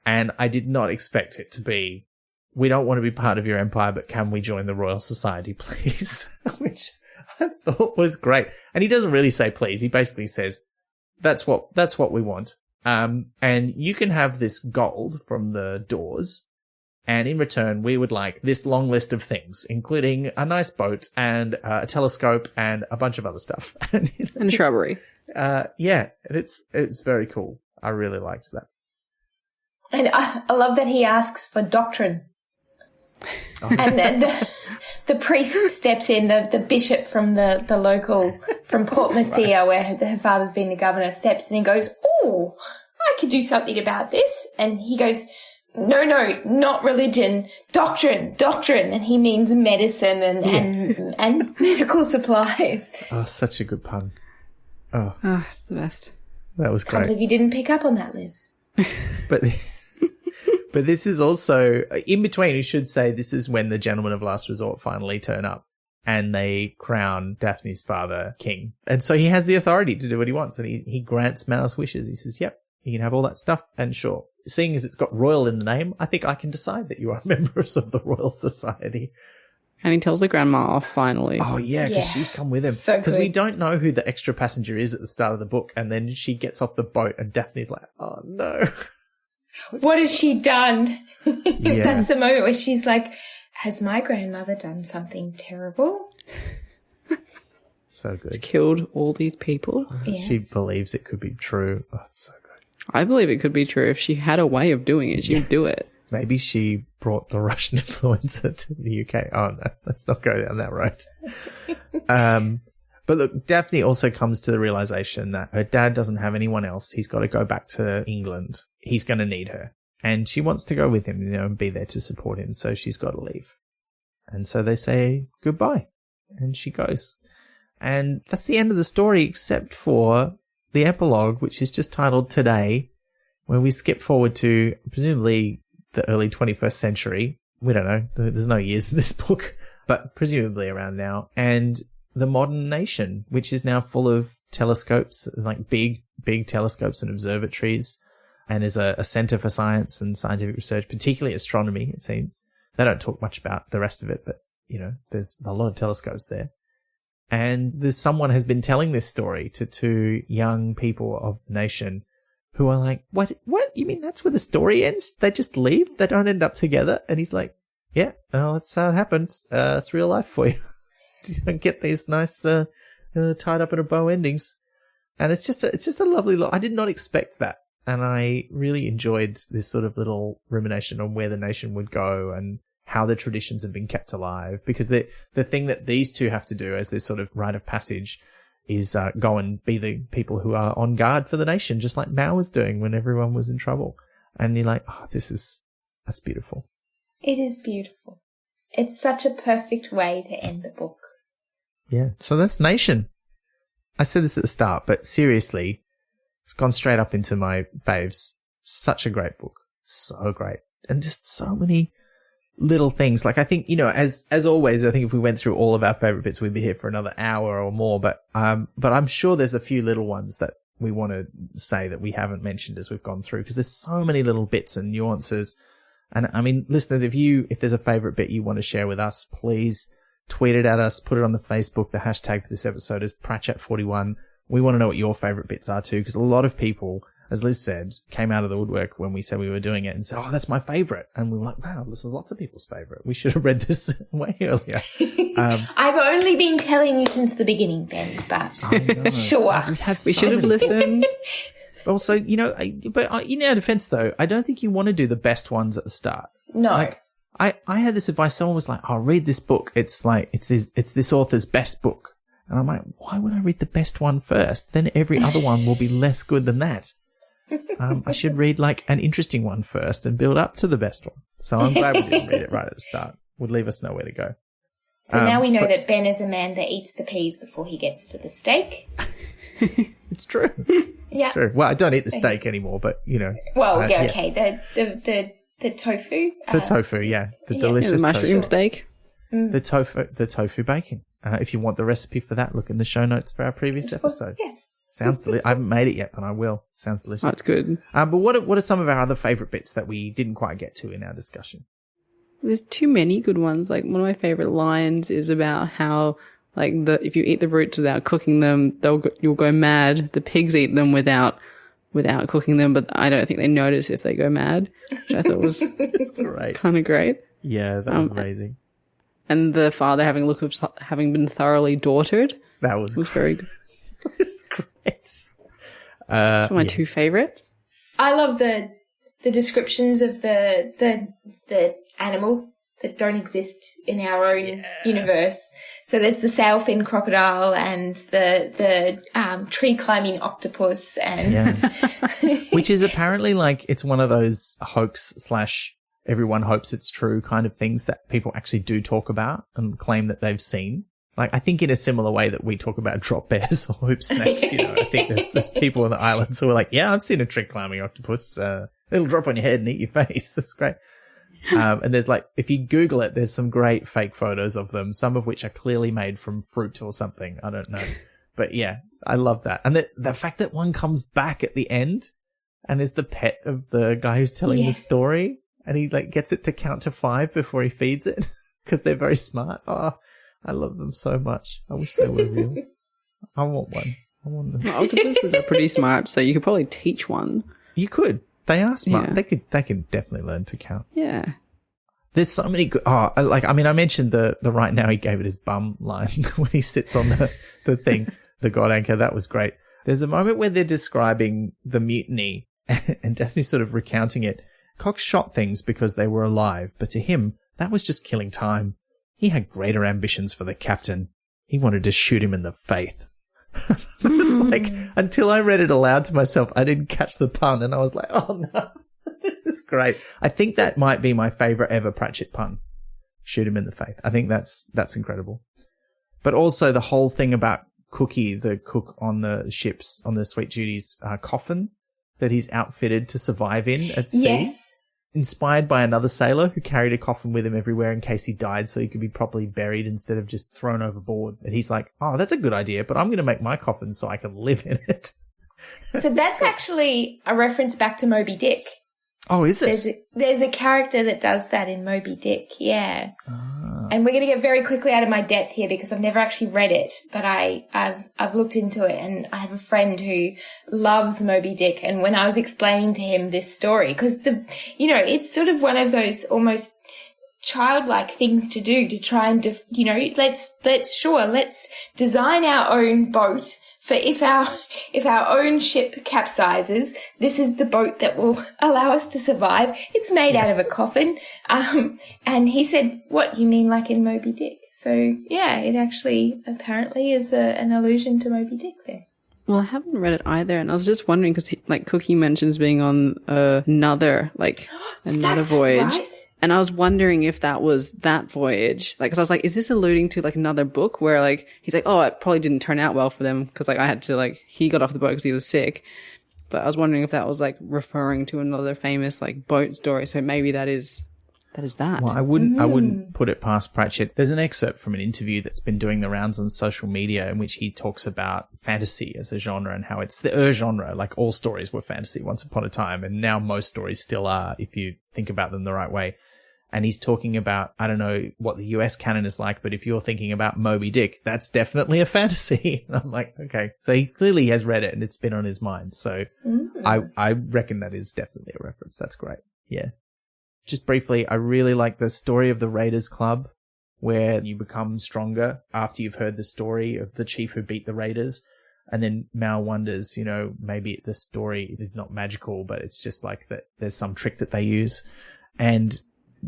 And I did not expect it to be, we don't want to be part of your empire, but can we join the Royal Society, please? Which I thought was great. And he doesn't really say please. He basically says, that's what we want. And you can have this gold from the doors. And in return, we would like this long list of things, including a nice boat and a telescope and a bunch of other stuff. And shrubbery. Yeah, it's very cool. I really liked that. And I love that he asks for doctrine. Oh. And then the priest steps in, the bishop from the local, from Port Messiah, right, where her father's been the governor, steps in and goes, oh, I could do something about this. And he goes, no, not religion, doctrine. And he means medicine and medical supplies. Oh, such a good pun. Oh, it's the best. That was great. I can't believe you didn't pick up on that, Liz. But this is also, in between, you should say, this is when the gentlemen of last resort finally turn up and they crown Daphne's father king. And so he has the authority to do what he wants, and he grants Mal's wishes. He says, yep, you can have all that stuff, and sure. Seeing as it's got royal in the name, I think I can decide that you are members of the Royal Society. And he tells the grandma off finally. Oh, yeah, because she's come with him. Because we don't know who the extra passenger is at the start of the book, and then she gets off the boat and Daphne's like, oh, no. What has she done? Yeah. That's the moment where she's like, has my grandmother done something terrible? So good. She's killed all these people. Yes. She believes it could be true. Oh, it's so good. I believe it could be true. If she had a way of doing it, she'd do it. Maybe she brought the Russian influenza to the UK. Oh, no, let's not go down that road. But look, Daphne also comes to the realization that her dad doesn't have anyone else. He's got to go back to England. He's going to need her. And she wants to go with him, and be there to support him. So she's got to leave. And so they say goodbye. And she goes. And that's the end of the story, except for the epilogue, which is just titled Today, where we skip forward to presumably the early 21st century. We don't know. There's no years in this book, but presumably around now. And the modern nation, which is now full of telescopes, like big telescopes and observatories, and is a center for science and scientific research, particularly astronomy, it seems. They don't talk much about the rest of it, but, there's a lot of telescopes there. And someone has been telling this story to two young people of the nation who are like, what? You mean that's where the story ends? They just leave? They don't end up together? And he's like, yeah, well, that's how it happens. It's real life for you. You don't get these nice, tied up in a bow endings. And it's just a lovely I did not expect that. And I really enjoyed this sort of little rumination on where the nation would go and how the traditions have been kept alive. Because the thing that these two have to do as this sort of rite of passage is go and be the people who are on guard for the nation, just like Mao was doing when everyone was in trouble. And you're like, oh, that's beautiful. It is beautiful. It's such a perfect way to end the book. Yeah, so that's Nation. I said this at the start, but seriously, it's gone straight up into my faves. Such a great book. So great. And just so many little things. Like, I think, as always, I think if we went through all of our favorite bits, we'd be here for another hour or more. But I'm sure there's a few little ones that we want to say that we haven't mentioned as we've gone through, because there's so many little bits and nuances. And I mean, listeners, if there's a favorite bit you want to share with us, please tweet it at us, put it on the Facebook. The hashtag for this episode is Pratchett41. We want to know what your favorite bits are too, because a lot of people, as Liz said, came out of the woodwork when we said we were doing it and said, oh, that's my favorite. And we were like, wow, this is lots of people's favorite. We should have read this way earlier. I've only been telling you since the beginning, Ben, but sure. We should have listened. Also, but in our defense though, I don't think you want to do the best ones at the start. No. Like, I had this advice. Someone was like, "Oh, read this book. It's like it's this author's best book." And I'm like, "Why would I read the best one first? Then every other one will be less good than that." I should read like an interesting one first and build up to the best one. So I'm glad we didn't read it right at the start. Would leave us nowhere to go. So now we know that Ben is a man that eats the peas before he gets to the steak. It's true. Yeah. It's true. Well, I don't eat the steak anymore, but, Well, yes. okay. The tofu. The tofu, yeah. The delicious the mushroom tofu. steak. The tofu bacon. If you want the recipe for that, look in the show notes for our previous episode. Yes. Sounds delicious. I haven't made it yet, but I will. Sounds delicious. That's good. But what are some of our other favourite bits that we didn't quite get to in our discussion? There's too many good ones. Like, one of my favorite lines is about how, like, if you eat the roots without cooking them, you'll go mad. The pigs eat them without cooking them, but I don't think they notice if they go mad, which I thought was great. Kind of great. Yeah, that was amazing. And the father having a look of having been thoroughly daughtered. That was very good. That was great. Those are my two favorites. I love the descriptions of the animals that don't exist in our own universe. So there's the sailfin crocodile and the tree climbing octopus, and which is apparently like it's one of those hoax / everyone hopes it's true kind of things that people actually do talk about and claim that they've seen. Like, I think in a similar way that we talk about drop bears or hoop snakes, I think there's people on the islands who are like, yeah, I've seen a tree climbing octopus. It'll drop on your head and eat your face. That's great. And there's like, if you Google it, there's some great fake photos of them, some of which are clearly made from fruit or something. I don't know. But yeah, I love that. And the fact that one comes back at the end and is the pet of the guy who's telling the story, and he like gets it to count to 5 before he feeds it because they're very smart. Oh, I love them so much. I wish they were real. I want one. I want them. Well, octopuses are pretty smart, so you could probably teach one. You could. They are smart. Yeah. They can definitely learn to count. Yeah. There's so many good. I mentioned the right now he gave it his bum line when he sits on the thing, the god anchor. That was great. There's a moment where they're describing the mutiny and Daphne's sort of recounting it. Cox shot things because they were alive, but to him, that was just killing time. He had greater ambitions for the captain. He wanted to shoot him in the faith. I was like, until I read it aloud to myself, I didn't catch the pun, and I was like, oh no, this is great. I think that might be my favourite ever Pratchett pun. Shoot him in the faith. I think that's incredible. But also the whole thing about Cookie, the cook on the ships, on the Sweet Judy's coffin that he's outfitted to survive in at sea. Yes. Inspired by another sailor who carried a coffin with him everywhere in case he died so he could be properly buried instead of just thrown overboard. And he's like, oh, that's a good idea, but I'm going to make my coffin so I can live in it. So that's actually a reference back to Moby Dick. Oh, is it? There's a character that does that in Moby Dick, yeah. Ah. And we're going to get very quickly out of my depth here because I've never actually read it, but I've looked into it, and I have a friend who loves Moby Dick. And when I was explaining to him this story, because it's sort of one of those almost childlike things to do, to try and let's design our own boat. For if our own ship capsizes, this is the boat that will allow us to survive. It's made out of a coffin. And he said, what, you mean like in Moby Dick? So yeah, it actually apparently is an allusion to Moby Dick there. Well, I haven't read it either, and I was just wondering because Cookie mentions being on another voyage. Right. And I was wondering if that was that voyage. Like, cause I was like, is this alluding to like another book where like, he's like, oh, it probably didn't turn out well for them. Cause like I had to he got off the boat cause he was sick. But I was wondering if that was like referring to another famous like boat story. So maybe that is that. Well, I wouldn't put it past Pratchett. There's an excerpt from an interview that's been doing the rounds on social media in which he talks about fantasy as a genre and how it's the genre. Like all stories were fantasy once upon a time, and now most stories still are if you think about them the right way. And he's talking about, I don't know what the US canon is like, but if you're thinking about Moby Dick, that's definitely a fantasy. And I'm like, okay. So he clearly has read it and it's been on his mind. So I reckon that is definitely a reference. That's great. Yeah. Just briefly, I really like the story of the Raiders Club, where you become stronger after you've heard the story of the chief who beat the Raiders. And then Mal wonders, maybe the story is not magical, but it's just like that there's some trick that they use. And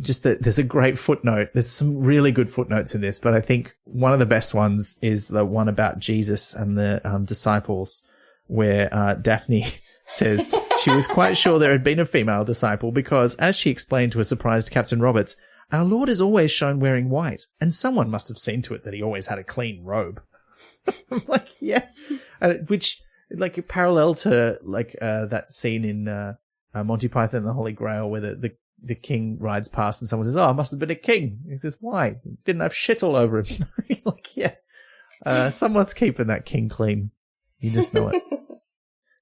just that there's a great footnote. There's some really good footnotes in this, but I think one of the best ones is the one about Jesus and the disciples, where Daphne says she was quite sure there had been a female disciple because, as she explained to a surprised Captain Roberts, our Lord is always shown wearing white, and someone must have seen to it that he always had a clean robe. I'm like, yeah. Which, like, parallel to, like, that scene in Monty Python and the Holy Grail where the king rides past and someone says, oh, it must have been a king. He says, why? He didn't have shit all over him. Like, yeah. Someone's keeping that king clean. You just know it.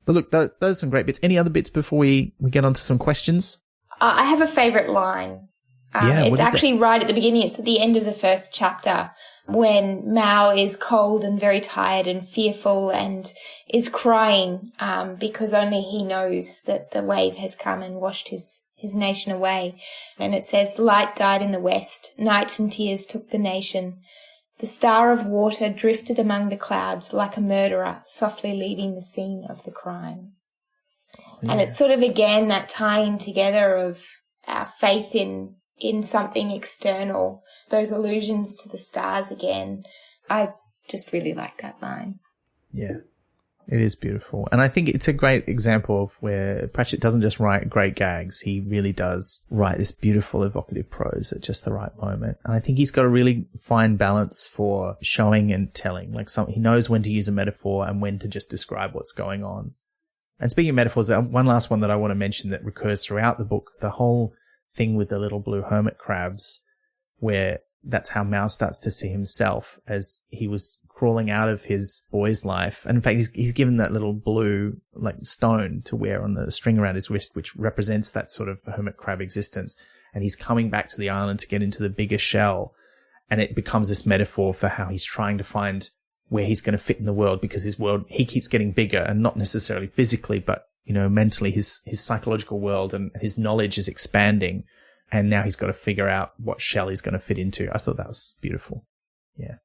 But look, those are some great bits. Any other bits before we get on to some questions? I have a favourite line. It's actually right at the beginning. It's at the end of the first chapter when Mao is cold and very tired and fearful and is crying because only he knows that the wave has come and washed his nation away. And it says, light died in the west, night and tears took the nation. The star of water drifted among the clouds like a murderer softly leaving the scene of the crime. Yeah. And it's sort of, again, that tying together of our faith in something external, those allusions to the stars again. I just really like that line. Yeah, it is beautiful. And I think it's a great example of where Pratchett doesn't just write great gags. He really does write this beautiful, evocative prose at just the right moment. And I think he's got a really fine balance for showing and telling. Like, he knows when to use a metaphor and when to just describe what's going on. And speaking of metaphors, one last one that I want to mention that recurs throughout the book, the whole thing with the little blue hermit crabs, where that's how Mao starts to see himself as he was crawling out of his boy's life. And in fact, he's given that little blue, like, stone to wear on the string around his wrist, which represents that sort of hermit crab existence. And he's coming back to the island to get into the bigger shell. And it becomes this metaphor for how he's trying to find where he's going to fit in the world, because his world, he keeps getting bigger, and not necessarily physically, but, you know, mentally, his psychological world and his knowledge is expanding. And now he's got to figure out what shell he's going to fit into. I thought that was beautiful. Yeah.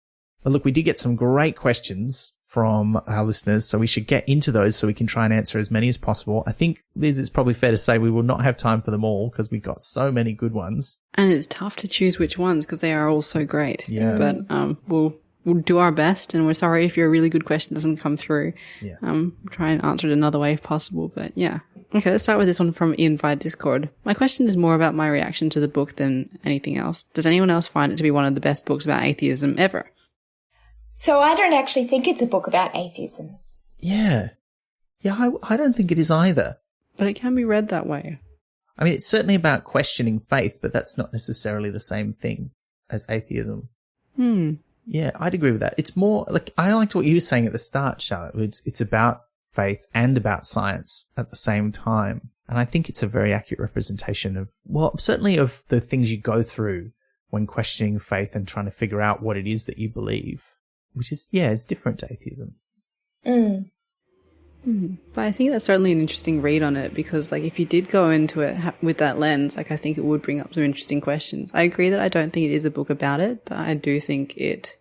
But look, we did get some great questions from our listeners, so we should get into those so we can try and answer as many as possible. I think, Liz, it's probably fair to say we will not have time for them all because we've got so many good ones. And it's tough to choose which ones because they are all so great. Yeah. But we'll do our best, and we're sorry if your really good question doesn't come through. Yeah. We'll try and answer it another way if possible, but yeah. Okay, let's start with this one from Ian via Discord. My question is more about my reaction to the book than anything else. Does anyone else find it to be one of the best books about atheism ever? So I don't actually think it's a book about atheism. Yeah. Yeah, I don't think it is either. But it can be read that way. I mean, it's certainly about questioning faith, but that's not necessarily the same thing as atheism. Yeah, I'd agree with that. It's more like, I liked what you were saying at the start, Charlotte. It's about faith and about science at the same time. And I think it's a very accurate representation of, well, certainly of the things you go through when questioning faith and trying to figure out what it is that you believe, which is, yeah, it's different to atheism. But I think that's certainly an interesting read on it, because, like, if you did go into it with that lens, like, I think it would bring up some interesting questions. I agree that I don't think it is a book about it, but I do think it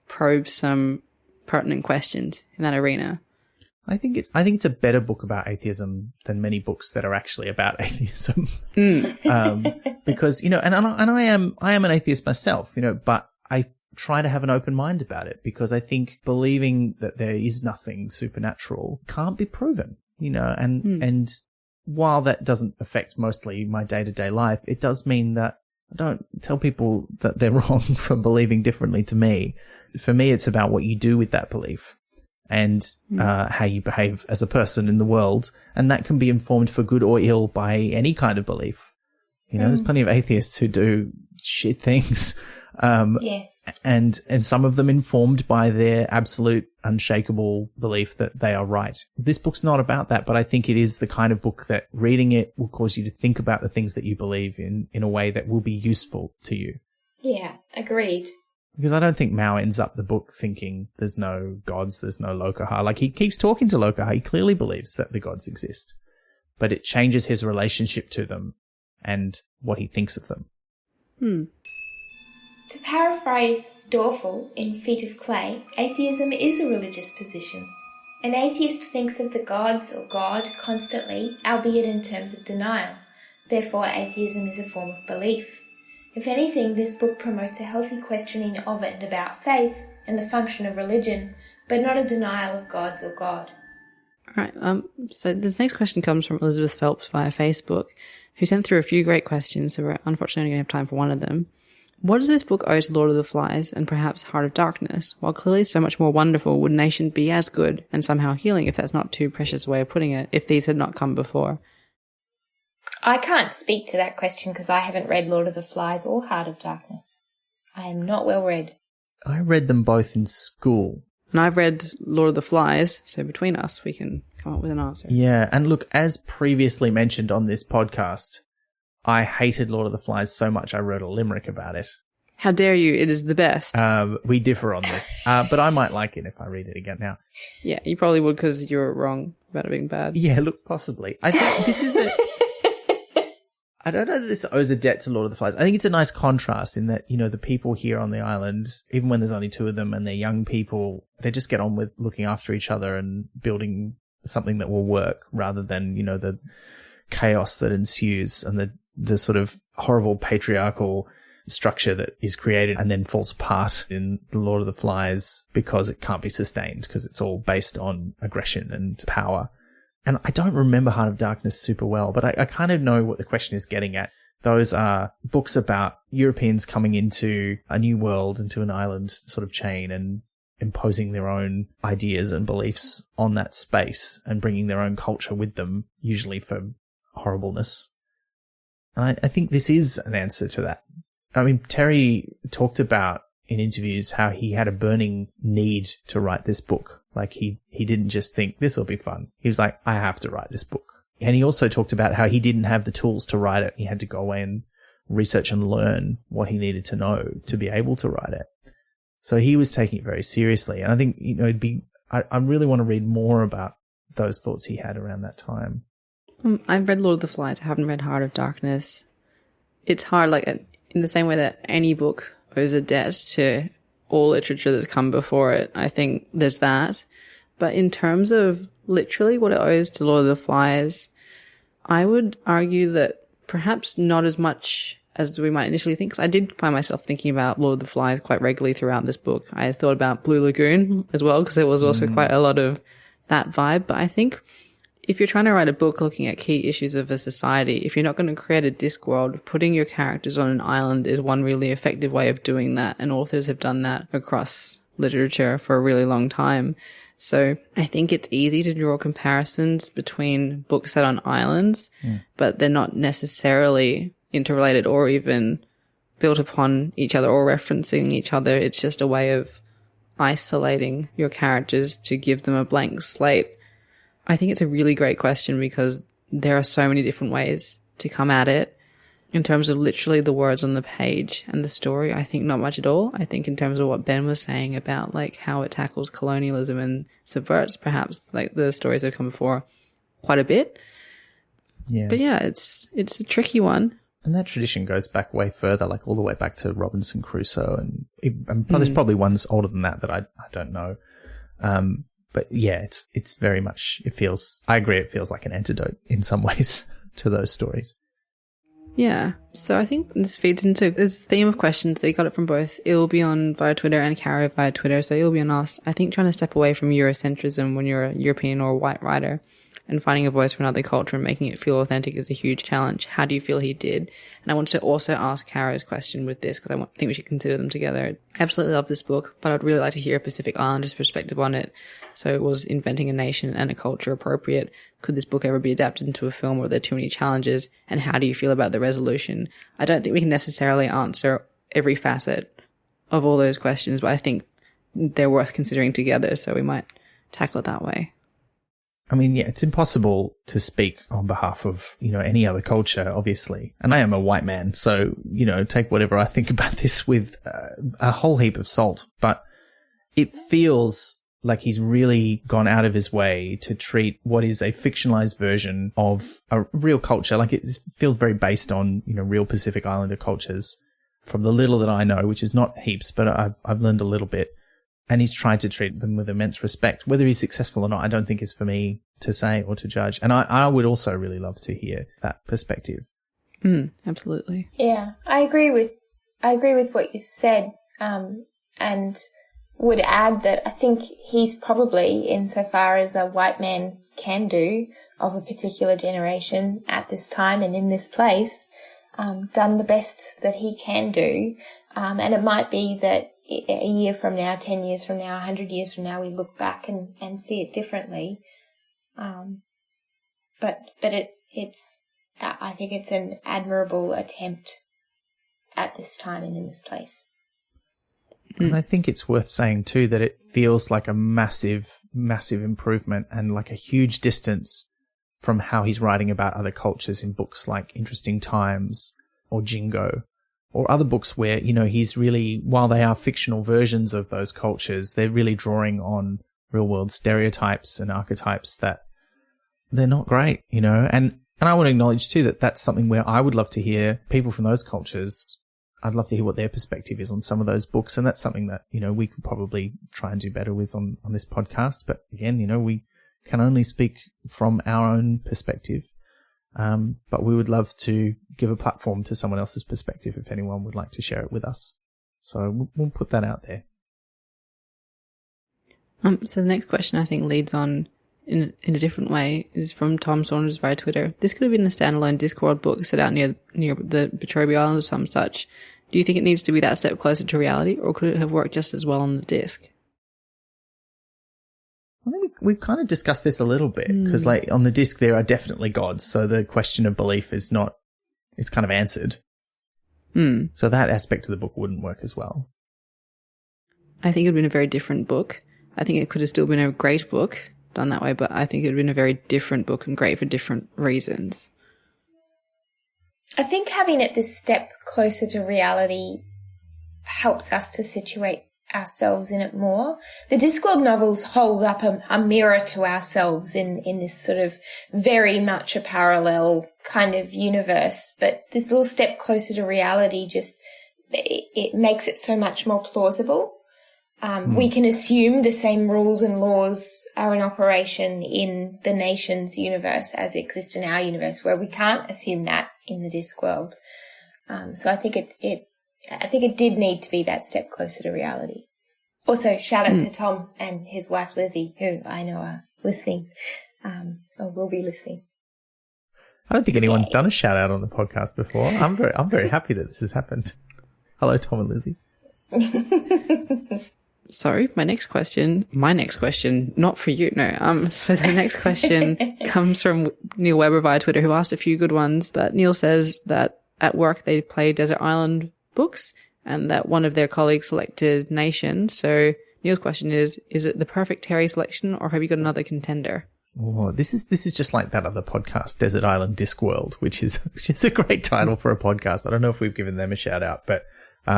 probes some pertinent questions in that arena. I think it's a better book about atheism than many books that are actually about atheism. Because, you know, and I am an atheist myself, you know, but I try to have an open mind about it, because I think believing that there is nothing supernatural can't be proven, you know, and while that doesn't affect mostly my day-to-day life, it does mean that I don't tell people that they're wrong for believing differently to me. For me, it's about what you do with that belief and how you behave as a person in the world, and that can be informed for good or ill by any kind of belief. You know, there's plenty of atheists who do shit things. Yes. And some of them informed by their absolute unshakable belief that they are right. This book's not about that, but I think it is the kind of book that reading it will cause you to think about the things that you believe in a way that will be useful to you. Yeah, agreed. Because I don't think Mao ends up the book thinking there's no gods, there's no Lokaha. Like, he keeps talking to Lokaha. He clearly believes that the gods exist, but it changes his relationship to them and what he thinks of them. To paraphrase Dorfel in Feet of Clay, atheism is a religious position. An atheist thinks of the gods or God constantly, albeit in terms of denial. Therefore, atheism is a form of belief. If anything, this book promotes a healthy questioning of and about faith and the function of religion, but not a denial of gods or God. All right. So this next question comes from Elizabeth Phelps via Facebook, who sent through a few great questions, so we're unfortunately only going to have time for one of them. What does this book owe to Lord of the Flies and perhaps Heart of Darkness? While clearly so much more wonderful, would Nation be as good and somehow healing, if that's not too precious a way of putting it, if these had not come before? I can't speak to that question because I haven't read Lord of the Flies or Heart of Darkness. I am not well read. I read them both in school. And I've read Lord of the Flies, so between us we can come up with an answer. Yeah, and look, as previously mentioned on this podcast, I hated Lord of the Flies so much I wrote a limerick about it. How dare you, it is the best. We differ on this, but I might like it if I read it again now. Yeah, you probably would because you're wrong about it being bad. Yeah, look, possibly. I think this is I don't know that this owes a debt to Lord of the Flies. I think it's a nice contrast in that, the people here on the island, even when there's only two of them and they're young people, they just get on with looking after each other and building something that will work rather than, the chaos that ensues and the sort of horrible patriarchal structure that is created and then falls apart in the Lord of the Flies because it can't be sustained because it's all based on aggression and power. And I don't remember Heart of Darkness super well, but I kind of know what the question is getting at. Those are books about Europeans coming into a new world, into an island sort of chain and imposing their own ideas and beliefs on that space and bringing their own culture with them, usually for horribleness. And I think this is an answer to that. I mean, Terry talked about in interviews how he had a burning need to write this book. Like he didn't just think this will be fun. He was like, I have to write this book. And he also talked about how he didn't have the tools to write it. He had to go away and research and learn what he needed to know to be able to write it. So he was taking it very seriously. And I think, I really want to read more about those thoughts he had around that time. I've read Lord of the Flies. I haven't read Heart of Darkness. It's hard, like in the same way that any book owes a debt to all literature that's come before it. I think there's that. But in terms of literally what it owes to Lord of the Flies, I would argue that perhaps not as much as we might initially think. 'Cause I did find myself thinking about Lord of the Flies quite regularly throughout this book. I thought about Blue Lagoon as well because there was also quite a lot of that vibe. But I think if you're trying to write a book looking at key issues of a society, if you're not going to create a Discworld, putting your characters on an island is one really effective way of doing that. And authors have done that across literature for a really long time. So I think it's easy to draw comparisons between books set on islands, but they're not necessarily interrelated or even built upon each other or referencing each other. It's just a way of isolating your characters to give them a blank slate. I think it's a really great question because there are so many different ways to come at it. In terms of literally the words on the page and the story, I think not much at all. I think in terms of what Ben was saying about like how it tackles colonialism and subverts perhaps like the stories that have come before quite a bit. Yeah. But yeah, it's a tricky one. And that tradition goes back way further, like all the way back to Robinson Crusoe. And there's probably ones older than that I don't know. But yeah, it's very much, I agree, it feels like an antidote in some ways to those stories. Yeah. So I think this feeds into this theme of questions. So you got it from both Ilbion via Twitter and Cara via Twitter. So Ilbion asked, I think trying to step away from Eurocentrism when you're a European or a white writer and finding a voice for another culture and making it feel authentic is a huge challenge. How do you feel he did? And I want to also ask Cara's question with this because I think we should consider them together. I absolutely love this book, but I'd really like to hear a Pacific Islanders perspective on it. So was inventing a nation and a culture appropriate? Could this book ever be adapted into a film? Or are there too many challenges? And how do you feel about the resolution? I don't think we can necessarily answer every facet of all those questions, but I think they're worth considering together. So we might tackle it that way. I mean, yeah, it's impossible to speak on behalf of, any other culture, obviously. And I am a white man, so, take whatever I think about this with a whole heap of salt. But it feels like he's really gone out of his way to treat what is a fictionalized version of a real culture. Like it feels very based on, real Pacific Islander cultures from the little that I know, which is not heaps, but I've learned a little bit. And he's tried to treat them with immense respect. Whether he's successful or not, I don't think is for me to say or to judge. And I would also really love to hear that perspective. Absolutely. Yeah, I agree with what you said, and would add that I think he's probably, insofar as a white man can do of a particular generation at this time and in this place, done the best that he can do. And it might be that a year from now, 10 years from now, 100 years from now, we look back and see it differently. But I think it's an admirable attempt at this time and in this place. And I think it's worth saying too that it feels like a massive, massive improvement and like a huge distance from how he's writing about other cultures in books like Interesting Times or Jingo, or other books where, you know, he's really, while they are fictional versions of those cultures, they're really drawing on real world stereotypes and archetypes that they're not great, you know. And I want to acknowledge too that that's something where I would love to hear people from those cultures. I'd love to hear what their perspective is on some of those books. And that's something that, you know, we could probably try and do better with on this podcast. But again, you know, we can only speak from our own perspective. But we would love to give a platform to someone else's perspective if anyone would like to share it with us. So we'll put that out there. So the next question I think leads on in a different way is from Tom Saunders via Twitter. This could have been a standalone Discworld book set out near the Petrobi Islands or some such. Do you think it needs to be that step closer to reality, or could it have worked just as well on the disc? I think we've kind of discussed this a little bit because, like, on the disc there are definitely gods, so the question of belief is not, it's kind of answered. So that aspect of the book wouldn't work as well. I think it would have been a very different book. I think it could have still been a great book done that way, but I think it would have been a very different book and great for different reasons. I think having it this step closer to reality helps us to situate ourselves in it more. The Discworld novels hold up a mirror to ourselves in this sort of very much a parallel kind of universe, but this little step closer to reality just, it makes it so much more plausible. We can assume the same rules and laws are in operation in the nation's universe as exist in our universe, where we can't assume that in the Discworld. So I think it did need to be that step closer to reality. Also, shout out to Tom and his wife Lizzie, who I know are listening, or will be listening. I don't think anyone's done a shout out on the podcast before. I'm very happy that this has happened. Hello, Tom and Lizzie. Sorry, my next question, not for you, no. So the next question comes from Neil Weber via Twitter, who asked a few good ones, but Neil says that at work they play Desert Island books and that one of their colleagues selected Nation. So Neil's question is it the perfect Terry selection, or have you got another contender? Oh, this is just like that other podcast, Desert Island Discworld, which is a great title for a podcast. I don't know if we've given them a shout out, but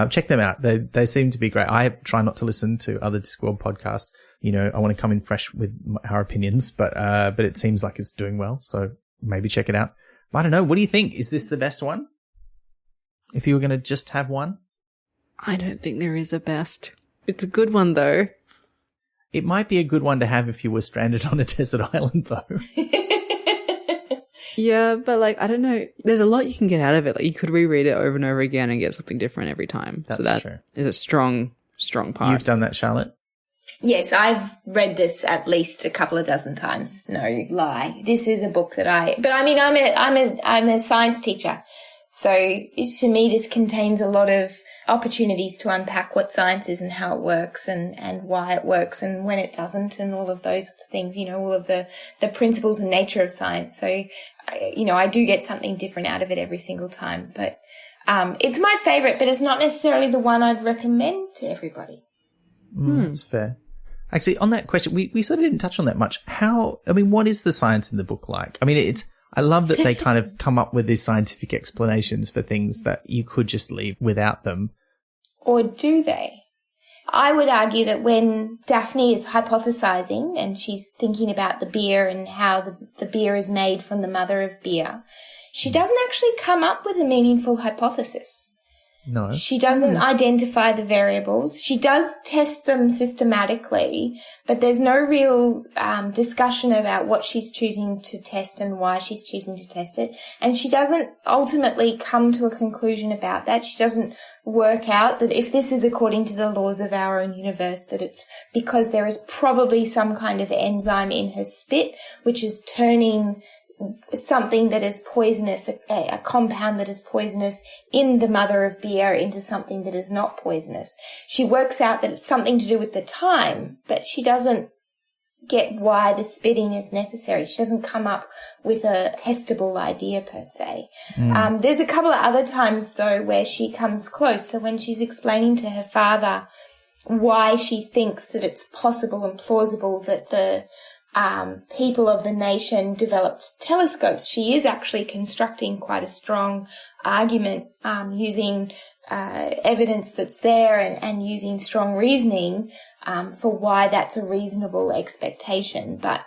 check them out. They seem to be great. I try not to listen to other Discworld podcasts. You know, I want to come in fresh with our opinions, but it seems like it's doing well. So maybe check it out. I don't know. What do you think? Is this the best one? If you were going to just have one? I don't think there is a best. It's a good one though. It might be a good one to have if you were stranded on a desert island though. Yeah, but like, I don't know. There's a lot you can get out of it. Like, you could reread it over and over again and get something different every time. That's so that true. Is a strong part. You've done that, Charlotte? Yes, I've read this at least a couple of dozen times. No lie. This is a book that I'm a science teacher. So to me, this contains a lot of opportunities to unpack what science is and how it works and why it works and when it doesn't and all of those sorts of things, you know, all of the principles and nature of science. So, you know, I do get something different out of it every single time, but it's my favorite, but it's not necessarily the one I'd recommend to everybody. That's fair. Actually, on that question, we sort of didn't touch on that much. What is the science in the book like? I mean, I love that they kind of come up with these scientific explanations for things that you could just leave without them. Or do they? I would argue that when Daphne is hypothesizing and she's thinking about the beer and how the beer is made from the mother of beer, she doesn't actually come up with a meaningful hypothesis. No. She doesn't identify the variables. She does test them systematically, but there's no real discussion about what she's choosing to test and why she's choosing to test it. And she doesn't ultimately come to a conclusion about that. She doesn't work out that if this is according to the laws of our own universe, that it's because there is probably some kind of enzyme in her spit, which is turning something that is poisonous, a compound that is poisonous in the mother of beer into something that is not poisonous. She works out that it's something to do with the time, but she doesn't get why the spitting is necessary. She doesn't come up with a testable idea per se. There's a couple of other times, though, where she comes close. So when she's explaining to her father why she thinks that it's possible and plausible that the people of the nation developed telescopes, she is actually constructing quite a strong argument using evidence that's there and using strong reasoning for why that's a reasonable expectation. But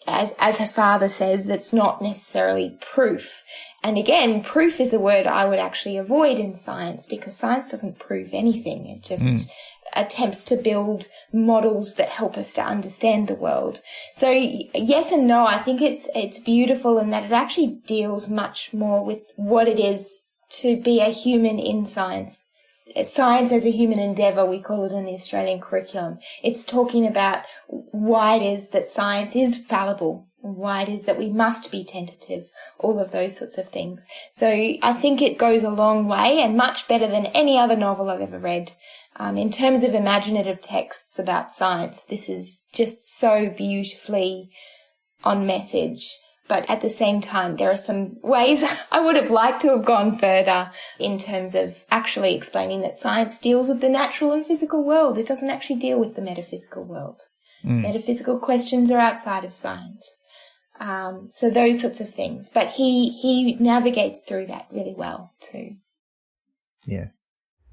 as her father says, that's not necessarily proof. And again, proof is a word I would actually avoid in science, because science doesn't prove anything. It just attempts to build models that help us to understand the world. So yes and no, I think it's beautiful in that it actually deals much more with what it is to be a human in science. Science as a human endeavour, we call it in the Australian curriculum. It's talking about why it is that science is fallible, why it is that we must be tentative, all of those sorts of things. So I think it goes a long way and much better than any other novel I've ever read. In terms of imaginative texts about science, this is just so beautifully on message. But at the same time, there are some ways I would have liked to have gone further in terms of actually explaining that science deals with the natural and physical world. It doesn't actually deal with the metaphysical world. Metaphysical questions are outside of science. So those sorts of things. But he navigates through that really well too. Yeah.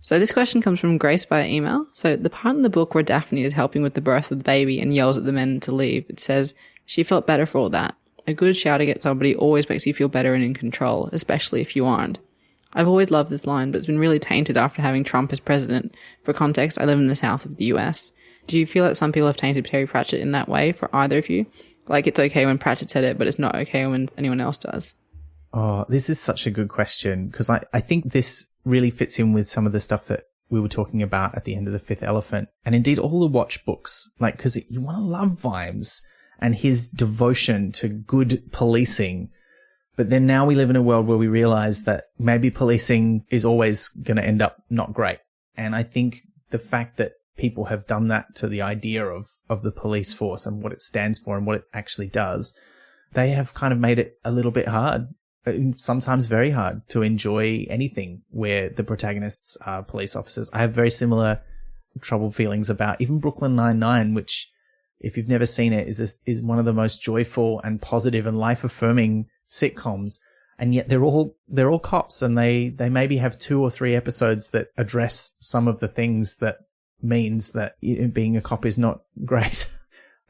So this question comes from Grace via email. So the part in the book where Daphne is helping with the birth of the baby and yells at the men to leave, it says, she felt better for all that. A good shouting at somebody always makes you feel better and in control, especially if you aren't. I've always loved this line, but it's been really tainted after having Trump as president. For context, I live in the south of the US. Do you feel that some people have tainted Terry Pratchett in that way for either of you? Like, it's okay when Pratchett said it, but it's not okay when anyone else does. Oh, this is such a good question, because I think this really fits in with some of the stuff that we were talking about at the end of The Fifth Elephant. And indeed, all the watch books, like, because you want to love Vimes and his devotion to good policing. But then now we live in a world where we realize that maybe policing is always going to end up not great. And I think the fact that people have done that to the idea of the police force and what it stands for and what it actually does, they have kind of made it a little bit hard, sometimes very hard, to enjoy anything where the protagonists are police officers. I have very similar troubled feelings about even Brooklyn Nine-Nine, which, if you've never seen it, is one of the most joyful and positive and life-affirming sitcoms. And yet they're all cops, and they maybe have 2 or 3 episodes that address some of the things that means that being a cop is not great.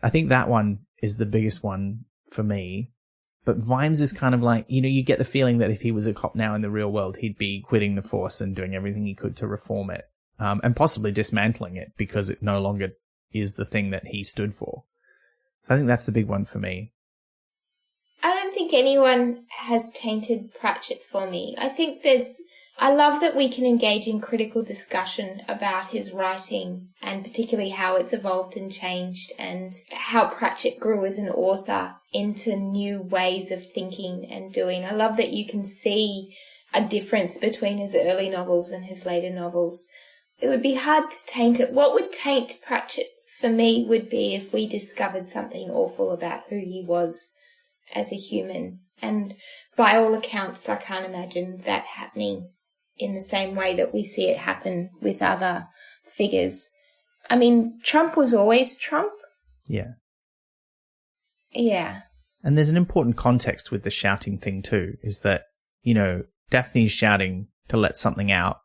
I think that one is the biggest one for me. But Vimes is kind of like, you get the feeling that if he was a cop now in the real world, he'd be quitting the force and doing everything he could to reform it, and possibly dismantling it because it no longer is the thing that he stood for. I think that's the big one for me. I don't think anyone has tainted Pratchett for me. I love that we can engage in critical discussion about his writing, and particularly how it's evolved and changed, and how Pratchett grew as an author into new ways of thinking and doing. I love that you can see a difference between his early novels and his later novels. It would be hard to taint it. What would taint Pratchett for me would be if we discovered something awful about who he was as a human. And by all accounts, I can't imagine that happening in the same way that we see it happen with other figures. I mean, Trump was always Trump. Yeah. Yeah. And there's an important context with the shouting thing too, is that, Daphne's shouting to let something out.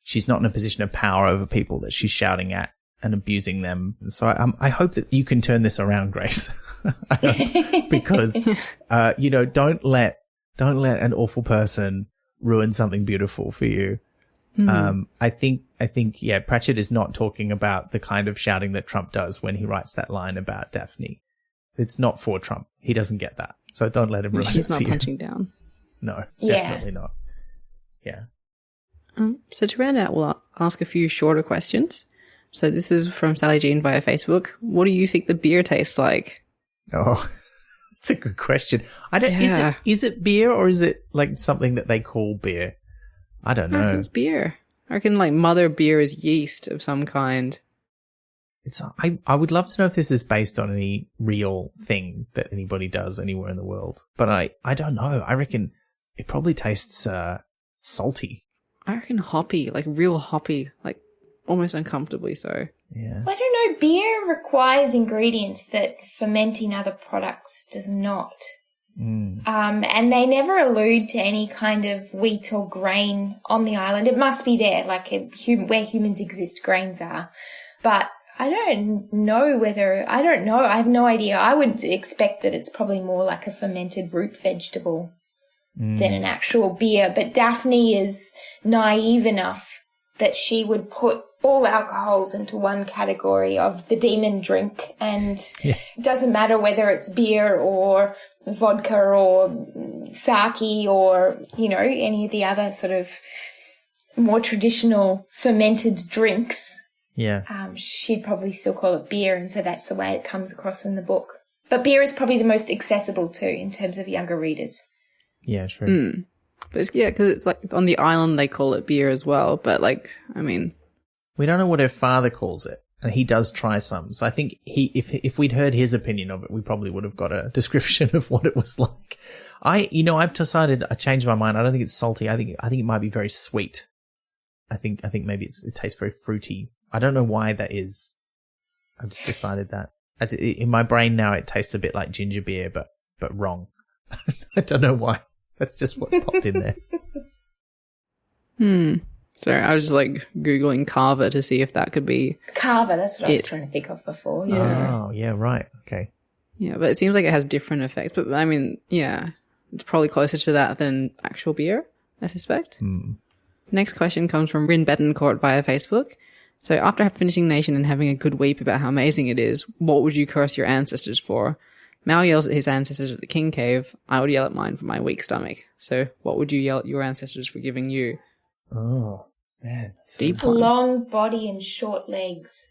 She's not in a position of power over people that she's shouting at and abusing them. So I hope that you can turn this around, Grace, because, don't let an awful person ruin something beautiful for you. Mm-hmm. I think, Pratchett is not talking about the kind of shouting that Trump does when he writes that line about Daphne. It's not for Trump. He doesn't get that. So don't let him ruin it for you. He's not punching down. No, definitely not. Yeah. So to round out, we'll ask a few shorter questions. So this is from Sally Jean via Facebook. What do you think the beer tastes like? Oh, That's a good question. Is it beer or is it like something that they call beer? I don't know. It's beer. I reckon like mother beer is yeast of some kind. I would love to know if this is based on any real thing that anybody does anywhere in the world. But I don't know. I reckon it probably tastes salty. I reckon hoppy, like real hoppy, like almost uncomfortably so. Yeah. I don't know. Beer requires ingredients that fermenting other products does not. And they never allude to any kind of wheat or grain on the island. It must be there, like where humans exist, grains are. But I don't know. I have no idea. I would expect that it's probably more like a fermented root vegetable than an actual beer. But Daphne is naive enough that she would put all alcohols into one category of the demon drink, and it doesn't matter whether it's beer or vodka or sake or, any of the other sort of more traditional fermented drinks. Yeah. She'd probably still call it beer, and so that's the way it comes across in the book. But beer is probably the most accessible too in terms of younger readers. Yeah, true. But because it's like on the island they call it beer as well. But we don't know what her father calls it, and he does try some. So I think if we'd heard his opinion of it, we probably would have got a description of what it was like. I've decided, I changed my mind. I don't think it's salty. I think it might be very sweet. I think maybe it tastes very fruity. I don't know why that is. I've just decided that. In my brain now, it tastes a bit like ginger beer, but wrong. I don't know why. That's just what's popped in there. Sorry, I was just Googling Carver to see if that could be Carver. That's what I was trying to think of before. Yeah. Oh, yeah, right. Okay. Yeah, but it seems like it has different effects. But it's probably closer to that than actual beer, I suspect. Next question comes from Rin Betancourt via Facebook. So after finishing Nation and having a good weep about how amazing it is, what would you curse your ancestors for? Mal yells at his ancestors at the King Cave. I would yell at mine for my weak stomach. So what would you yell at your ancestors for giving you? Oh, man. Deep a one. long body and short legs.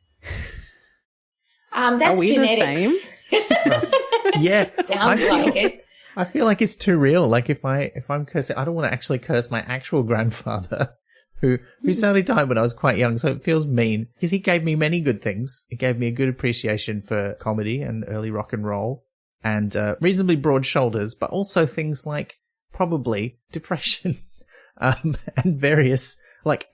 That's Are we genetics. the same? Yeah. Sounds like it. I feel like it's too real. Like if I'm cursing, I don't want to actually curse my actual grandfather who sadly died when I was quite young. So it feels mean because he gave me many good things. He gave me a good appreciation for comedy and early rock and roll and reasonably broad shoulders, but also things like probably depression and various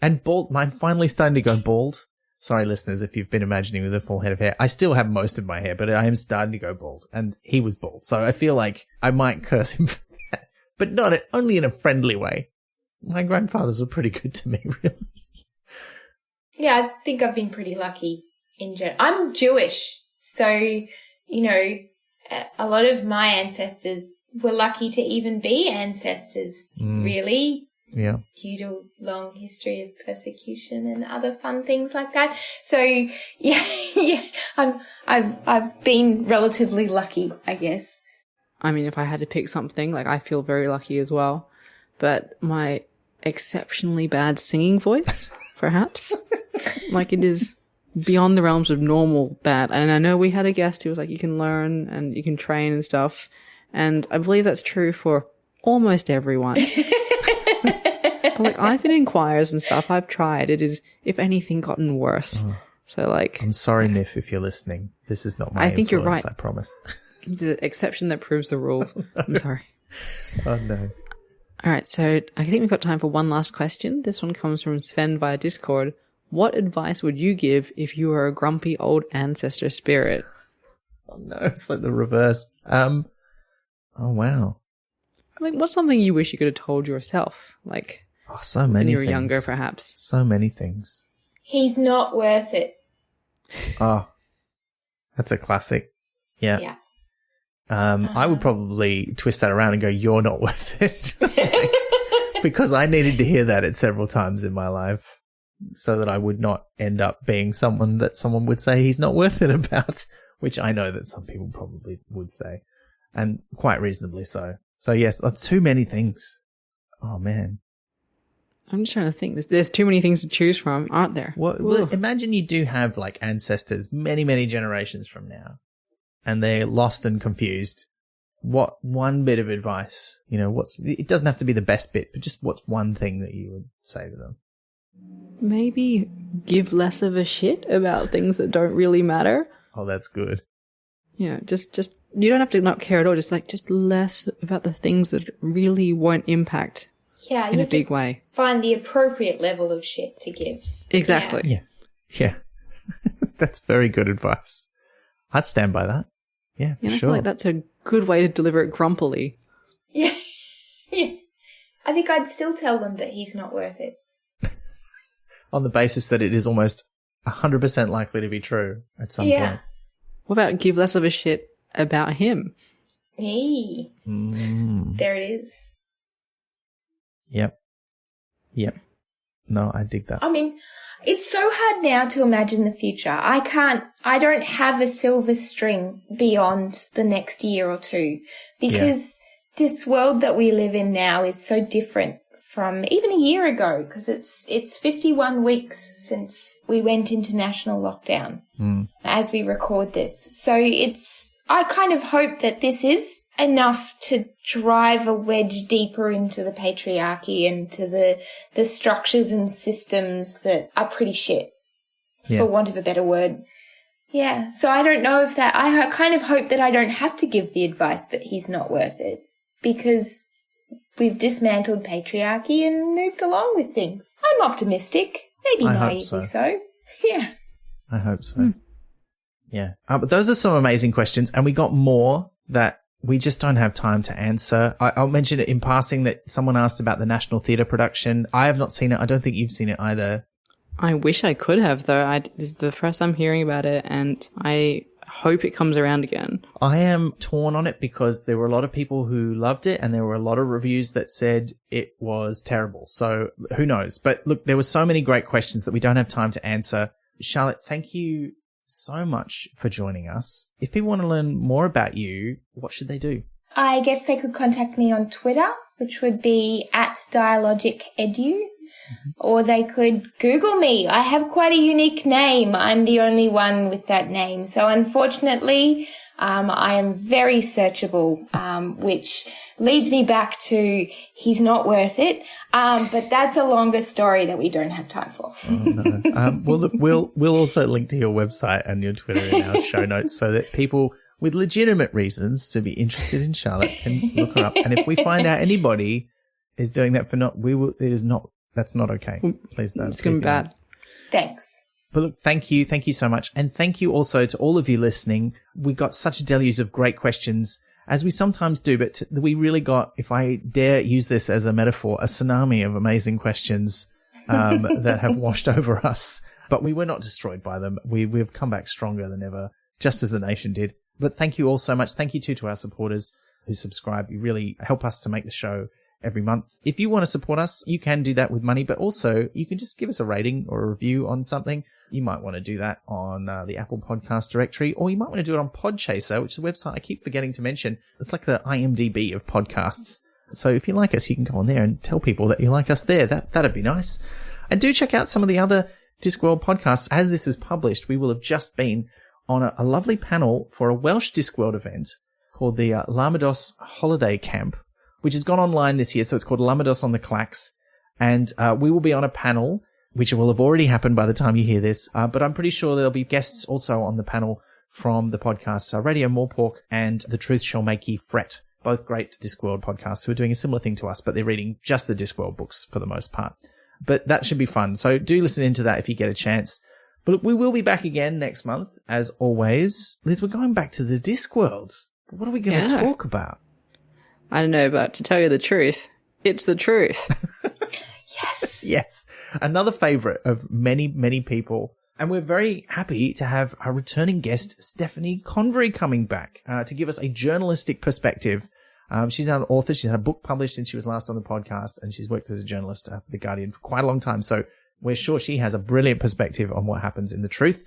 and bald. I'm finally starting to go bald. Sorry, listeners, if you've been imagining with a full head of hair. I still have most of my hair, but I am starting to go bald. And he was bald. So I feel like I might curse him for that. But only in a friendly way. My grandfathers were pretty good to me, really. Yeah, I think I've been pretty lucky in general. I'm Jewish. So, a lot of my ancestors were lucky to even be ancestors, really. Yeah. Due to a long history of persecution and other fun things like that. So I've been relatively lucky, I guess. I mean, if I had to pick something, I feel very lucky as well. But my exceptionally bad singing voice, perhaps, it is beyond the realms of normal bad. And I know we had a guest who was you can learn and you can train and stuff. And I believe that's true for almost everyone. But I've been in choirs and stuff. I've tried. It is, if anything, gotten worse. Oh. So I'm sorry, Nif, if you're listening. This is not my influence, I think you're right. I promise. The exception that proves the rule. I'm sorry. Oh, no. All right. So I think we've got time for one last question. This one comes from Sven via Discord. What advice would you give if you were a grumpy old ancestor spirit? Oh, no. It's the reverse. Oh, wow. What's something you wish you could have told yourself? So many when you were things. Younger, perhaps. So many things. He's not worth it. Oh, that's a classic. Yeah. Yeah. I would probably twist that around and go, you're not worth it. Because I needed to hear that at several times in my life so that I would not end up being someone that someone would say he's not worth it about, which I know that some people probably would say, and quite reasonably so. So yes, that's too many things. Oh, man. I'm just trying to think. There's too many things to choose from, aren't there? Well, imagine you do have ancestors many, many generations from now, and they're lost and confused. what one bit of advice, it doesn't have to be the best bit, but just what's one thing that you would say to them? Maybe give less of a shit about things that don't really matter. Oh, that's good. Yeah, just you don't have to not care at all. Just less about the things that really won't impact in a big way. Find the appropriate level of shit to give. Exactly. Yeah. That's very good advice. I'd stand by that. Yeah, for I sure. feel like that's a good way to deliver it grumpily. Yeah. Yeah. I think I'd still tell them that he's not worth it. On the basis that it is almost 100% likely to be true at some point. What about give less of a shit about him? Hey. There it is. Yep. No, I dig that. I mean, it's so hard now to imagine the future. I don't have a silver string beyond the next year or two because this world that we live in now is so different from even a year ago, because it's 51 weeks since we went into national lockdown as we record this. So I kind of hope that this is enough to drive a wedge deeper into the patriarchy and to the structures and systems that are pretty shit, for want of a better word. Yeah, so I don't know if that... I kind of hope that I don't have to give the advice that he's not worth it, because we've dismantled patriarchy and moved along with things. I'm optimistic, maybe naively so. Yeah. I hope so. Yeah. But those are some amazing questions, and we got more that we just don't have time to answer. I'll mention it in passing that someone asked about the National Theatre production. I have not seen it. I don't think you've seen it either. I wish I could have, though. This is the first I'm hearing about it, and I hope it comes around again. I am torn on it because there were a lot of people who loved it, and there were a lot of reviews that said it was terrible. So who knows? But look, there were so many great questions that we don't have time to answer. Charlotte, thank you so much for joining us. If people want to learn more about you, what should they do? I guess they could contact me on Twitter, which would be @dialogicedu. Or they could Google me. I have quite a unique name. I'm the only one with that name. So unfortunately, I am very searchable, which leads me back to he's not worth it. But that's a longer story that we don't have time for. Oh, no. Well, look, we'll also link to your website and your Twitter in our show notes so that people with legitimate reasons to be interested in Charlotte can look her up. And if we find out anybody is doing that that's not okay. Please don't. It's going to be bad. Thanks. But look, thank you so much. And thank you also to all of you listening. We got such a deluge of great questions, as we sometimes do, but we really got, if I dare use this as a metaphor, a tsunami of amazing questions that have washed over us. But we were not destroyed by them. We've come back stronger than ever, just as the nation did. But thank you all so much. Thank you too to our supporters who subscribe. You really help us to make the show every month. If you want to support us, you can do that with money, but also you can just give us a rating or a review on something. You might want to do that on the Apple Podcast directory, or you might want to do it on Podchaser, which is a website I keep forgetting to mention. It's like the IMDb of podcasts. So if you like us, you can go on there and tell people that you like us there. That'd be nice. And do check out some of the other Discworld podcasts. As this is published, we will have just been on a lovely panel for a Welsh Discworld event called the Lamados Holiday Camp, which has gone online this year. So it's called Lamados on the Clacks. And we will be on a panel, which will have already happened by the time you hear this. But I'm pretty sure there'll be guests also on the panel from the podcasts Radio Morepork and The Truth Shall Make Ye Fret. Both great Discworld podcasts who are doing a similar thing to us, but they're reading just the Discworld books for the most part. But that should be fun. So do listen into that if you get a chance. But look, we will be back again next month, as always. Liz, we're going back to the Discworld. What are we going to talk about? I don't know, but to tell you the truth, it's the truth. Yes. Yes. Another favorite of many, many people. And we're very happy to have our returning guest, Stephanie Convery, coming back to give us a journalistic perspective. She's now an author. She's had a book published since she was last on the podcast, and she's worked as a journalist for The Guardian for quite a long time. So we're sure she has a brilliant perspective on what happens in The Truth.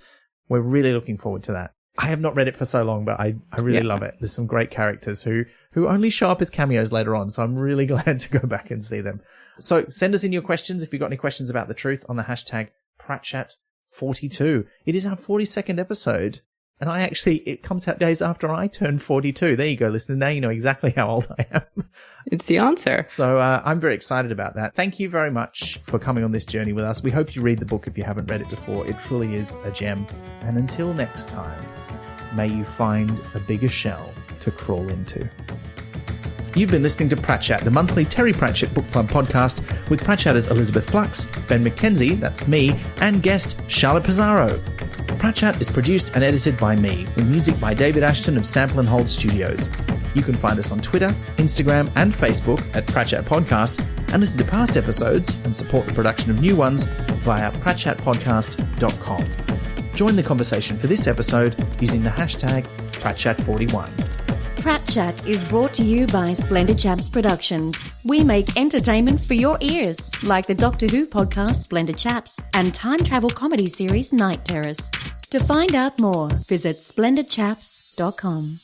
We're really looking forward to that. I have not read it for so long, but I really love it. There's some great characters who only show up as cameos later on. So I'm really glad to go back and see them. So send us in your questions if you've got any questions about The Truth on the hashtag Pratchett42. It is our 42nd episode, And it comes out days after I turned 42. There you go, listener. Now you know exactly how old I am. It's the answer. So I'm very excited about that. Thank you very much for coming on this journey with us. We hope you read the book if you haven't read it before. It truly is a gem. And until next time, may you find a bigger shell to crawl into. You've been listening to Pratchett, the monthly Terry Pratchett Book Club podcast with Pratchetters Elizabeth Flux, Ben McKenzie, that's me, and guest Charlotte Pezaro. Pratchett is produced and edited by me, with music by David Ashton of Sample and Hold Studios. You can find us on Twitter, Instagram, and Facebook at Pratchett Podcast, and listen to past episodes and support the production of new ones via pratchettpodcast.com. Join the conversation for this episode using the hashtag Pratchett41. Pratchett is brought to you by Splendid Chaps Productions. We make entertainment for your ears, like the Doctor Who podcast Splendid Chaps and time travel comedy series Night Terrors. To find out more, visit splendidchaps.com.